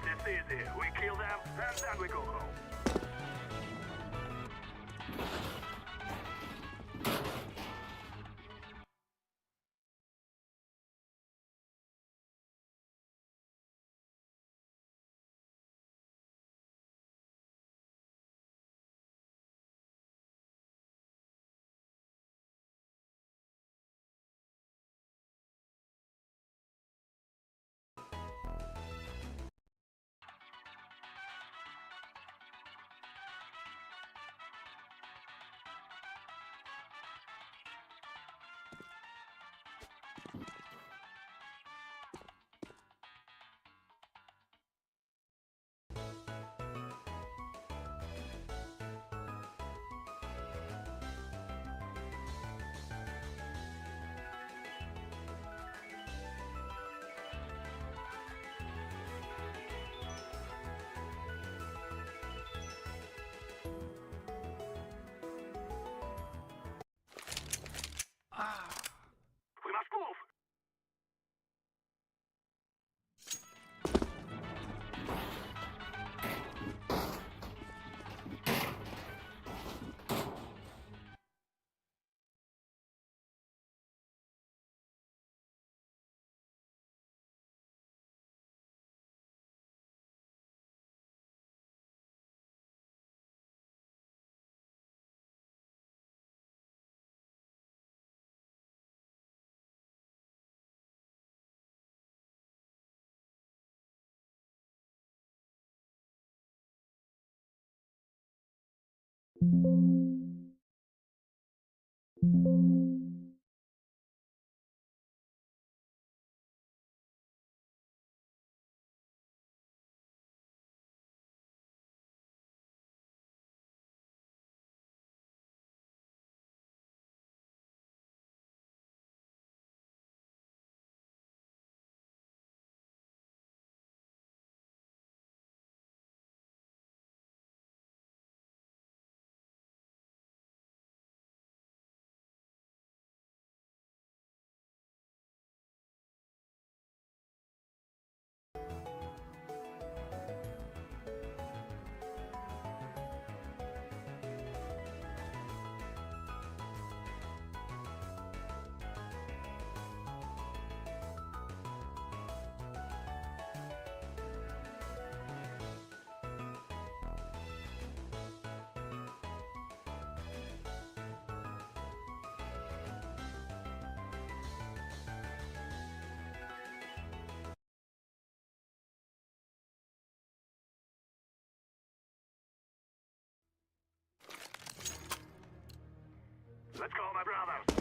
is easy. We kill them, and then we go home. We must move. Let's go, my brothers.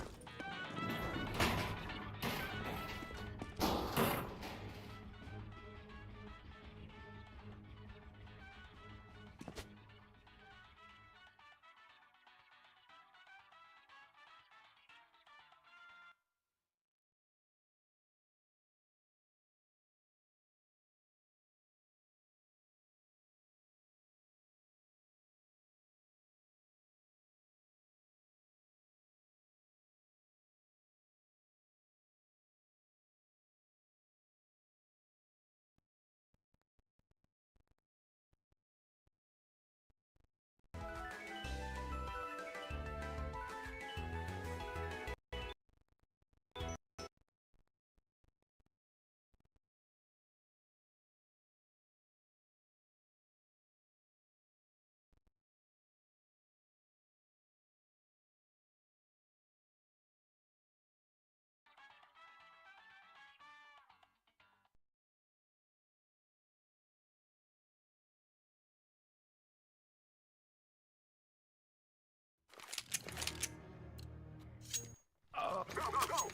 Go, go, go!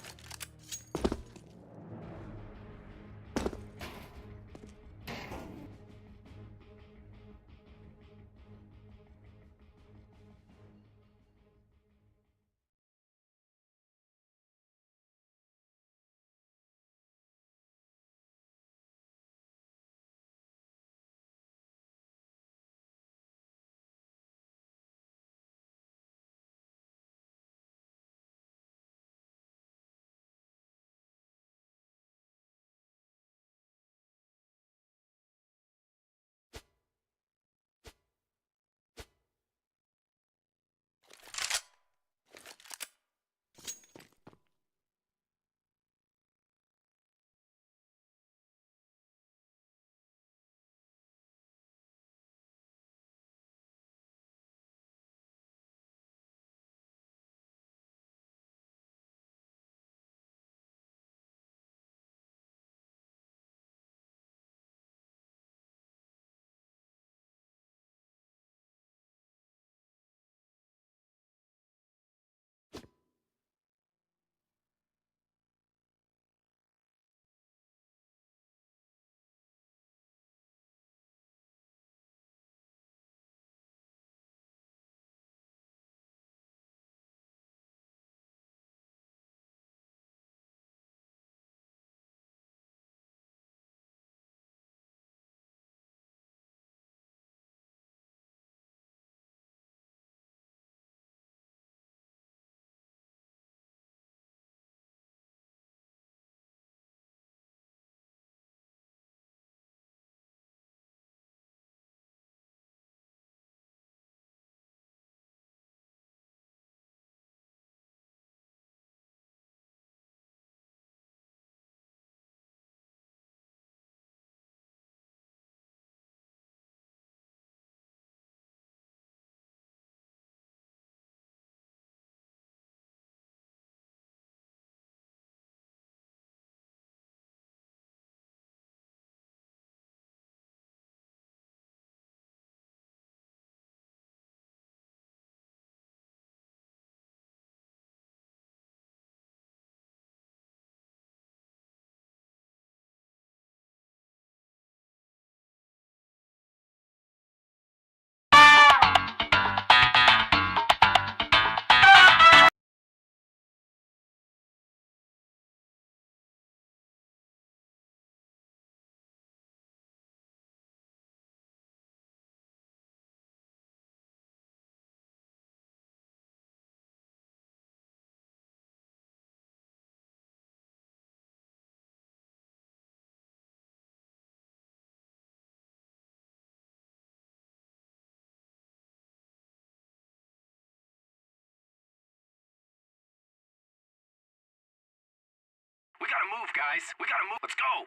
We gotta move, guys. We gotta move. Let's go!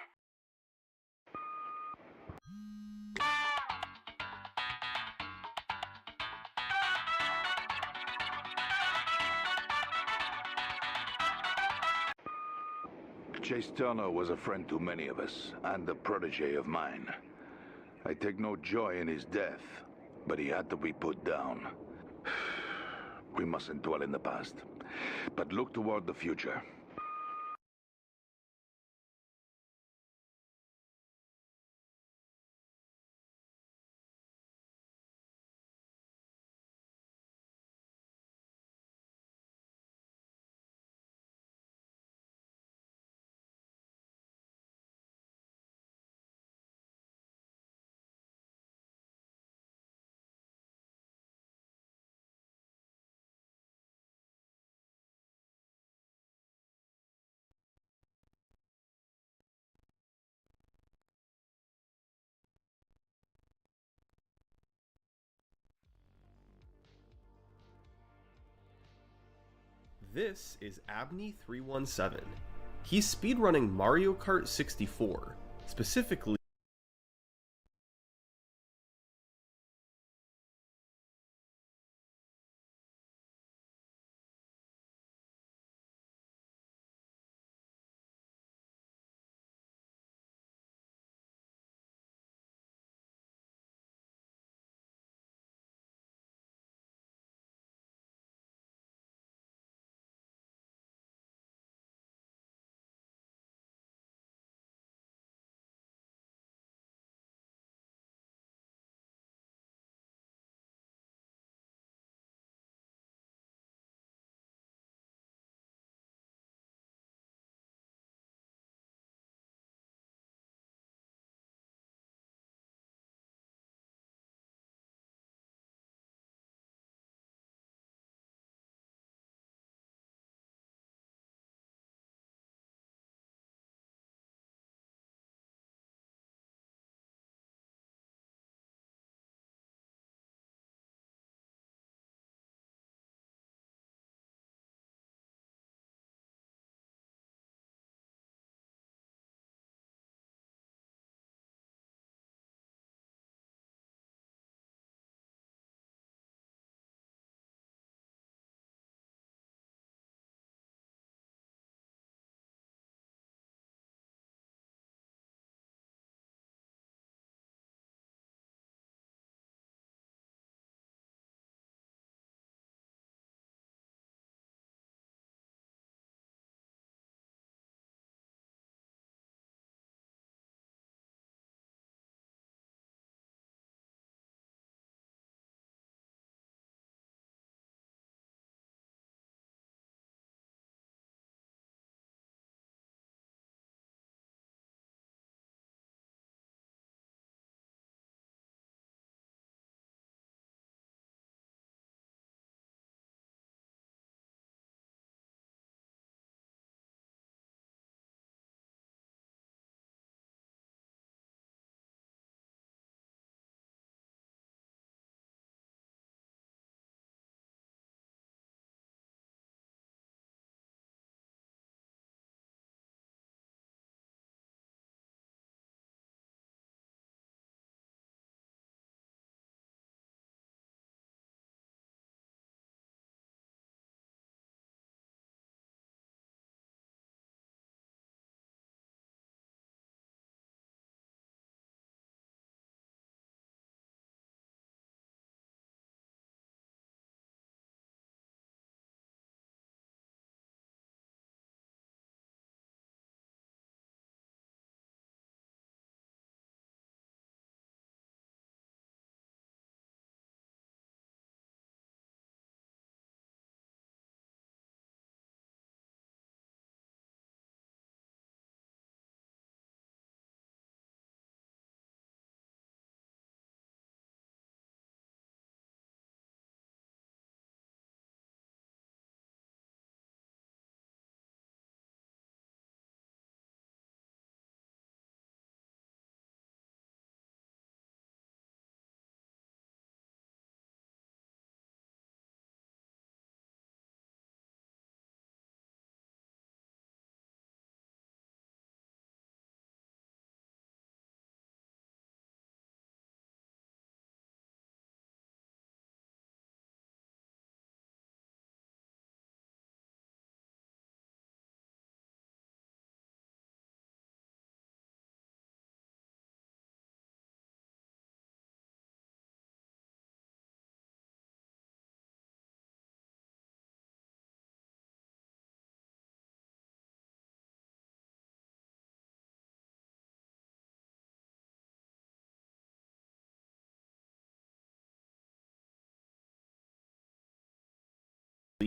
Chase Turner was a friend to many of us, and a protege of mine. I take no joy in his death, but he had to be put down. We mustn't dwell in the past, but look toward the future. This is Abney317. He's speedrunning Mario Kart 64, specifically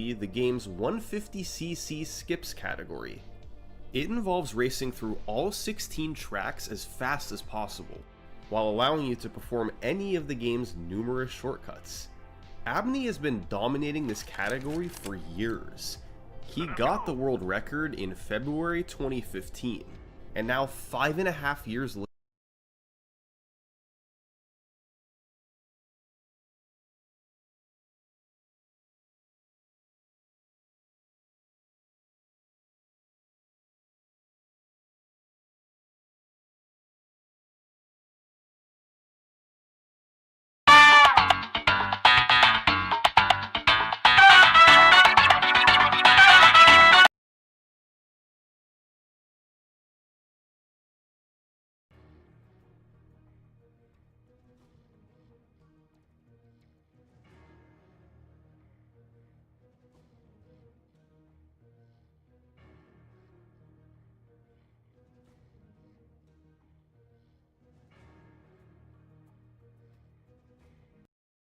specifically the game's 150cc skips category. It involves racing through all 16 tracks as fast as possible, while allowing you to perform any of the game's numerous shortcuts. Abney has been dominating this category for years. He got the world record in February 2015, and now 5.5 years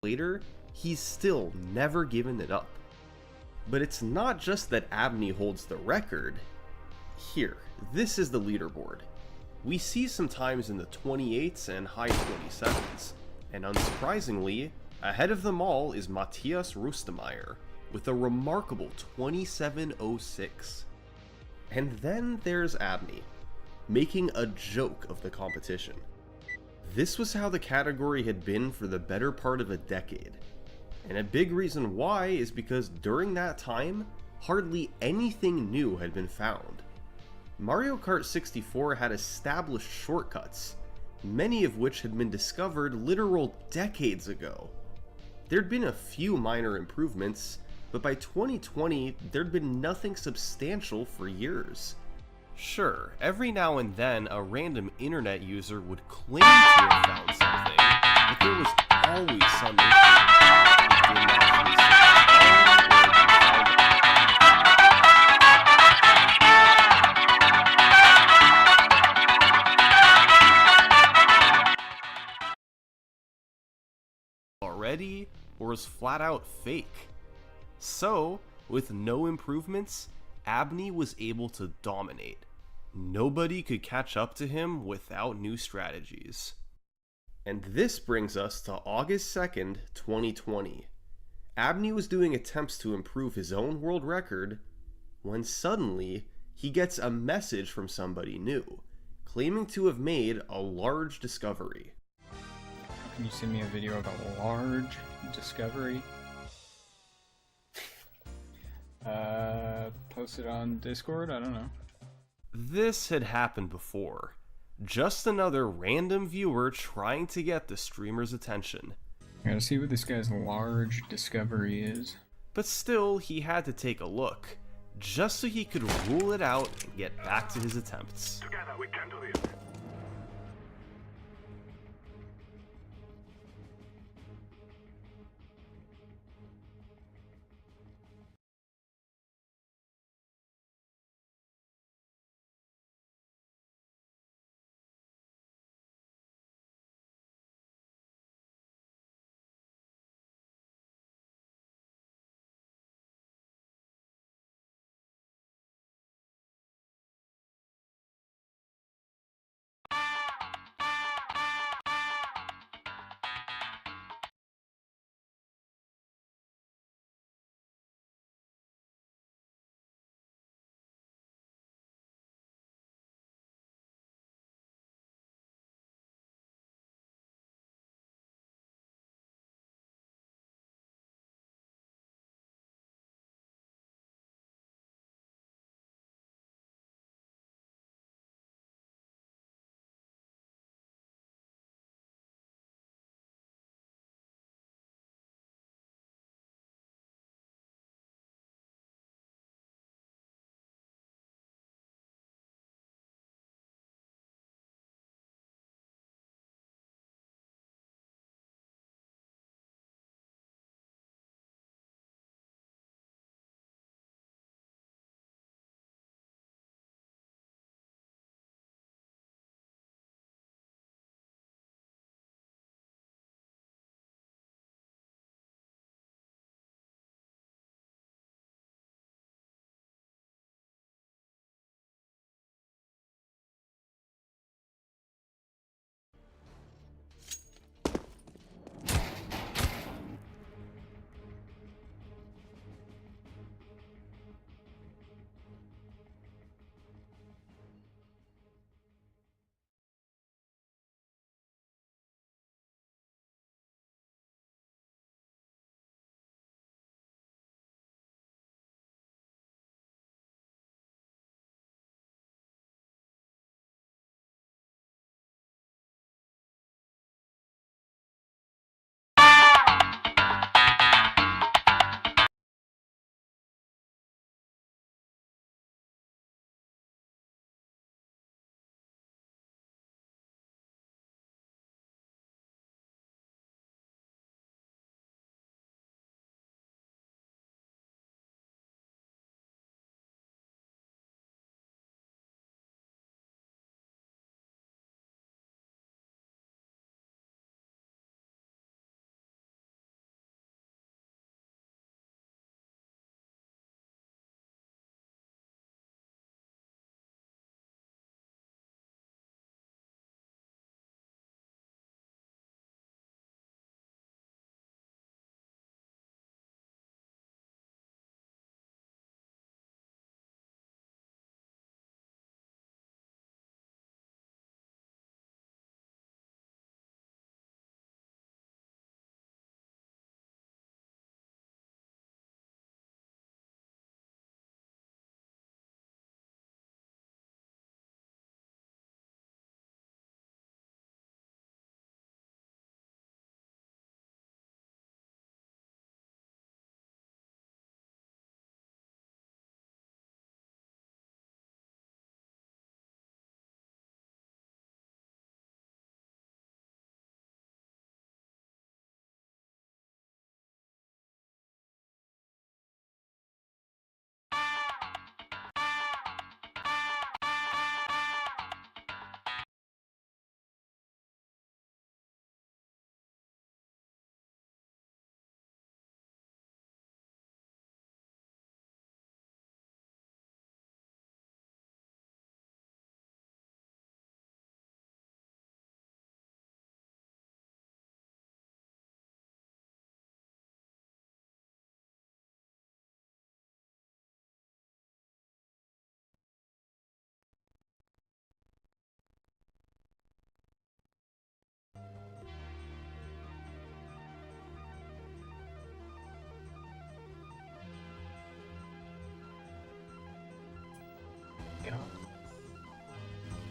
later, he's still never given it up. But it's not just that Abney holds the record. Here, this is the leaderboard. We see some times in the 28s and high 27s, and unsurprisingly, ahead of them all is Matthias Rustemeyer with a remarkable 27:06. And then there's Abney, making a joke of the competition. This was how the category had been for the better part of a decade. And a big reason why is because during that time, hardly anything new had been found. Mario Kart 64 had established shortcuts, many of which had been discovered literal decades ago. There'd been a few minor improvements, but by 2020, there'd been nothing substantial for years. Sure, every now and then a random internet user would claim to have found something, but there was always some issue. It didn't actually already, or was flat out fake. So, with no improvements, Abney was able to dominate. Nobody could catch up to him without new strategies. And this brings us to August 2nd, 2020. Abney was doing attempts to improve his own world record when suddenly he gets a message from somebody new, claiming to have made a large discovery. Can you send me a video of a large discovery? Post it on Discord? I don't know. This had happened before. Just another random viewer trying to get the streamer's attention. I gotta see what this guy's large discovery is. But still, he had to take a look, just so he could rule it out and get back to his attempts. Together we can do this.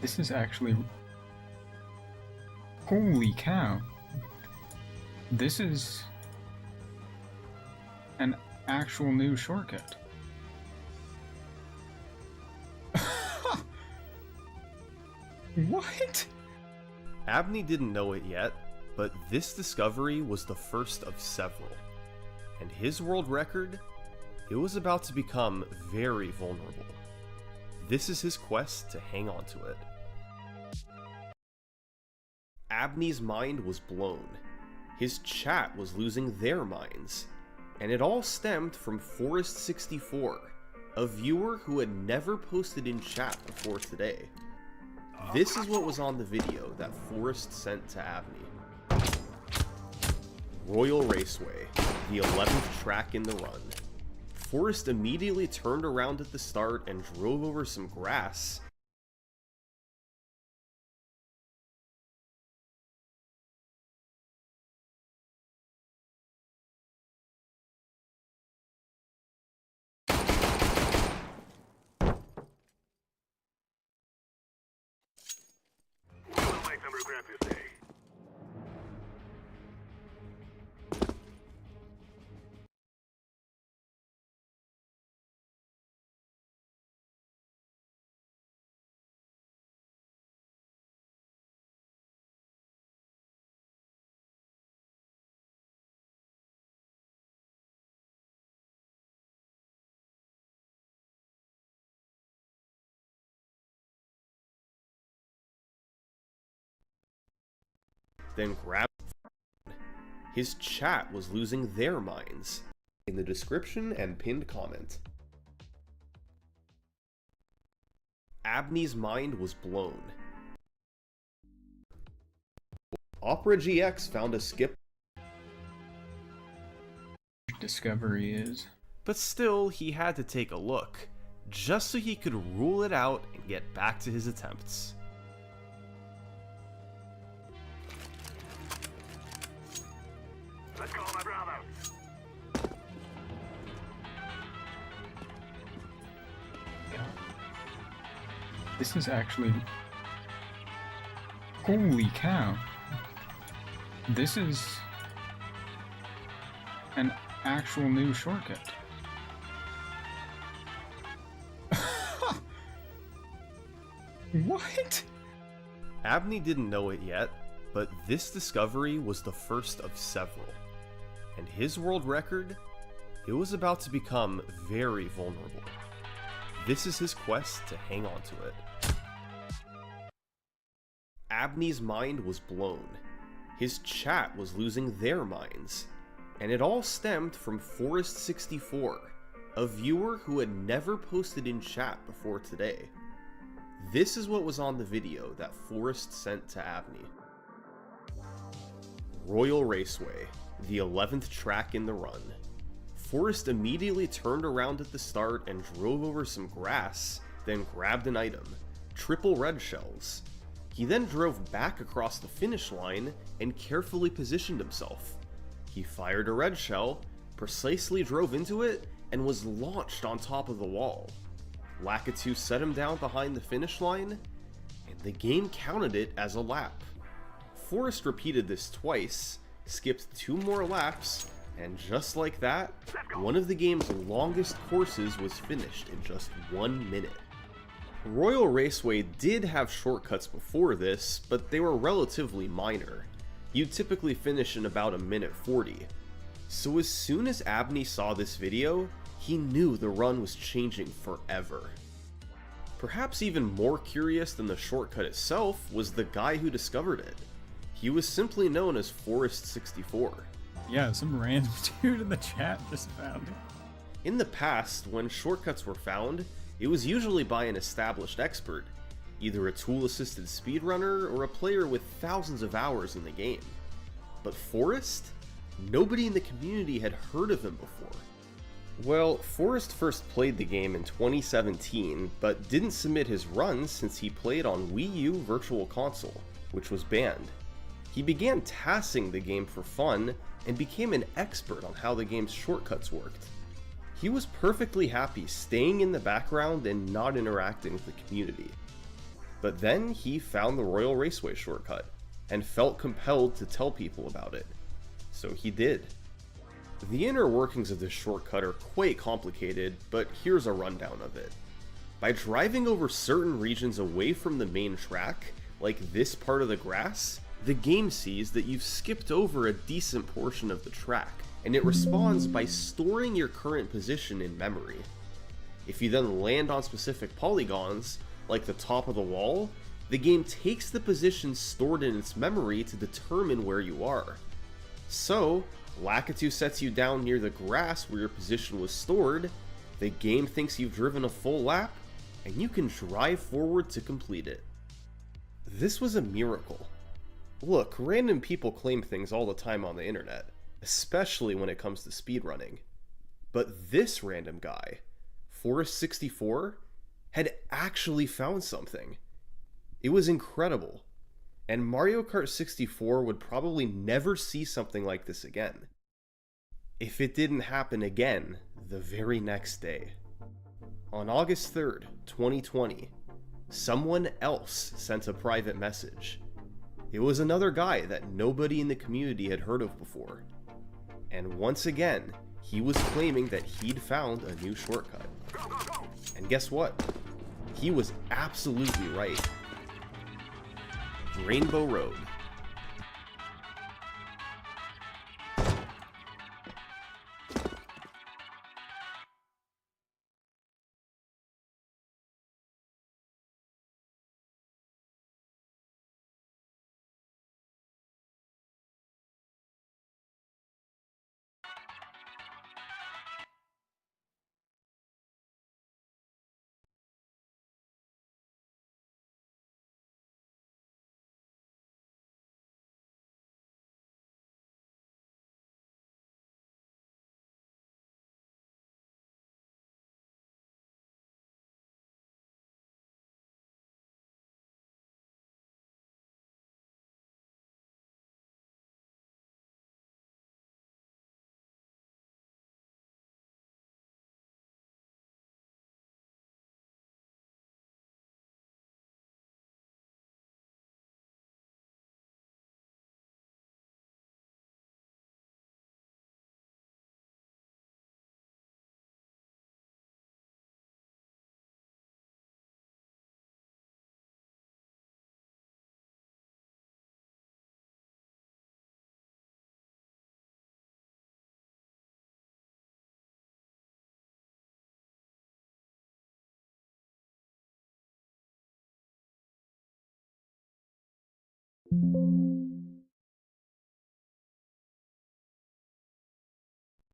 This is actually... Holy cow. This is an actual new shortcut. What? Abney didn't know it yet, but this discovery was the first of several. And his world record, it was about to become very vulnerable. This is his quest to hang on to it. Abney's mind was blown. His chat was losing their minds. And it all stemmed from Forest64, a viewer who had never posted in chat before today. This is what was on the video that Forest sent to Abney. Royal Raceway, the 11th track in the run. Forest immediately turned around at the start and drove over some grass. We'll make them regret this day. Then grabbed. His chat was losing their minds. In the description and pinned comment. Abney's mind was blown. Opera GX found a skip. Discovery is... But still, he had to take a look, just so he could rule it out and get back to his attempts. Let's call my brother. This is actually... Holy cow. This is an actual new shortcut. What? Abney didn't know it yet, but this discovery was the first of several. And his world record, it was about to become very vulnerable. This is his quest to hang on to it. Abney's mind was blown. His chat was losing their minds. And it all stemmed from Forest64, a viewer who had never posted in chat before today. This is what was on the video that Forest sent to Abney. Royal Raceway, the 11th track in the run. Forest immediately turned around at the start and drove over some grass, then grabbed an item, triple red shells. He then drove back across the finish line and carefully positioned himself. He fired a red shell, precisely drove into it, and was launched on top of the wall. Lakitu set him down behind the finish line, and the game counted it as a lap. Forest repeated this twice, skipped 2 more laps, and just like that, one of the game's longest courses was finished in just 1 minute. Royal Raceway did have shortcuts before this, but they were relatively minor. You'd typically finish in about 1:40. So as soon as Abney saw this video, he knew the run was changing forever. Perhaps even more curious than the shortcut itself was the guy who discovered it. He was simply known as Forest64. Yeah, some random dude in the chat just found it. In the past, when shortcuts were found, it was usually by an established expert, either a tool-assisted speedrunner or a player with thousands of hours in the game. But Forest? Nobody in the community had heard of him before. Well, Forest first played the game in 2017, but didn't submit his runs since he played on Wii U Virtual Console, which was banned. He began tassing the game for fun and became an expert on how the game's shortcuts worked. He was perfectly happy staying in the background and not interacting with the community. But then he found the Royal Raceway shortcut, and felt compelled to tell people about it. So he did. The inner workings of this shortcut are quite complicated, but here's a rundown of it. By driving over certain regions away from the main track, like this part of the grass, the game sees that you've skipped over a decent portion of the track, and it responds by storing your current position in memory. If you then land on specific polygons, like the top of the wall, the game takes the position stored in its memory to determine where you are. So, Lakitu sets you down near the grass where your position was stored, the game thinks you've driven a full lap, and you can drive forward to complete it. This was a miracle. Look, random people claim things all the time on the internet, especially when it comes to speedrunning. But this random guy, Forest64, had actually found something. It was incredible, and Mario Kart 64 would probably never see something like this again. If it didn't happen again the very next day. On August 3rd, 2020, someone else sent a private message. It was another guy that nobody in the community had heard of before. And once again, he was claiming that he'd found a new shortcut. And guess what? He was absolutely right. Rainbow Road.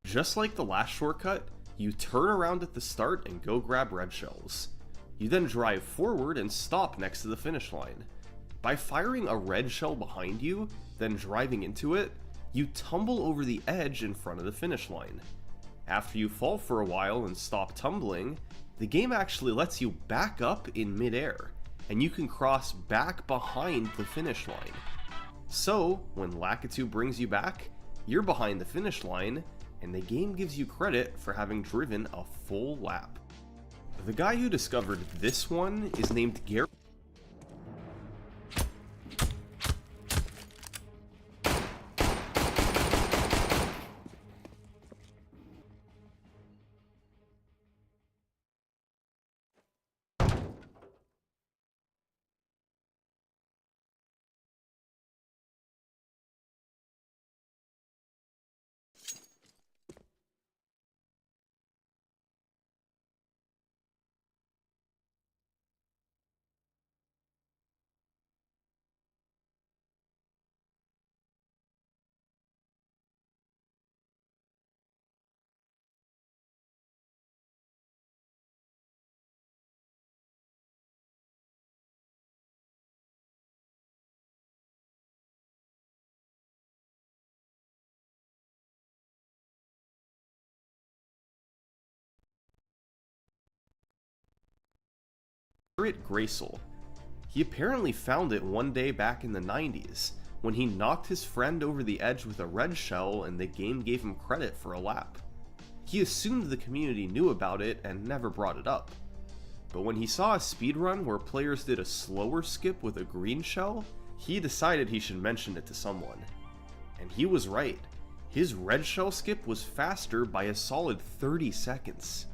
Just like the last shortcut, you turn around at the start and go grab red shells. You then drive forward and stop next to the finish line. By firing a red shell behind you, then driving into it, you tumble over the edge in front of the finish line. After you fall for a while and stop tumbling, the game actually lets you back up in midair, and you can cross back behind the finish line. So, when Lakitu brings you back, you're behind the finish line, and the game gives you credit for having driven a full lap. The guy who discovered this one is named Gary. Garrett Graysel. He apparently found it one day back in the 90s, when he knocked his friend over the edge with a red shell and the game gave him credit for a lap. He assumed the community knew about it and never brought it up. But when he saw a speedrun where players did a slower skip with a green shell, he decided he should mention it to someone. And he was right. His red shell skip was faster by a solid 30 seconds.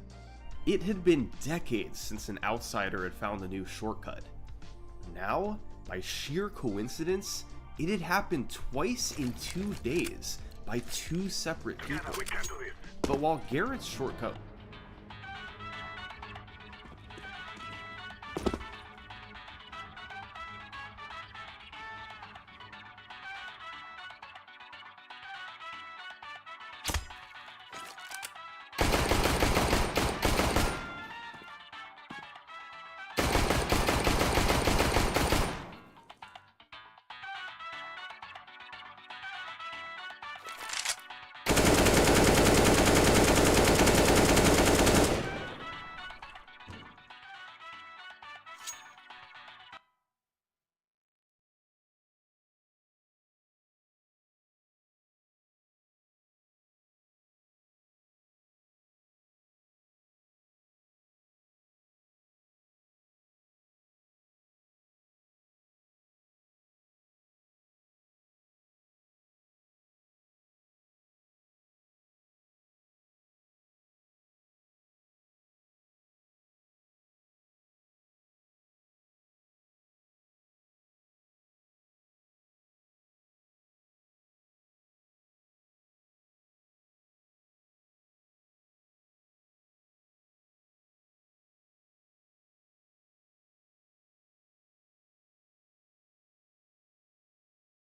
It had been decades since an outsider had found a new shortcut. Now, by sheer coincidence, it had happened twice in 2 days by 2 separate people. We can do this. But while Garrett's shortcut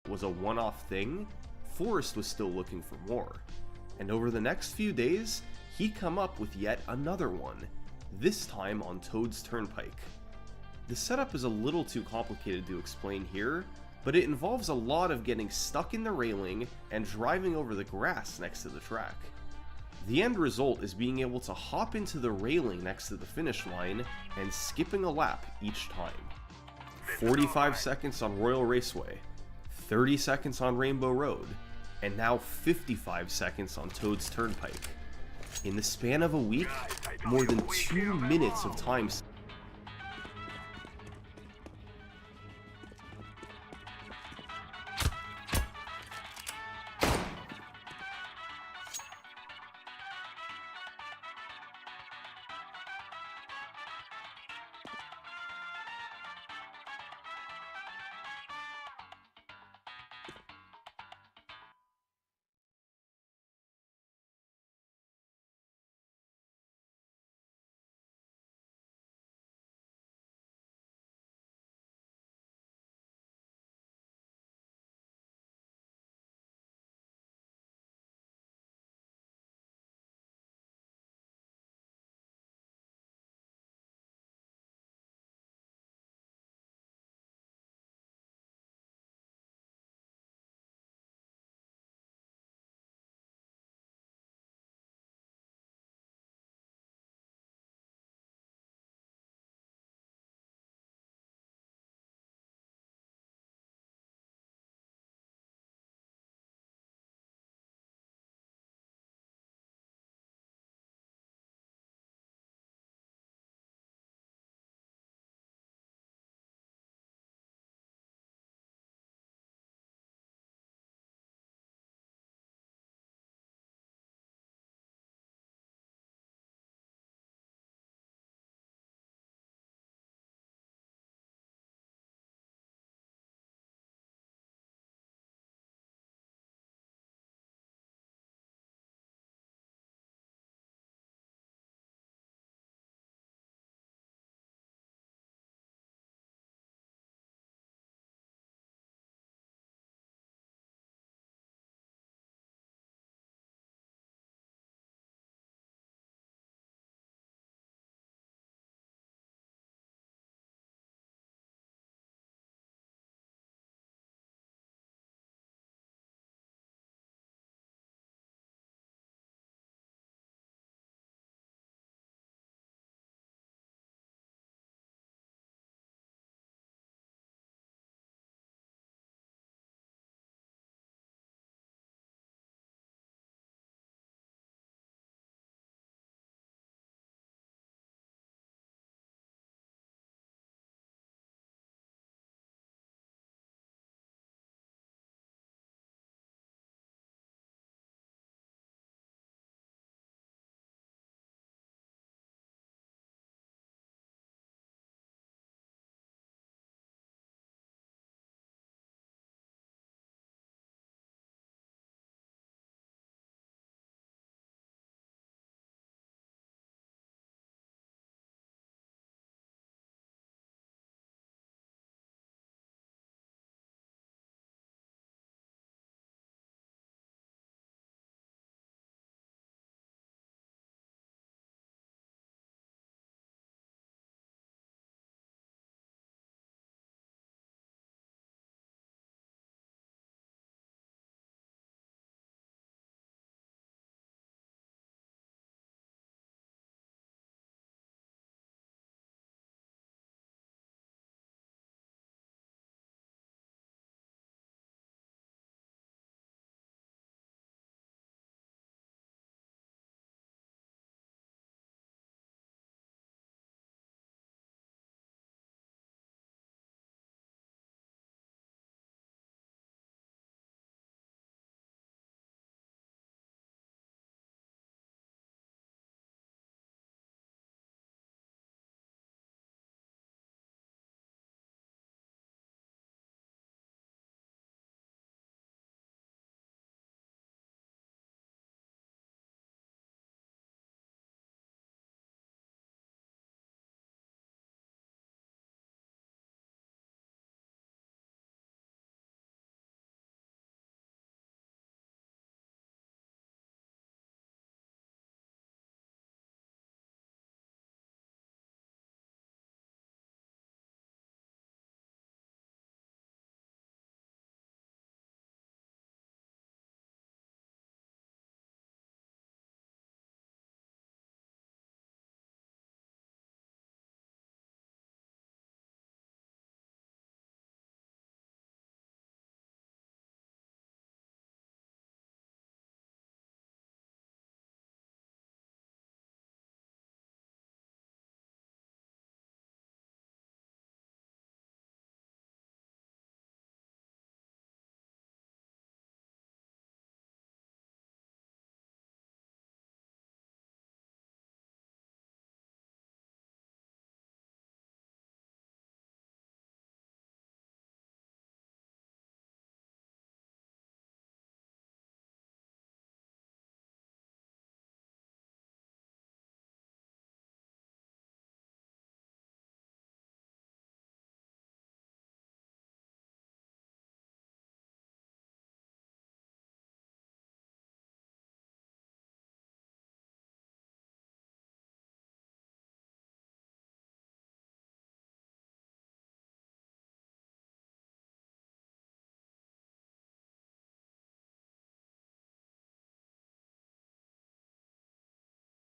was a one-off thing, Forrest was still looking for more. And over the next few days, he'd come up with yet another one, this time on Toad's Turnpike. The setup is a little too complicated to explain here, but it involves a lot of getting stuck in the railing and driving over the grass next to the track. The end result is being able to hop into the railing next to the finish line and skipping a lap each time. 45 seconds on Royal Raceway, 30 seconds on Rainbow Road, and now 55 seconds on Toad's Turnpike. In the span of a week, more than 2 minutes of time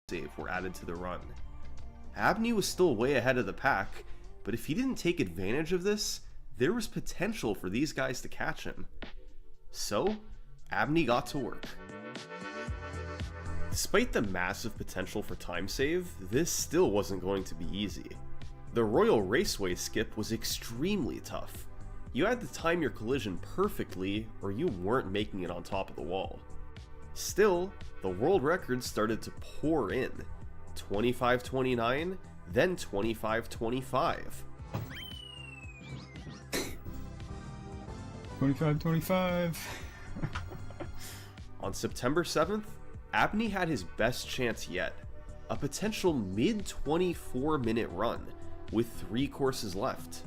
save were added to the run. Abney was still way ahead of the pack, but if he didn't take advantage of this, there was potential for these guys to catch him. So, Abney got to work. Despite the massive potential for time save, this still wasn't going to be easy. The Royal Raceway skip was extremely tough. You had to time your collision perfectly or you weren't making it on top of the wall. Still, the world records started to pour in. 25-29, then 25-25. 25-25. On September 7th, Abney had his best chance yet, a potential mid-24 minute run with 3 courses left.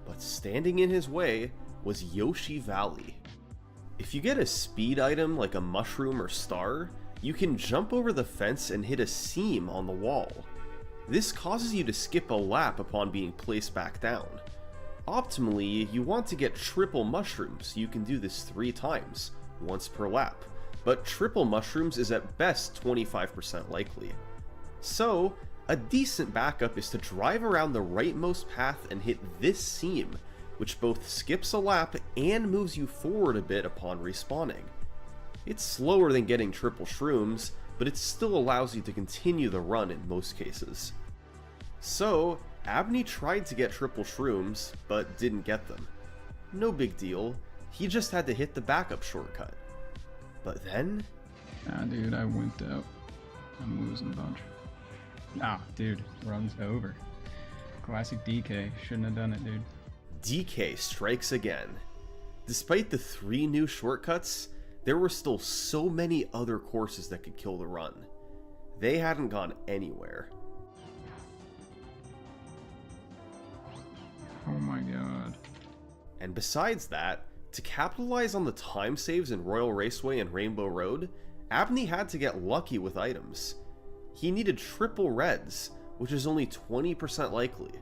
But standing in his way was Yoshi Valley. If you get a speed item like a mushroom or star, you can jump over the fence and hit a seam on the wall. This causes you to skip a lap upon being placed back down. Optimally, you want to get triple mushrooms, so you can do this 3 times, once per lap, but triple mushrooms is at best 25% likely. So, a decent backup is to drive around the rightmost path and hit this seam, which both skips a lap and moves you forward a bit upon respawning. It's slower than getting triple shrooms, but it still allows you to continue the run in most cases. So, Abney tried to get triple shrooms, but didn't get them. No big deal, he just had to hit the backup shortcut. But then... Ah, dude, I wimped out. I'm losing a bunch. Ah, dude, run's over. Classic DK, shouldn't have done it, dude. DK strikes again. Despite the 3 new shortcuts, there were still so many other courses that could kill the run. They hadn't gone anywhere. Oh my god. And besides that, to capitalize on the time saves in Royal Raceway and Rainbow Road, Abney had to get lucky with items. He needed triple reds, which is only 20% likely.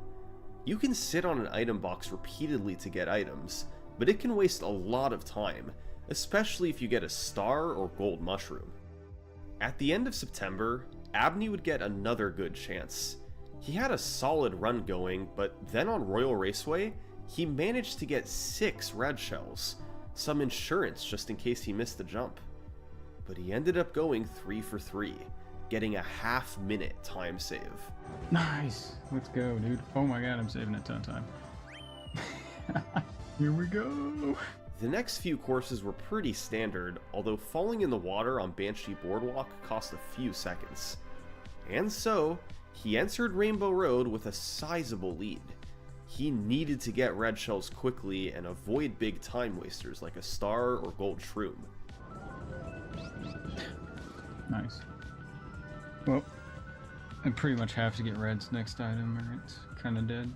You can sit on an item box repeatedly to get items, but it can waste a lot of time, especially if you get a star or gold mushroom. At the end of September, Abney would get another good chance. He had a solid run going, but then on Royal Raceway, he managed to get 6 red shells, some insurance just in case he missed the jump. But he ended up going 3 for 3, getting a half-minute time save. Nice! Let's go, dude. Oh my god, I'm saving a ton of time. Here we go! The next few courses were pretty standard, although falling in the water on Banshee Boardwalk cost a few seconds. And so, he entered Rainbow Road with a sizable lead. He needed to get red shells quickly and avoid big time wasters like a star or gold shroom. Nice. Well, I pretty much have to get reds next item or it's kinda dead.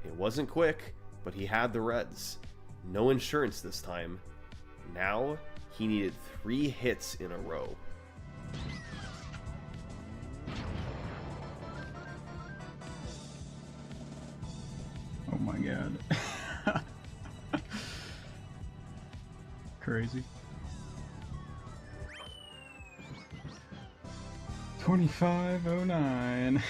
It wasn't quick, but he had the reds. No insurance this time. Now, he needed 3 hits in a row. Oh my god. Crazy. 2509.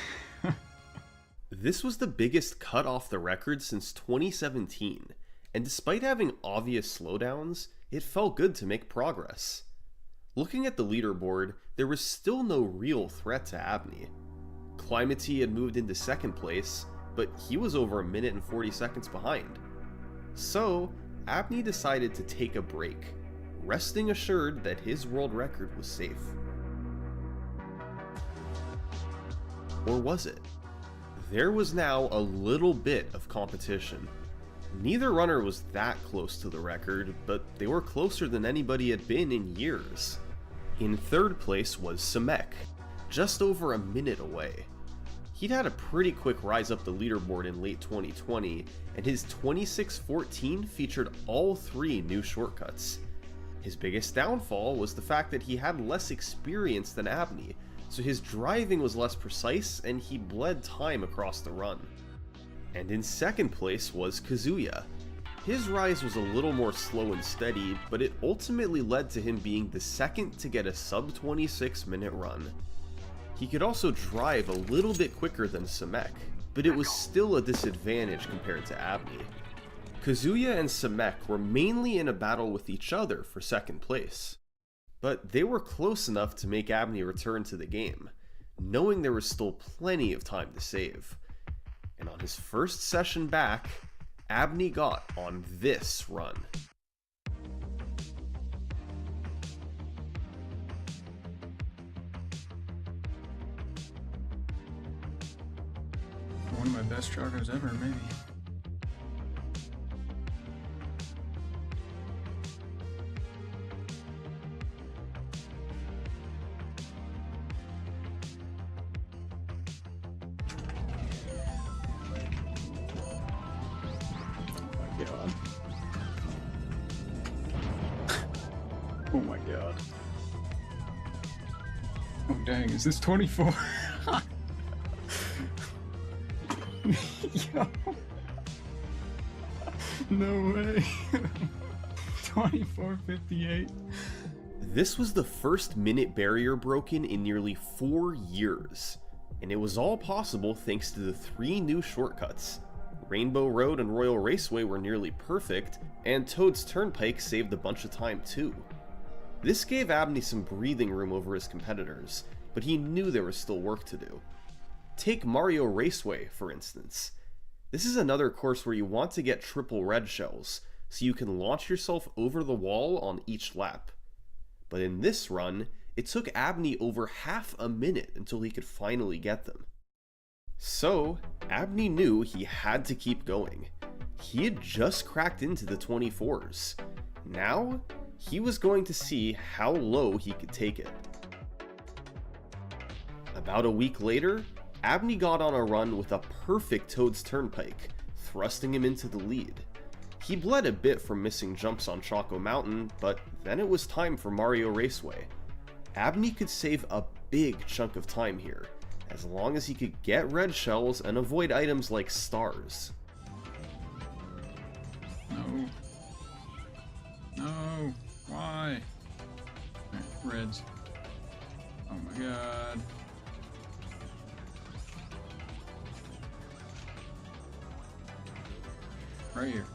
This was the biggest cut off the record since 2017, and despite having obvious slowdowns, it felt good to make progress. Looking at the leaderboard, there was still no real threat to Abney. Climate had moved into 2nd place, but he was over 1 minute and 40 seconds behind. So, Abney decided to take a break, resting assured that his world record was safe. Or was it? There was now a little bit of competition. Neither runner was that close to the record, but they were closer than anybody had been in years. In 3rd place was Samek, just over 1 minute away. He'd had a pretty quick rise up the leaderboard in late 2020, and his 2614 featured all 3 new shortcuts. His biggest downfall was the fact that he had less experience than Abney, so his driving was less precise and he bled time across the run. And in 2nd place was Kazuya. His rise was a little more slow and steady, but it ultimately led to him being the second to get a sub 26 minute run. He could also drive a little bit quicker than Samek, but it was still a disadvantage compared to Abney. Kazuya and Samek were mainly in a battle with each other for second place, but they were close enough to make Abney return to the game, knowing there was still plenty of time to save. And on his first session back, Abney got on this run. One of my best chargers ever, maybe. God. Oh my god. Oh dang, is this 24? Yo. No way. 24:58. This was the first minute barrier broken in nearly 4 years, and it was all possible thanks to the 3 new shortcuts. Rainbow Road and Royal Raceway were nearly perfect, and Toad's Turnpike saved a bunch of time too. This gave Abney some breathing room over his competitors, but he knew there was still work to do. Take Mario Raceway, for instance. This is another course where you want to get triple red shells, so you can launch yourself over the wall on each lap. But in this run, it took Abney over half a minute until he could finally get them. So, Abney knew he had to keep going. He had just cracked into the 24s. Now, he was going to see how low he could take it. About a week later, Abney got on a run with a perfect Toad's Turnpike, thrusting him into the lead. He bled a bit from missing jumps on Choco Mountain, but then it was time for Mario Raceway. Abney could save a big chunk of time here, as long as he could get red shells and avoid items like stars. No. No. Why? Right, reds. Oh my god. Right here.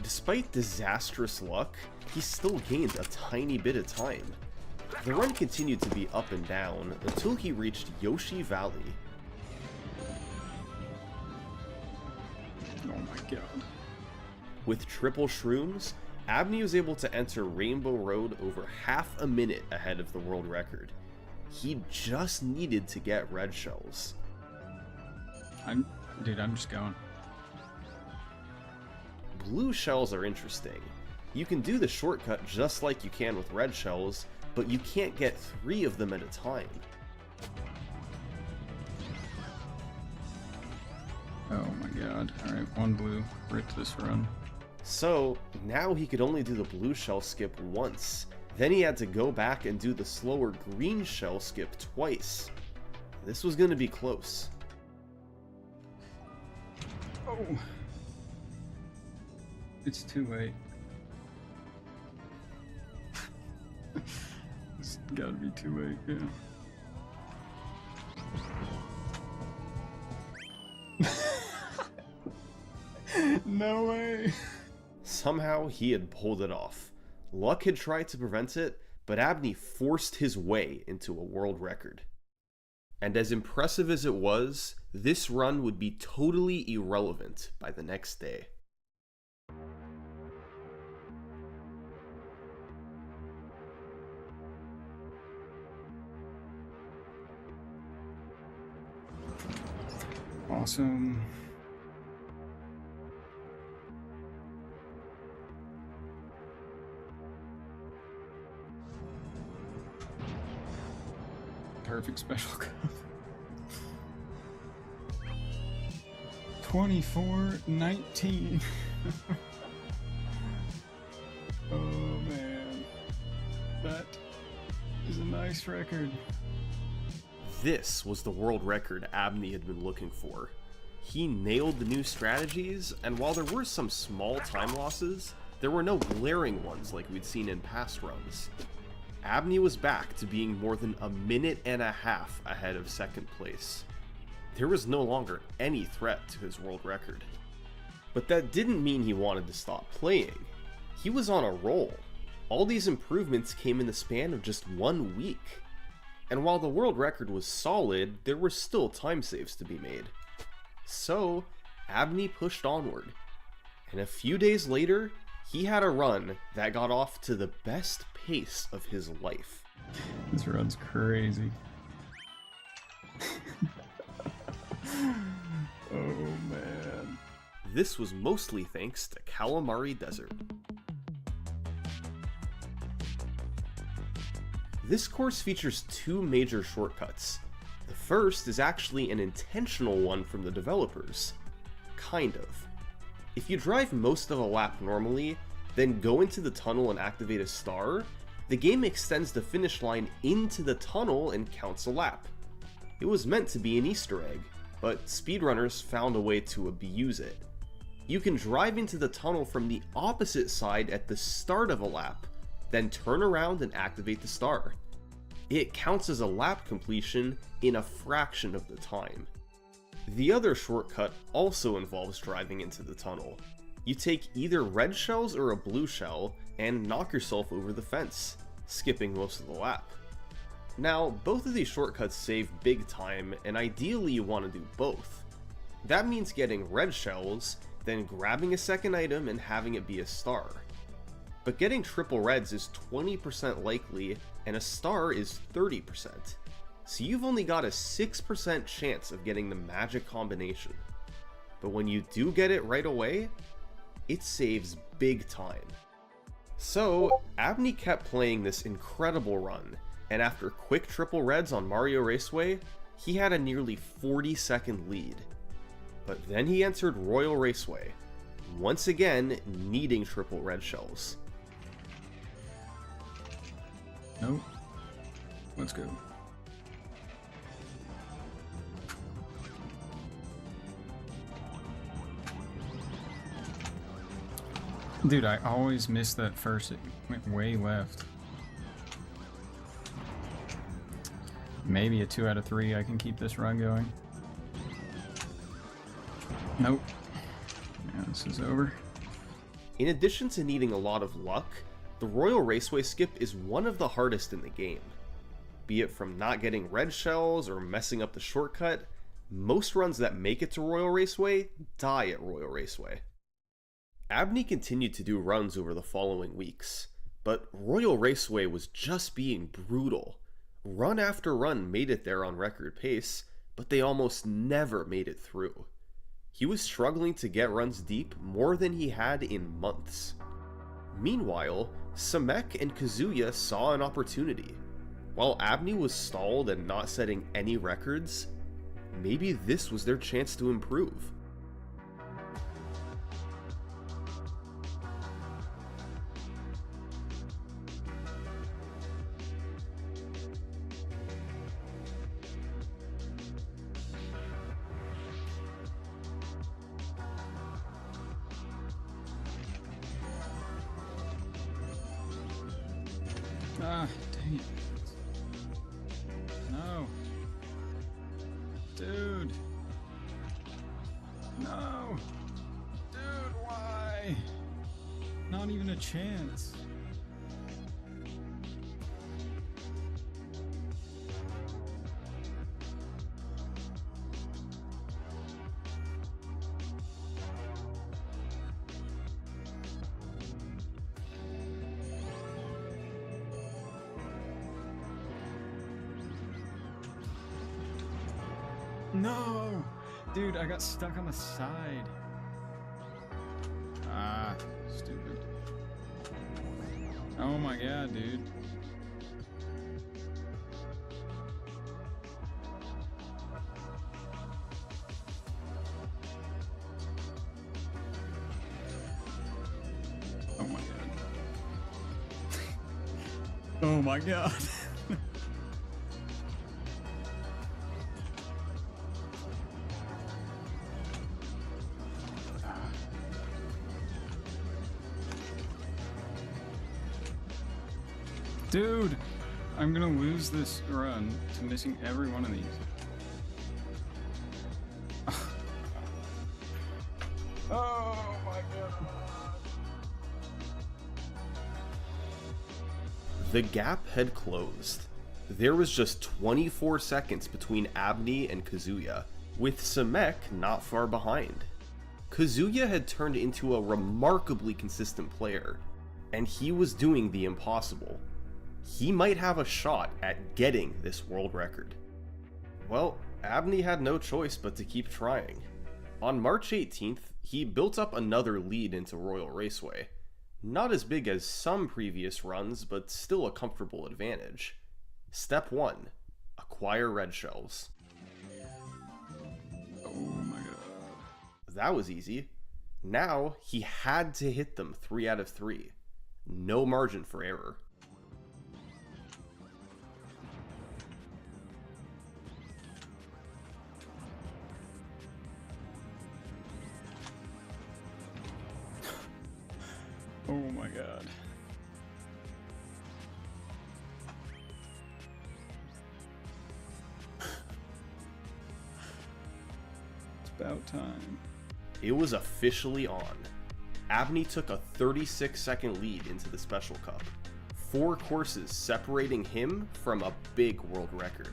Despite disastrous luck, he still gained a tiny bit of time. The run continued to be up and down until he reached Yoshi Valley. Oh my god. With triple shrooms, Abney was able to enter Rainbow Road over half a minute ahead of the world record. He just needed to get red shells. Dude, I'm just going. Blue shells are interesting. You can do the shortcut just like you can with red shells, but you can't get 3 of them at a time. Oh my god. Alright, 1 blue. Ripped this run. So, now he could only do the blue shell skip once. Then he had to go back and do the slower green shell skip twice. This was going to be close. Oh. It's too late. It's gotta be too late, yeah. No way. Somehow he had pulled it off. Luck had tried to prevent it, but Abney forced his way into a world record. And as impressive as it was, this run would be totally irrelevant by the next day. Awesome. Perfect special cup. 24-19. Oh man. That is a nice record. This was the world record Abney had been looking for. He nailed the new strategies, and while there were some small time losses, there were no glaring ones like we'd seen in past runs. Abney was back to being more than a minute and a half ahead of second place. There was no longer any threat to his world record. But that didn't mean he wanted to stop playing. He was on a roll. All these improvements came in the span of just 1 week. And while the world record was solid, there were still time saves to be made. So, Abney pushed onward. And a few days later, he had a run that got off to the best pace of his life. This run's crazy. Oh man. This was mostly thanks to Calamari Desert. This course features 2 major shortcuts. The first is actually an intentional one from the developers. Kind of. If you drive most of a lap normally, then go into the tunnel and activate a star, the game extends the finish line into the tunnel and counts a lap. It was meant to be an Easter egg, but speedrunners found a way to abuse it. You can drive into the tunnel from the opposite side at the start of a lap, then turn around and activate the star. It counts as a lap completion in a fraction of the time. The other shortcut also involves driving into the tunnel. You take either red shells or a blue shell and knock yourself over the fence, skipping most of the lap. Now, both of these shortcuts save big time, and ideally you want to do both. That means getting red shells, then grabbing a second item and having it be a star. But getting triple reds is 20% likely, and a star is 30%. So you've only got a 6% chance of getting the magic combination. But when you do get it right away, it saves big time. So, Abney kept playing this incredible run, and after quick triple reds on Mario Raceway, he had a nearly 40-second lead. But then he entered Royal Raceway, once again needing triple red shells. Nope. Let's go. Dude, I always miss that first. It went way left. Maybe a 2 out of 3 I can keep this run going. Nope. Yeah, this is over. In addition to needing a lot of luck, the Royal Raceway skip is one of the hardest in the game. Be it from not getting red shells or messing up the shortcut, most runs that make it to Royal Raceway die at Royal Raceway. Abney continued to do runs over the following weeks, but Royal Raceway was just being brutal. Run after run made it there on record pace, but they almost never made it through. He was struggling to get runs deep more than he had in months. Meanwhile, Samek and Kazuya saw an opportunity. While Abney was stalled and not setting any records, maybe this was their chance to improve. Ah, dang it. No. Dude. No. Dude, why? Not even a chance. No! Dude, I got stuck on the side. Ah, stupid. Oh my god, dude. Oh my god. Oh my god. Dude! I'm gonna lose this run to missing every one of these. Oh my god. The gap had closed. There was just 24 seconds between Abney and Kazuya, with Samek not far behind. Kazuya had turned into a remarkably consistent player, and he was doing the impossible. He might have a shot at getting this world record. Well, Abney had no choice but to keep trying. On March 18th, he built up another lead into Royal Raceway. Not as big as some previous runs, but still a comfortable advantage. Step 1. Acquire red shells. Oh my god. That was easy. Now, he had to hit them 3 out of 3. No margin for error. Oh my god. It's about time. It was officially on. Abney took a 36-second lead into the Special Cup. 4 courses separating him from a big world record.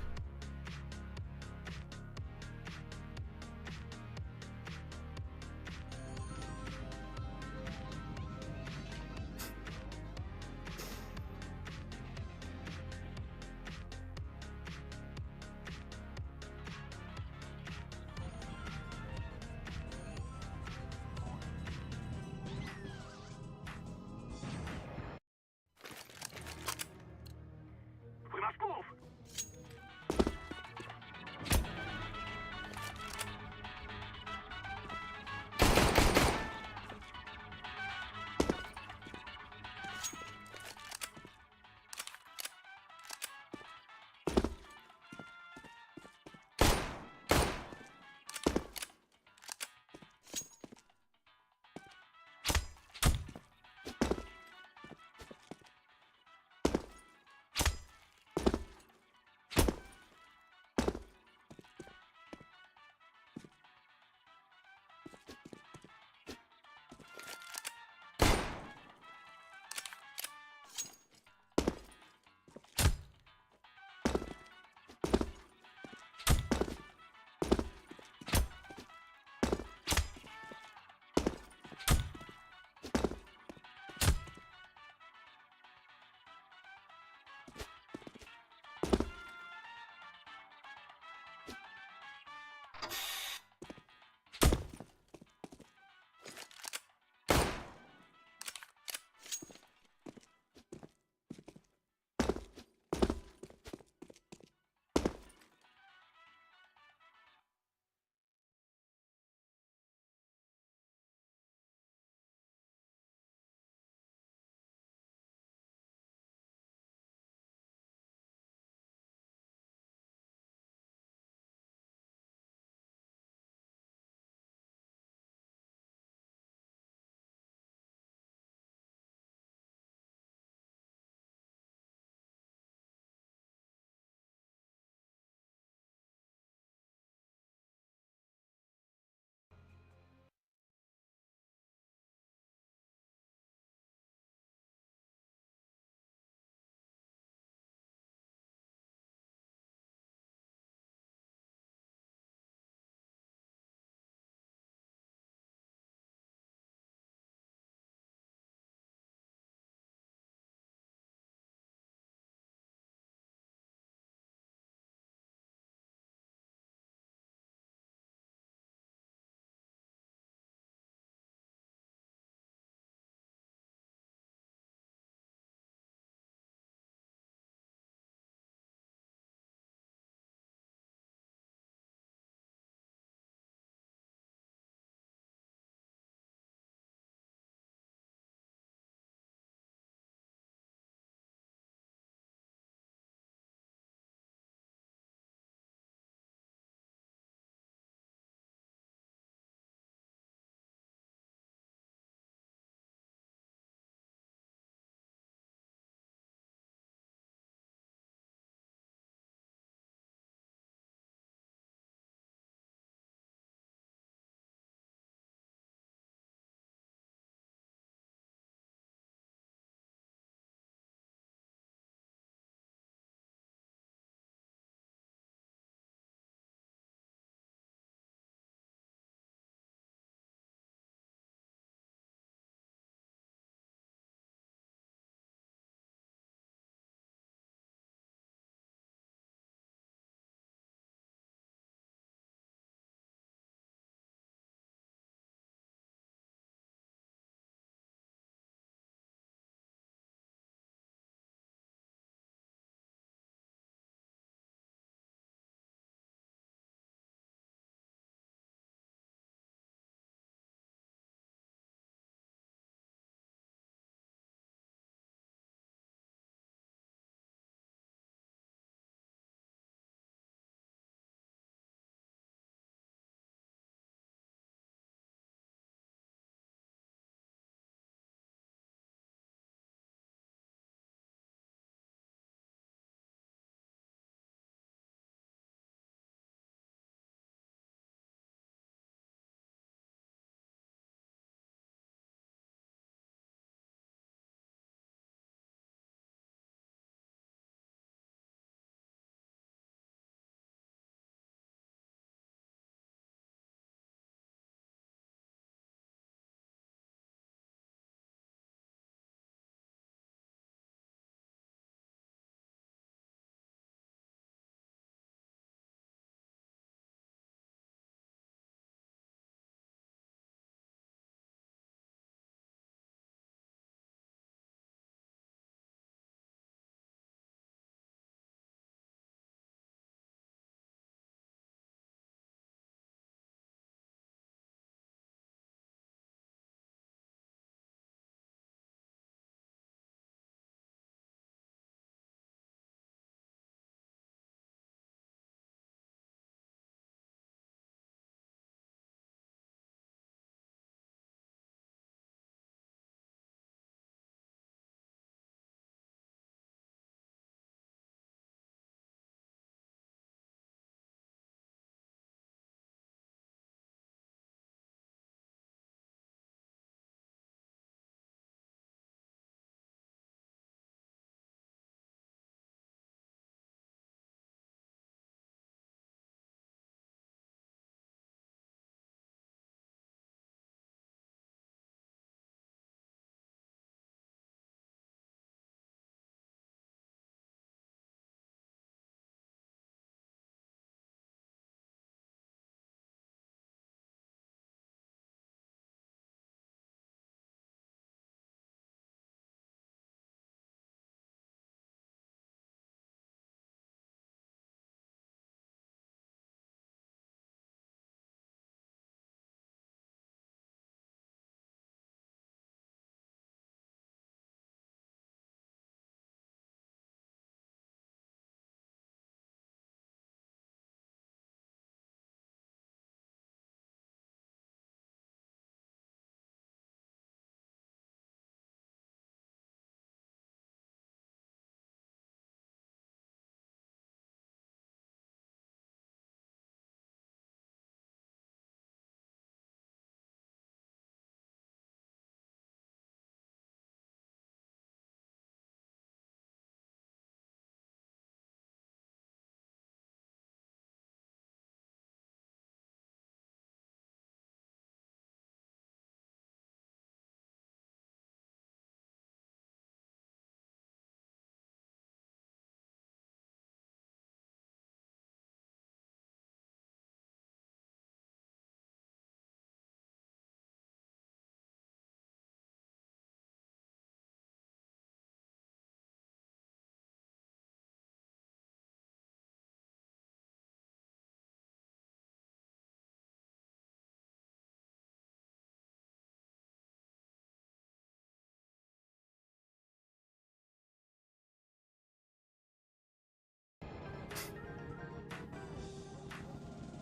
We must move.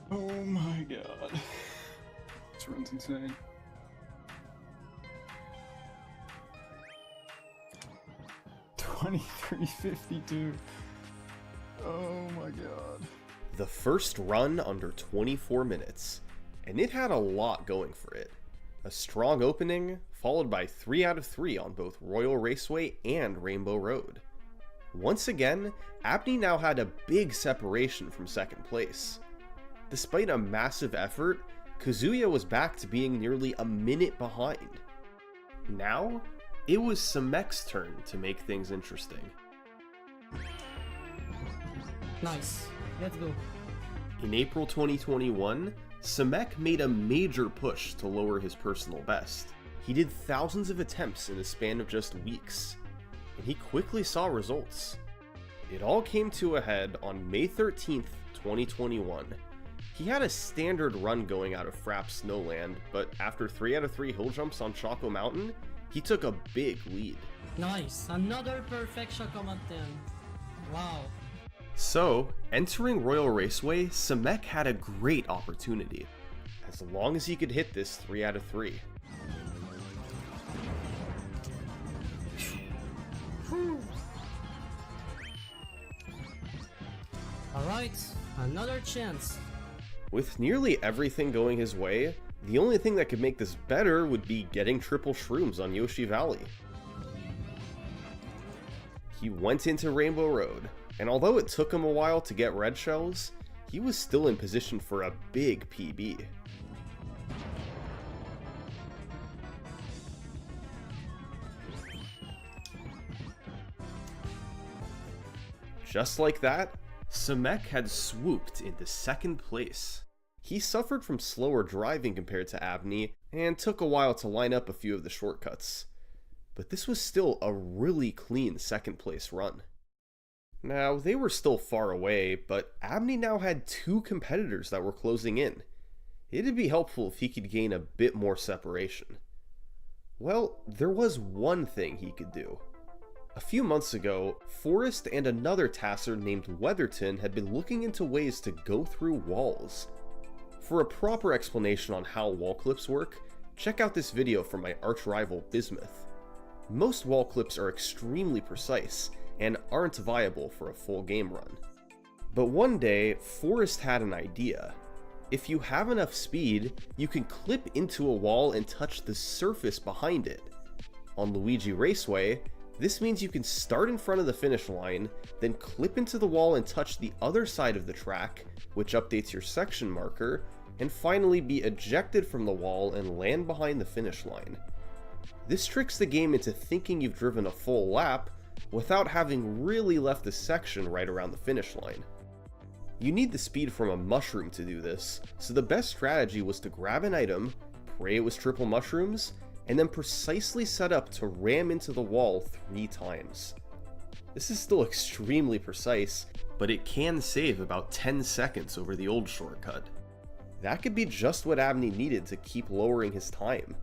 Oh my god. This run's insane. $23.52. Oh my god. The first run under 24 minutes, and it had a lot going for it. A strong opening, followed by 3 out of 3 on both Royal Raceway and Rainbow Road. Once again, Abney now had a big separation from second place. Despite a massive effort, Kazuya was back to being nearly a minute behind. Now, it was Samek's turn to make things interesting. Nice. Let's go. In April 2021, Samek made a major push to lower his personal best. He did thousands of attempts in the span of just weeks, and he quickly saw results. It all came to a head on May 13th, 2021. He had a standard run going out of Frapp Snowland, but after 3 out of 3 hill jumps on Choco Mountain, he took a big lead. Nice. Another perfect Choco Mountain. Wow. So, entering Royal Raceway, Samek had a great opportunity, as long as he could hit this 3 out of 3. Alright, another chance. With nearly everything going his way, the only thing that could make this better would be getting triple shrooms on Yoshi Valley. He went into Rainbow Road, and although it took him a while to get red shells, he was still in position for a big PB. Just like that, Samek had swooped into second place. He suffered from slower driving compared to Abney, and took a while to line up a few of the shortcuts. But this was still a really clean second place run. Now, they were still far away, but Abney now had 2 competitors that were closing in. It'd be helpful if he could gain a bit more separation. Well, there was one thing he could do. A few months ago, Forrest and another tasser named Weatherton had been looking into ways to go through walls. For a proper explanation on how wall clips work, check out this video from my arch-rival Bismuth. Most wall clips are extremely precise, and aren't viable for a full game run. But one day, Forrest had an idea. If you have enough speed, you can clip into a wall and touch the surface behind it. On Luigi Raceway, this means you can start in front of the finish line, then clip into the wall and touch the other side of the track, which updates your section marker, and finally be ejected from the wall and land behind the finish line. This tricks the game into thinking you've driven a full lap, without having really left the section right around the finish line. You need the speed from a mushroom to do this, so the best strategy was to grab an item, pray it was triple mushrooms, and then precisely set up to ram into the wall 3 times. This is still extremely precise, but it can save about 10 seconds over the old shortcut. That could be just what Abney needed to keep lowering his time.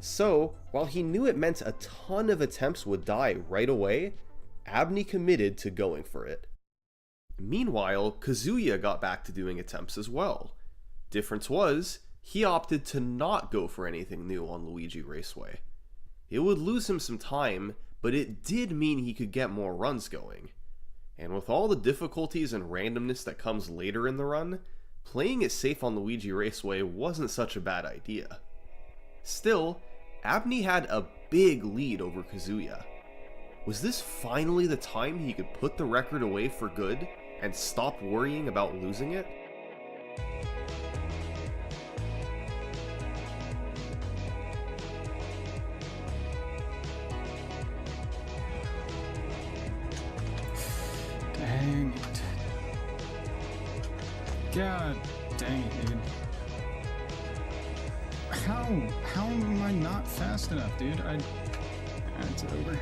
So, while he knew it meant a ton of attempts would die right away, Abney committed to going for it. Meanwhile, Kazuya got back to doing attempts as well. Difference was, he opted to not go for anything new on Luigi Raceway. It would lose him some time, but it did mean he could get more runs going. And with all the difficulties and randomness that comes later in the run, playing it safe on Luigi Raceway wasn't such a bad idea. Still, Abney had a big lead over Kazuya. Was this finally the time he could put the record away for good and stop worrying about losing it? Dang it. God dang it, dude. How am I not fast enough, dude? It's over.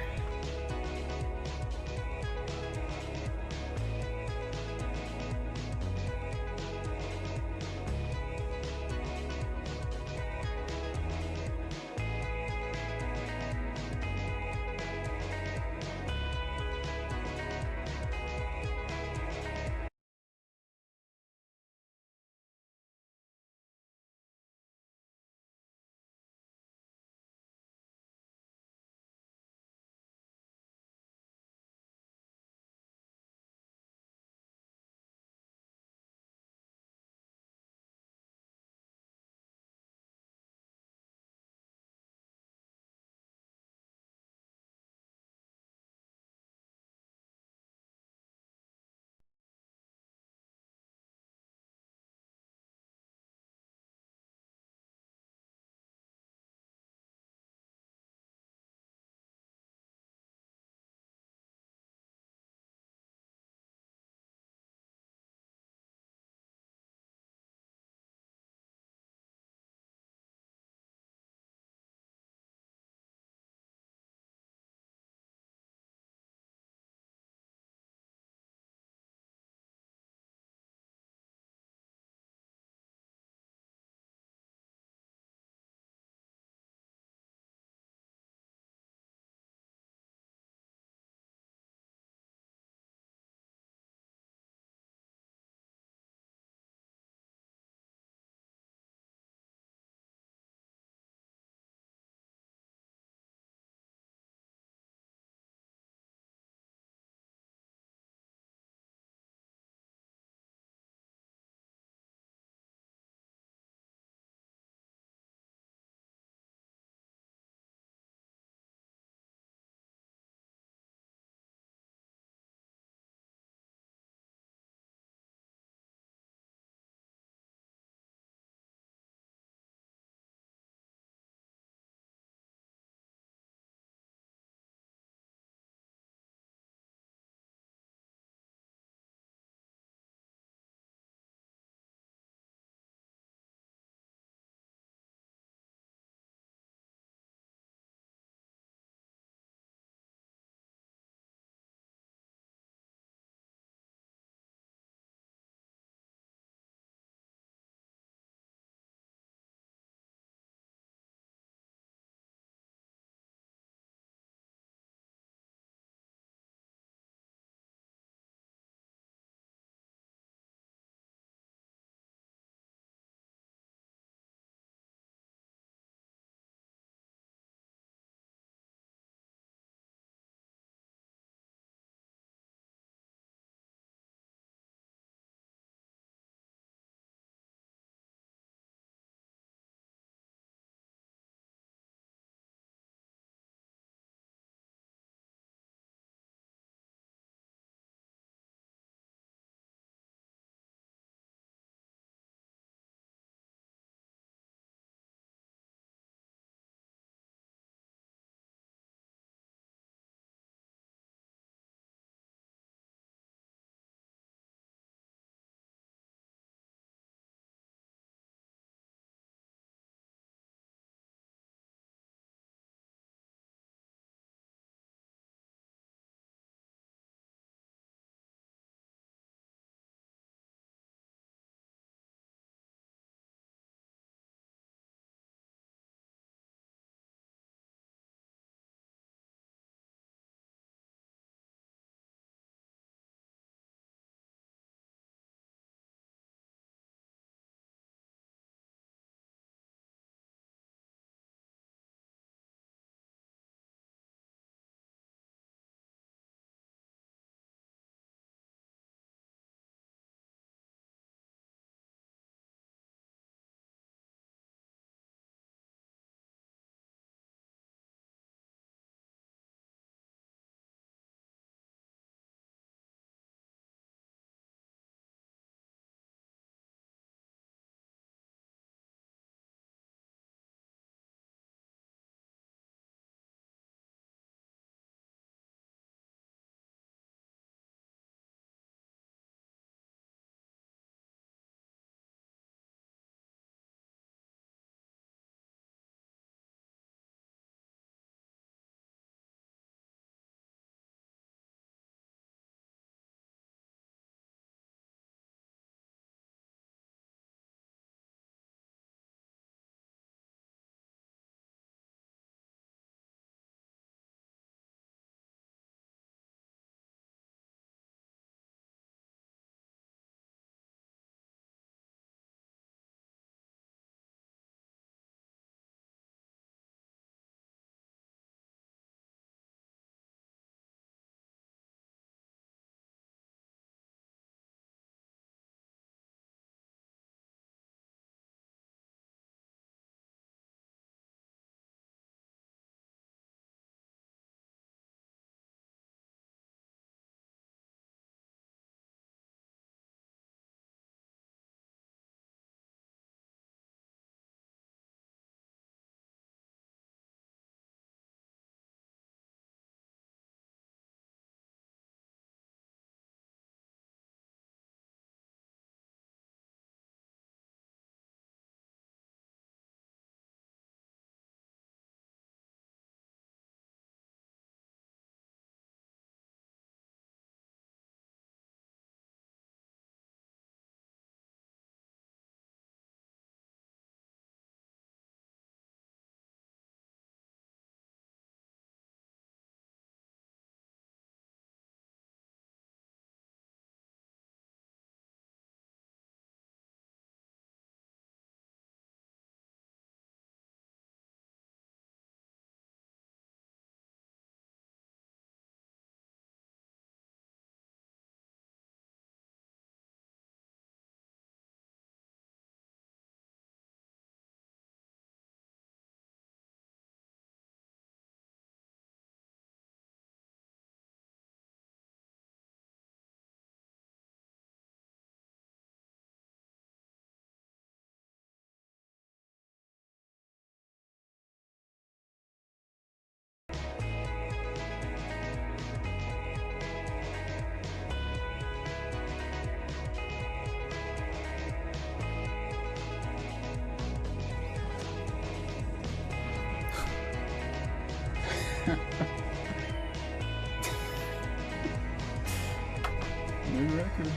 New record.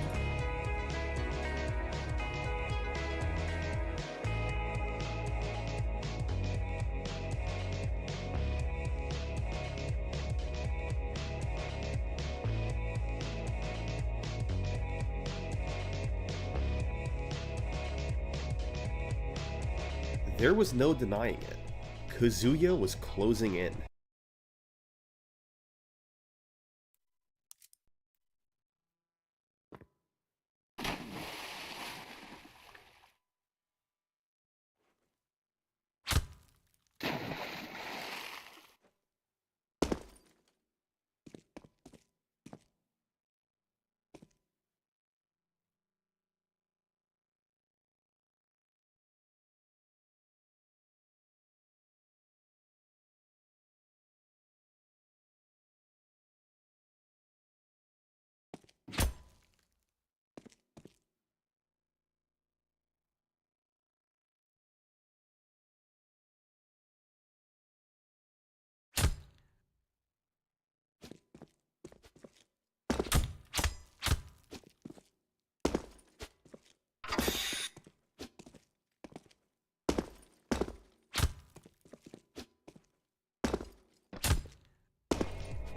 There was no denying it. Kazuya was closing in.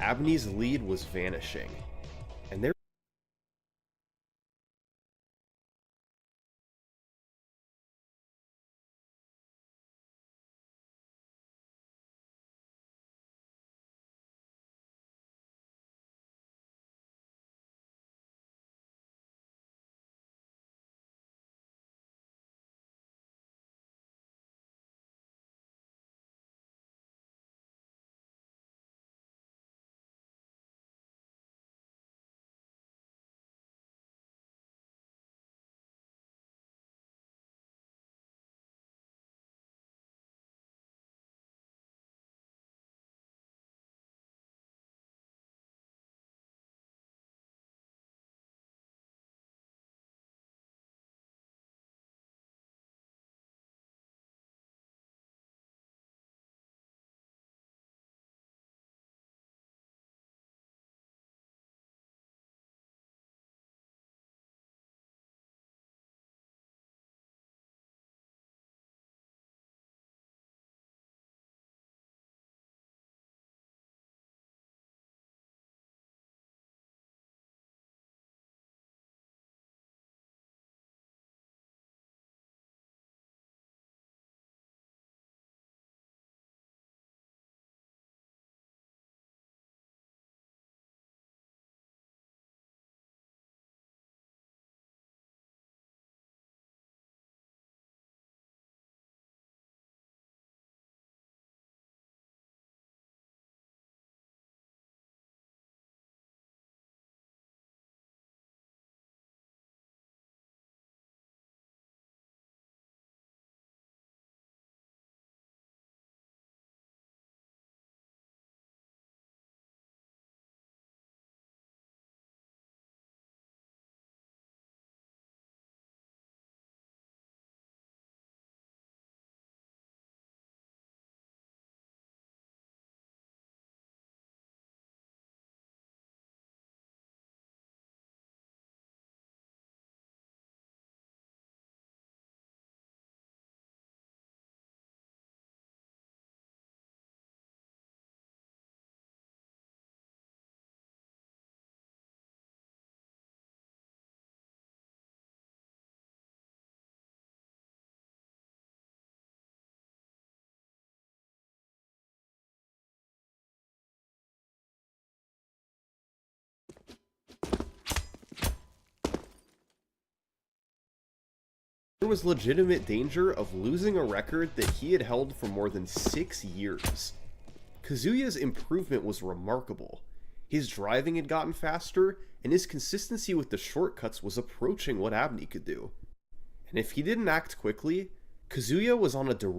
Abney's lead was vanishing, and there was legitimate danger of losing a record that he had held for more than 6 years. Kazuya's improvement was remarkable. His driving had gotten faster, and his consistency with the shortcuts was approaching what Abney could do. And if he didn't act quickly, Kazuya was on a direct